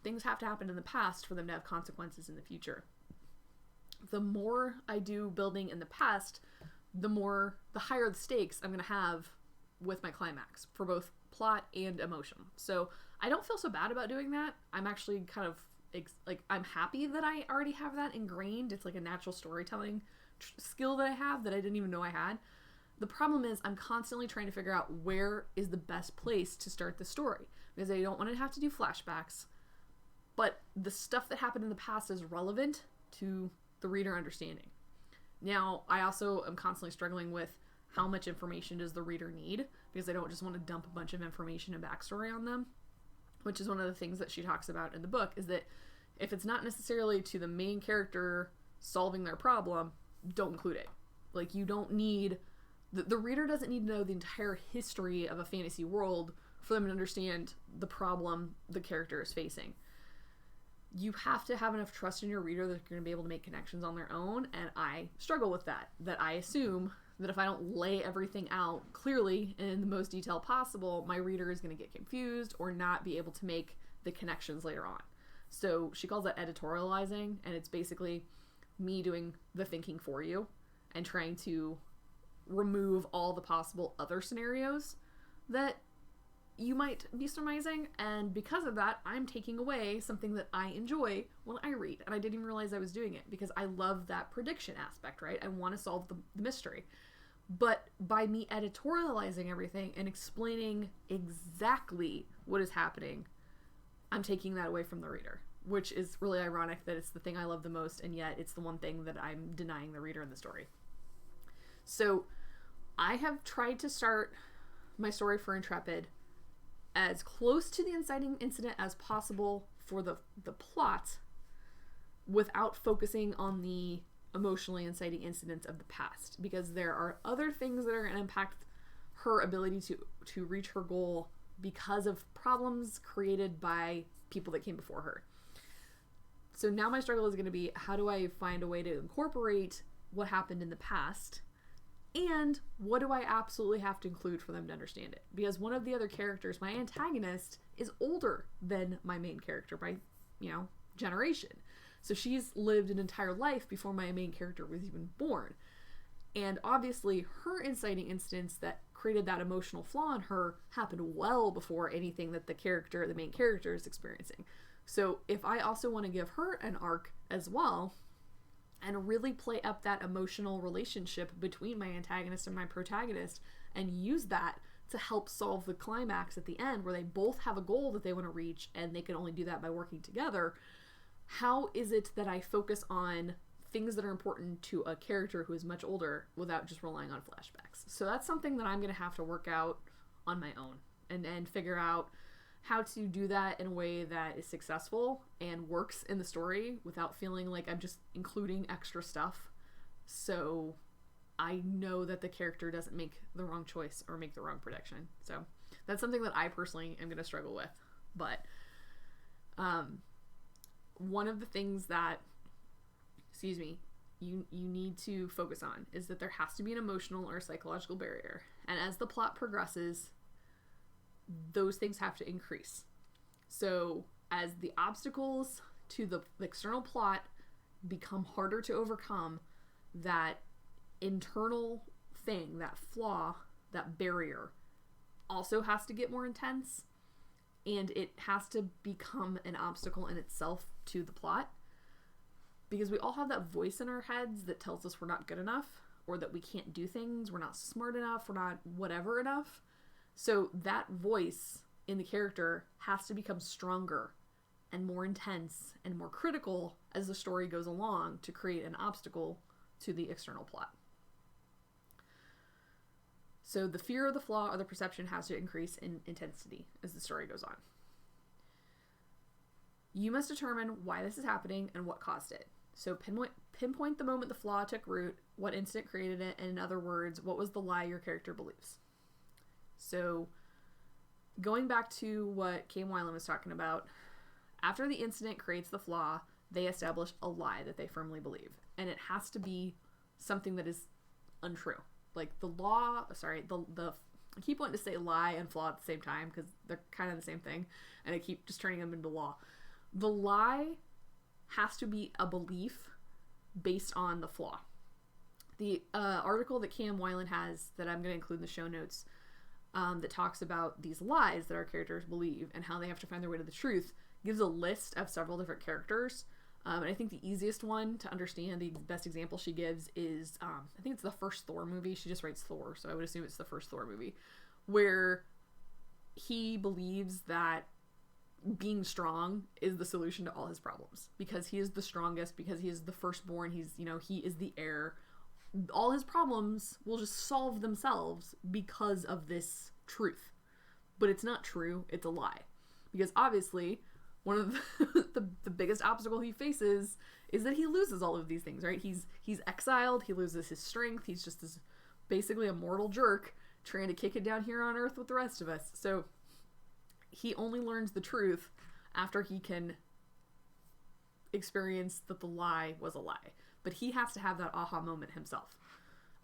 things have to happen in the past for them to have consequences in the future. The more I do building in the past, the higher the stakes I'm going to have with my climax for both plot and emotion. So I don't feel so bad about doing that. I'm actually kind of I'm happy that I already have that ingrained. It's like a natural storytelling skill that I have that I didn't even know I had. The problem is I'm constantly trying to figure out where is the best place to start the story, because I don't want to have to do flashbacks, but the stuff that happened in the past is relevant to the reader understanding. Now, I also am constantly struggling with how much information does the reader need, because I don't just want to dump a bunch of information and backstory on them, which is one of the things that she talks about in the book, is that if it's not necessarily to the main character solving their problem, don't include it. Like, you don't need... The reader doesn't need to know the entire history of a fantasy world for them to understand the problem the character is facing. You have to have enough trust in your reader that they're going to be able to make connections on their own, and I struggle with that. That I assume that if I don't lay everything out clearly in the most detail possible, my reader is going to get confused or not be able to make the connections later on. So she calls that editorializing, and it's basically me doing the thinking for you and trying to remove all the possible other scenarios that you might be surmising, and because of that, I'm taking away something that I enjoy when I read, and I didn't even realize I was doing it, because I love that prediction aspect, right? I want to solve the mystery. But by me editorializing everything and explaining exactly what is happening, I'm taking that away from the reader, which is really ironic that it's the thing I love the most, and yet it's the one thing that I'm denying the reader in the story. So I have tried to start my story for Intrepid as close to the inciting incident as possible for the plot, without focusing on the emotionally inciting incidents of the past, because there are other things that are going to impact her ability to reach her goal because of problems created by people that came before her. So now my struggle is going to be, how do I find a way to incorporate what happened in the past, and what do I absolutely have to include for them to understand it? Because one of the other characters, my antagonist, is older than my main character by, generation. So she's lived an entire life before my main character was even born. And obviously her inciting instance that created that emotional flaw in her happened well before anything that the main character is experiencing. So if I also want to give her an arc as well and really play up that emotional relationship between my antagonist and my protagonist and use that to help solve the climax at the end where they both have a goal that they want to reach and they can only do that by working together, how is it that I focus on things that are important to a character who is much older without just relying on flashbacks? So that's something that I'm going to have to work out on my own and figure out how to do that in a way that is successful and works in the story without feeling like I'm just including extra stuff. So I know that the character doesn't make the wrong choice or make the wrong prediction. So that's something that I personally am going to struggle with. But one of the things that, you need to focus on is that there has to be an emotional or psychological barrier. And as the plot progresses, those things have to increase. So as the obstacles to the external plot become harder to overcome, that internal thing, that flaw, that barrier also has to get more intense, and it has to become an obstacle in itself to the plot. Because we all have that voice in our heads that tells us we're not good enough, or that we can't do things, we're not smart enough, we're not whatever enough. So that voice in the character has to become stronger and more intense and more critical as the story goes along to create an obstacle to the external plot. So the fear of the flaw or the perception has to increase in intensity as the story goes on. You must determine why this is happening and what caused it. So pinpoint the moment the flaw took root, what incident created it, and in other words, what was the lie your character believes. So going back to what KM Weiland was talking about, after the incident creates the flaw, they establish a lie that they firmly believe. And it has to be something that is untrue. Like the I keep wanting to say lie and flaw at the same time because they're kind of the same thing, and I keep just turning them into law. The lie has to be a belief based on the flaw. The article that KM Weiland has that I'm going to include in the show notes that talks about these lies that our characters believe and how they have to find their way to the truth gives a list of several different characters. And I think the easiest one to understand, the best example she gives is, I think it's the first Thor movie. She just writes Thor, so I would assume it's the first Thor movie, where he believes that being strong is the solution to all his problems because he is the strongest, because he is the firstborn, he is the heir. All his problems will just solve themselves because of this truth. But it's not true, it's a lie. Because obviously, one of the biggest obstacle he faces is that he loses all of these things, right? He's exiled, he loses his strength, he's just this basically a mortal jerk trying to kick it down here on Earth with the rest of us. So he only learns the truth after he can experience that the lie was a lie. But he has to have that aha moment himself.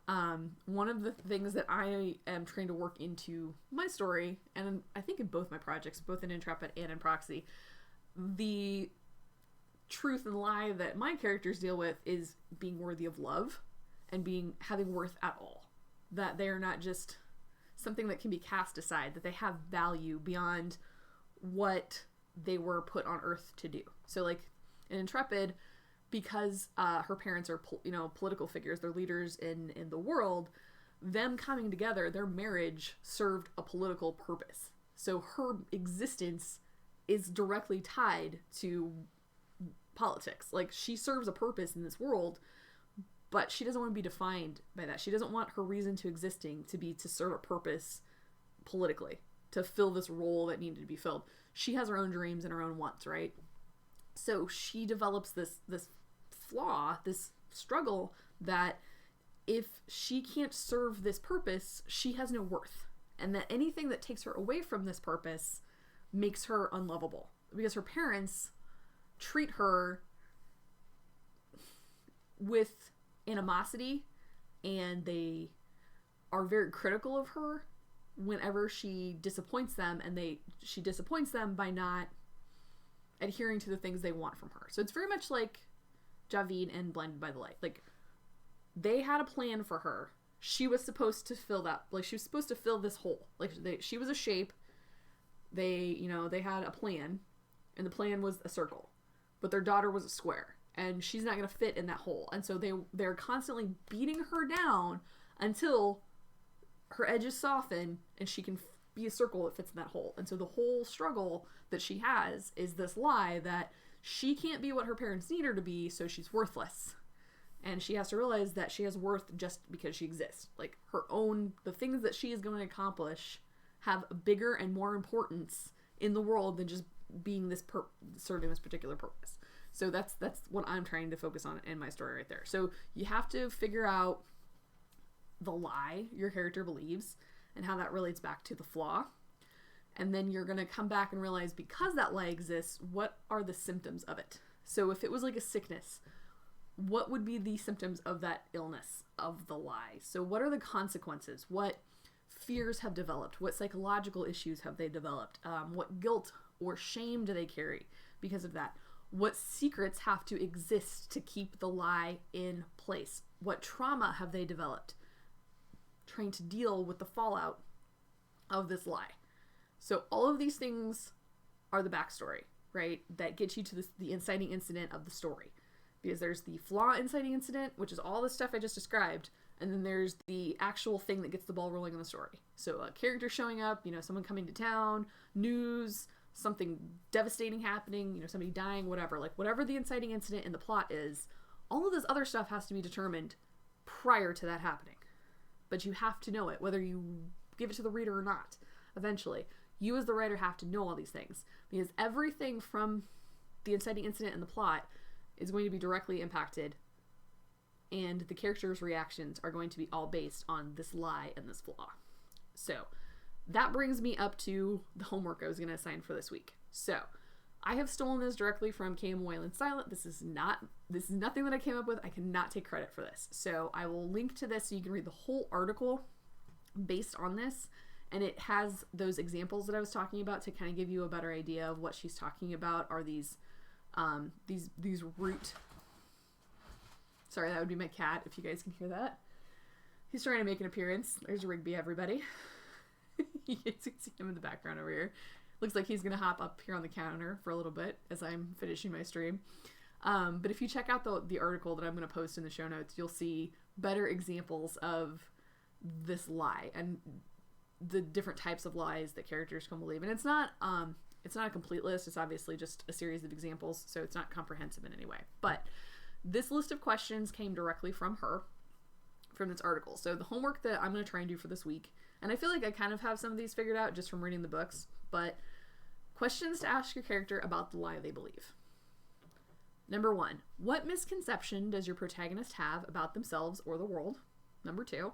One of the things that I am trying to work into my story, and I think in both my projects, both in Intrepid and in Proxy, the truth and lie that my characters deal with is being worthy of love and having worth at all. That they are not just something that can be cast aside, that they have value beyond what they were put on Earth to do. So like in Intrepid, because her parents are political figures, they're leaders in the world, them coming together, their marriage served a political purpose. So her existence is directly tied to politics. Like, she serves a purpose in this world, but she doesn't want to be defined by that. She doesn't want her reason to existing to be to serve a purpose politically, to fill this role that needed to be filled. She has her own dreams and her own wants, right? So she develops this flaw, this struggle, that if she can't serve this purpose, she has no worth. And that anything that takes her away from this purpose makes her unlovable. Because her parents treat her with animosity, and they are very critical of her whenever she disappoints them, and she disappoints them by not adhering to the things they want from her. So it's very much like Javine and Blinded by the Light. Like, They had a plan for her. She was supposed to fill that, like, she was supposed to fill this hole. Like, she was a shape. They had a plan, and the plan was a circle. But their daughter was a square, and she's not going to fit in that hole. And so they're constantly beating her down until her edges soften, and she can be a circle that fits in that hole. And so the whole struggle that she has is this lie that she can't be what her parents need her to be, so she's worthless. And she has to realize that she has worth just because she exists. Like, the things that she is going to accomplish have a bigger and more importance in the world than just being serving this particular purpose. So that's what I'm trying to focus on in my story right there. So you have to figure out the lie your character believes and how that relates back to the flaw. And then you're going to come back and realize, because that lie exists, what are the symptoms of it? So if it was like a sickness, what would be the symptoms of that illness, of the lie? So what are the consequences? What fears have developed? What psychological issues have they developed? What guilt or shame do they carry because of that? What secrets have to exist to keep the lie in place? What trauma have they developed trying to deal with the fallout of this lie? So all of these things are the backstory, right? That gets you to the inciting incident of the story. Because there's the flaw inciting incident, which is all the stuff I just described, and then there's the actual thing that gets the ball rolling in the story. So a character showing up, someone coming to town, news, something devastating happening, somebody dying, whatever. Like, whatever the inciting incident in the plot is, all of this other stuff has to be determined prior to that happening. But you have to know it, whether you give it to the reader or not, eventually. You as the writer have to know all these things, because everything from the inciting incident in the plot is going to be directly impacted, and the characters' reactions are going to be all based on this lie and this flaw. So that brings me up to the homework I was going to assign for this week. So I have stolen this directly from KM Weiland Silent. This is nothing that I came up with. I cannot take credit for this. So I will link to this so you can read the whole article based on this. And it has those examples that I was talking about to kind of give you a better idea of what she's talking about are these root. Sorry, that would be my cat, if you guys can hear that. He's trying to make an appearance. There's Rigby, everybody. You can see him in the background over here. Looks like he's going to hop up here on the counter for a little bit as I'm finishing my stream. But if you check out the article that I'm going to post in the show notes, you'll see better examples of this lie and the different types of lies that characters can believe. And it's not a complete list. It's obviously just a series of examples, so it's not comprehensive in any way. But this list of questions came directly from her, from this article. So the homework that I'm going to try and do for this week, and I feel like I kind of have some of these figured out just from reading the books, but questions to ask your character about the lie they believe. Number 1, what misconception does your protagonist have about themselves or the world? Number 2,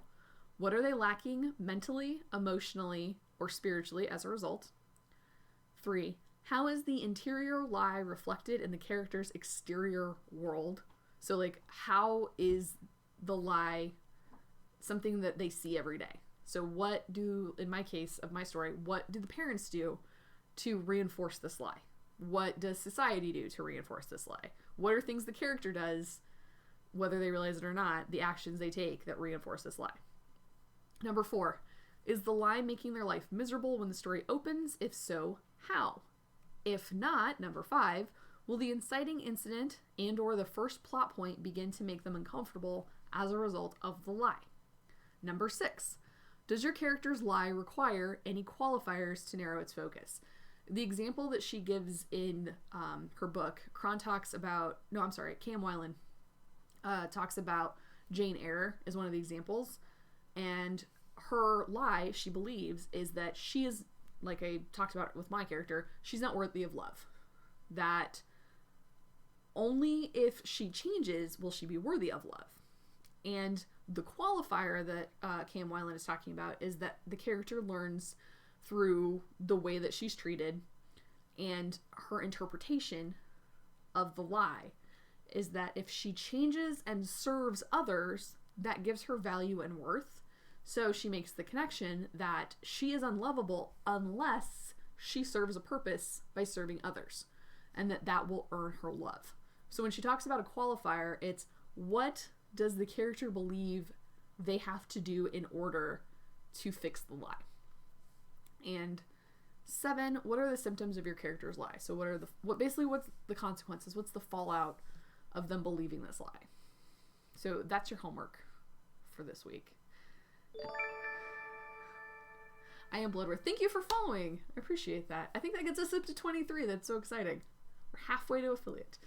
what are they lacking mentally, emotionally, or spiritually as a result? 3, how is the interior lie reflected in the character's exterior world? So, like, how is the lie something that they see every day? So in my case of my story, what do the parents do to reinforce this lie? What does society do to reinforce this lie? What are things the character does, whether they realize it or not, the actions they take that reinforce this lie? Number 4, is the lie making their life miserable when the story opens? If so, how? If not, number 5, will the inciting incident and or the first plot point begin to make them uncomfortable as a result of the lie? Number 6, does your character's lie require any qualifiers to narrow its focus? The example that she gives in her book, KM Weiland talks about Jane Eyre as one of the examples, and her lie, she believes, is that she is, like I talked about with my character, she's not worthy of love. That only if she changes will she be worthy of love. And the qualifier that KM Weiland is talking about is that the character learns through the way that she's treated, and her interpretation of the lie is that if she changes and serves others, that gives her value and worth. So she makes the connection that she is unlovable unless she serves a purpose by serving others, and that will earn her love. So when she talks about a qualifier, it's what does the character believe they have to do in order to fix the lie? And 7, what are the symptoms of your character's lie? So what's the consequences? What's the fallout of them believing this lie? So that's your homework for this week. I am Bloodworth. Thank you for following. I appreciate that. I think that gets us up to 23. That's so exciting. We're halfway to affiliate.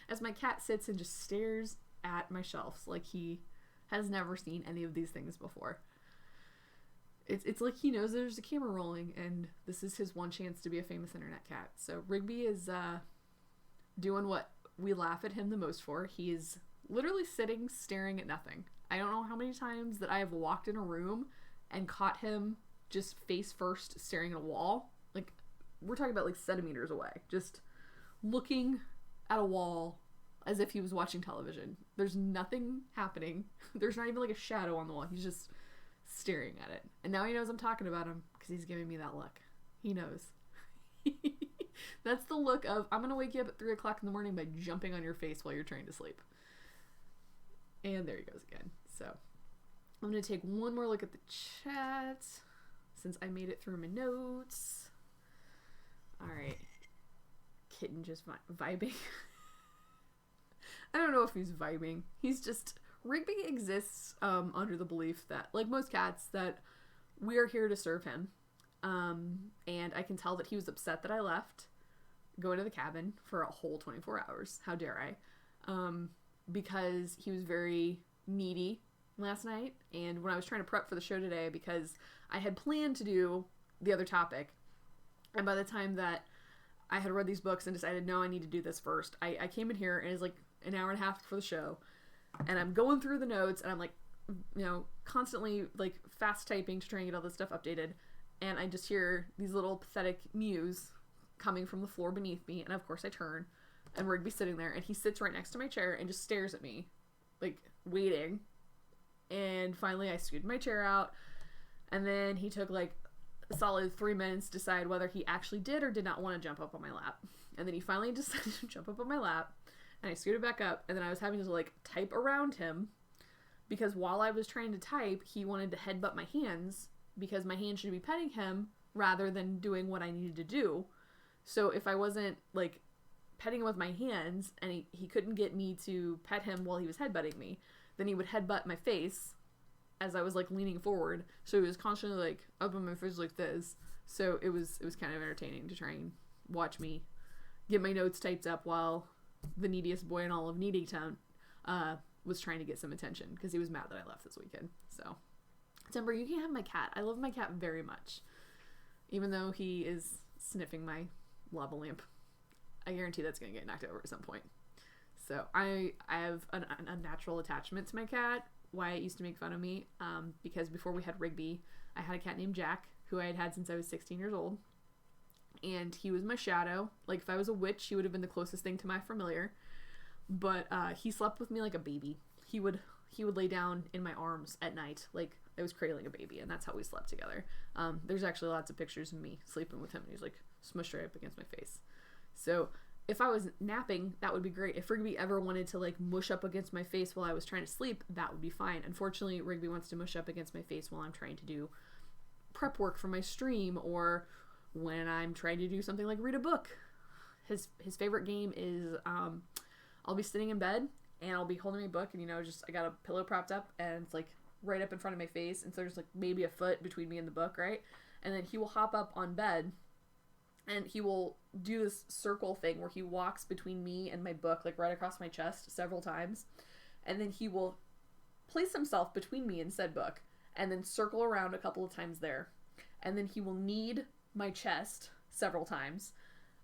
As my cat sits and just stares at my shelves like he has never seen any of these things before. It's like he knows there's a camera rolling and this is his one chance to be a famous internet cat. So Rigby is doing what we laugh at him the most for. He is literally sitting staring at nothing. I don't know how many times that I have walked in a room and caught him just face first staring at a wall. Like, we're talking about like centimeters away, just looking at a wall as if he was watching television. There's nothing happening. There's not even like a shadow on the wall. He's just staring at it. And now he knows I'm talking about him because he's giving me that look. He knows. That's the look of, I'm going to wake you up at 3 o'clock in the morning by jumping on your face while you're trying to sleep. And there he goes again. So I'm going to take one more look at the chat since I made it through my notes. All right. Kitten just vibing. I don't know if he's vibing. He's just, Rigby exists under the belief that, like most cats, that we are here to serve him. And I can tell that he was upset that I left, going to the cabin for a whole 24 hours. How dare I? Because he was very needy last night. And when I was trying to prep for the show today, because I had planned to do the other topic, and by the time that I had read these books and decided, no, I need to do this first, I came in here and it's like an hour and a half before the show, and I'm going through the notes and I'm like, you know, constantly like fast typing to try and get all this stuff updated, and I just hear these little pathetic mews coming from the floor beneath me, and of course I turn, and Rigby's sitting there, and he sits right next to my chair and just stares at me, like, waiting. And finally I scooted my chair out, and then he took like a solid 3 minutes to decide whether he actually did or did not want to jump up on my lap. And then he finally decided to jump up on my lap, and I scooted back up, and then I was having to like type around him, because while I was trying to type, he wanted to headbutt my hands, because my hands should be petting him rather than doing what I needed to do. So if I wasn't like petting him with my hands, and he couldn't get me to pet him while he was headbutting me, then he would headbutt my face as I was like leaning forward. So he was constantly like up on my face like this. So it was kind of entertaining to try and watch me get my notes typed up while the neediest boy in all of Needy Town was trying to get some attention, because he was mad that I left this weekend. So, Timber, you can have my cat. I love my cat very much, even though he is sniffing my lava lamp. I guarantee that's going to get knocked over at some point. So I have an unnatural attachment to my cat. Wyatt used to make fun of me because before we had Rigby, I had a cat named Jack, who I had had since I was 16 years old. And he was my shadow. Like, if I was a witch, he would have been the closest thing to my familiar. But he slept with me like a baby. He would lay down in my arms at night, like I was cradling a baby, and that's how we slept together. There's actually lots of pictures of me sleeping with him, and he's like smushed right up against my face. So if I was napping, that would be great. If Rigby ever wanted to like mush up against my face while I was trying to sleep, that would be fine. Unfortunately, Rigby wants to mush up against my face while I'm trying to do prep work for my stream, or when I'm trying to do something like read a book. His favorite game is I'll be sitting in bed and I'll be holding my book, and just I got a pillow propped up and it's like right up in front of my face, and so there's like maybe a foot between me and the book, right? And then he will hop up on bed and he will do this circle thing where he walks between me and my book, like right across my chest several times, and then he will place himself between me and said book and then circle around a couple of times there, and then he will knead my chest several times.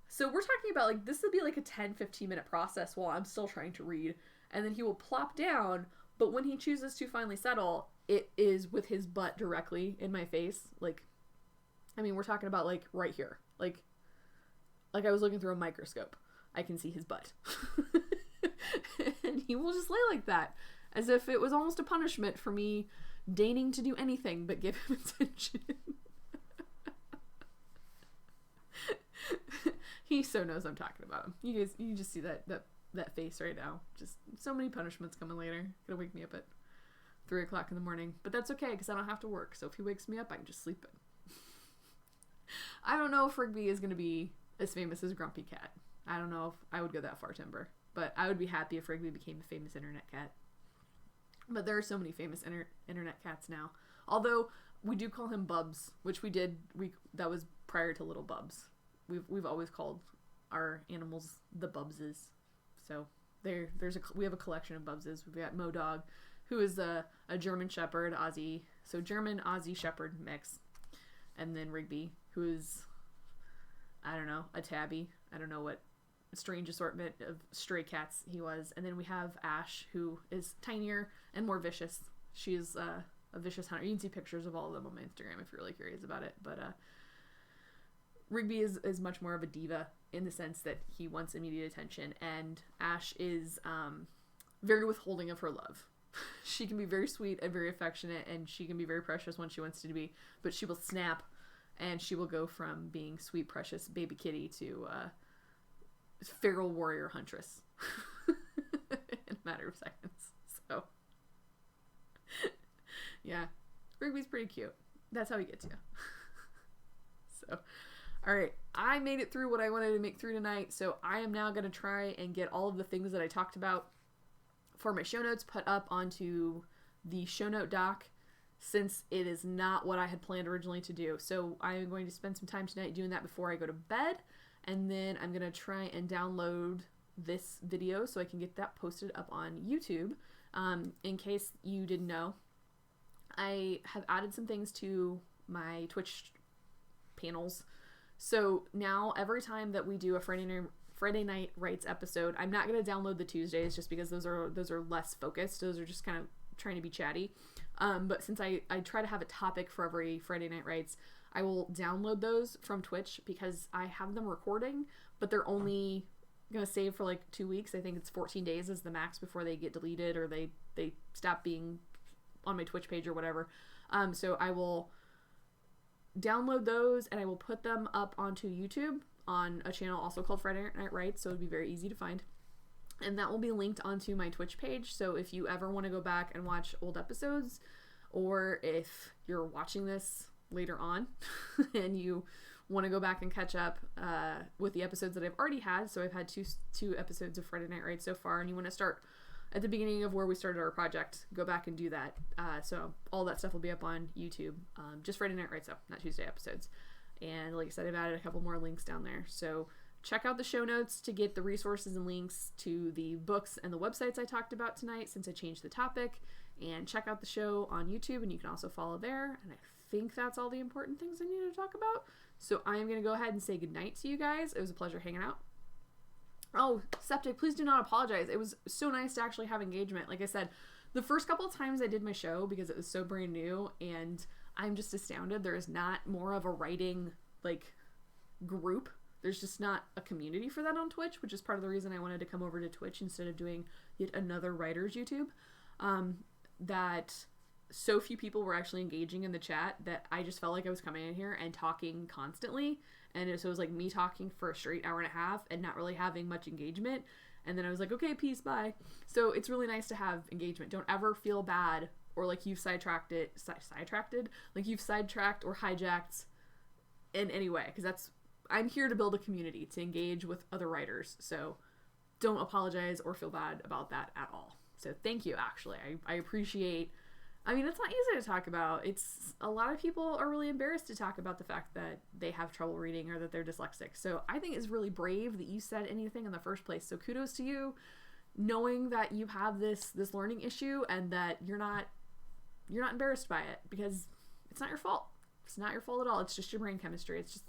So we're talking about like this would be like a 10-15 minute process while I'm still trying to read, and then he will plop down, but when he chooses to finally settle, it is with his butt directly in my face. Like, I mean, we're talking about like right here, like I was looking through a microscope. I can see his butt. And he will just lay like that, as if it was almost a punishment for me deigning to do anything but give him attention. He so knows I'm talking about him. You just see that that face right now. Just so many punishments coming later. Gonna wake me up at 3 o'clock in the morning. But that's okay, because I don't have to work. So if he wakes me up, I can just sleep in. I don't know if Rigby is going to be as famous as Grumpy Cat. I don't know if I would go that far, Timber. But I would be happy if Rigby became a famous internet cat. But there are so many famous internet cats now. Although, we do call him Bubs, which that was prior to Little Bubs. We've always called our animals the Bubses. So we have a collection of Bubses. We've got Modog, who is a German Shepherd, Aussie. So German Aussie Shepherd mix. And then Rigby, who is, I don't know, a tabby. I don't know what strange assortment of stray cats he was. And then we have Ash, who is tinier and more vicious. She is a vicious hunter. You can see pictures of all of them on my Instagram if you're really curious about it. But Rigby is much more of a diva in the sense that he wants immediate attention. And Ash is very withholding of her love. She can be very sweet and very affectionate, and she can be very precious when she wants to be, but she will snap, and she will go from being sweet, precious baby kitty to feral warrior huntress in a matter of seconds. So, yeah, Rigby's pretty cute. That's how he gets you. So, all right, I made it through what I wanted to make through tonight, so I am now going to try and get all of the things that I talked about for my show notes put up onto the show note doc, since it is not what I had planned originally to do. So I am going to spend some time tonight doing that before I go to bed, and then I'm going to try and download this video so I can get that posted up on YouTube. In case you didn't know, I have added some things to my Twitch panels. So now every time that we do a Friday Night Rights episode, I'm not going to download the Tuesdays just because those are less focused. Those are just kind of trying to be chatty. But since I try to have a topic for every Friday Night Rights, I will download those from Twitch because I have them recording, but they're only going to save for like 2 weeks. I think it's 14 days is the max before they get deleted or they stop being on my Twitch page or whatever. So I will download those and I will put them up onto YouTube on a channel also called Friday Night Rights, so it'll be very easy to find. And that will be linked onto my Twitch page, so if you ever want to go back and watch old episodes, or if you're watching this later on and you want to go back and catch up with the episodes that I've already had, so I've had two episodes of Friday Night Rights so far, and you want to start at the beginning of where we started our project, go back and do that. So all that stuff will be up on YouTube, just Friday Night Rights though, not Tuesday episodes. And like I said, I've added a couple more links down there. So check out the show notes to get the resources and links to the books and the websites I talked about tonight since I changed the topic. And check out the show on YouTube, and you can also follow there. And I think that's all the important things I need to talk about. So I am going to go ahead and say goodnight to you guys. It was a pleasure hanging out. Oh, Septic, please do not apologize. It was so nice to actually have engagement. Like I said, the first couple of times I did my show, because it was so brand new, and I'm just astounded there is not more of a writing like group. There's just not a community for that on Twitch, which is part of the reason I wanted to come over to Twitch instead of doing yet another writer's YouTube. That so few people were actually engaging in the chat that I just felt like I was coming in here and talking constantly. And so it was like me talking for a straight hour and a half and not really having much engagement. And then I was like, okay, peace, bye. So it's really nice to have engagement. Don't ever feel bad or like you've sidetracked, like you've sidetracked or hijacked in any way. Because I'm here to build a community, to engage with other writers. So don't apologize or feel bad about that at all. So thank you, actually. I appreciate, I mean, it's not easy to talk about. It's, a lot of people are really embarrassed to talk about the fact that they have trouble reading or that they're dyslexic. So I think it's really brave that you said anything in the first place. So kudos to you, knowing that you have this learning issue and that you're not embarrassed by it, because it's not your fault. It's not your fault at all. It's just your brain chemistry. It's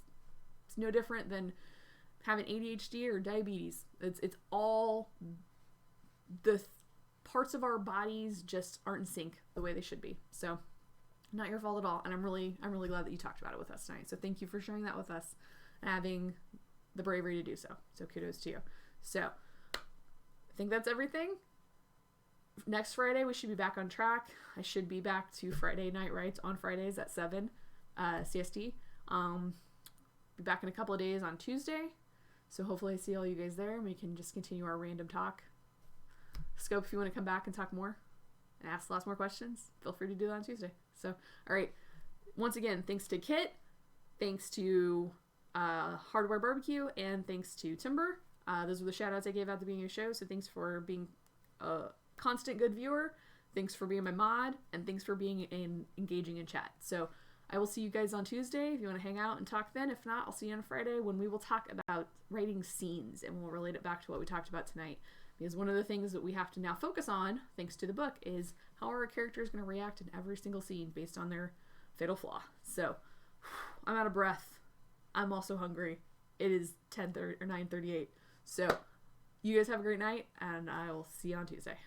no different than having ADHD or diabetes. It's all the parts of our bodies just aren't in sync the way they should be. So not your fault at all. And I'm really glad that you talked about it with us tonight. So thank you for sharing that with us and having the bravery to do so. So kudos to you. So I think that's everything. Next Friday, we should be back on track. I should be back to Friday Night Rights on Fridays at 7 CST. Be back in a couple of days on Tuesday. So hopefully I see all you guys there and we can just continue our random talk. Scope, if you want to come back and talk more and ask lots more questions, feel free to do that on Tuesday. So, all right. Once again, thanks to Kit, thanks to Hardware Barbecue, and thanks to Timber. Those were the shout outs I gave out at the beginning of the show. So thanks for being a constant good viewer. Thanks for being my mod, and thanks for being engaging in chat. So I will see you guys on Tuesday if you want to hang out and talk then. If not, I'll see you on Friday when we will talk about writing scenes, and we'll relate it back to what we talked about tonight. Because one of the things that we have to now focus on, thanks to the book, is how are our characters going to react in every single scene based on their fatal flaw. So I'm out of breath. I'm also hungry. It is 9:38. So you guys have a great night, and I will see you on Tuesday.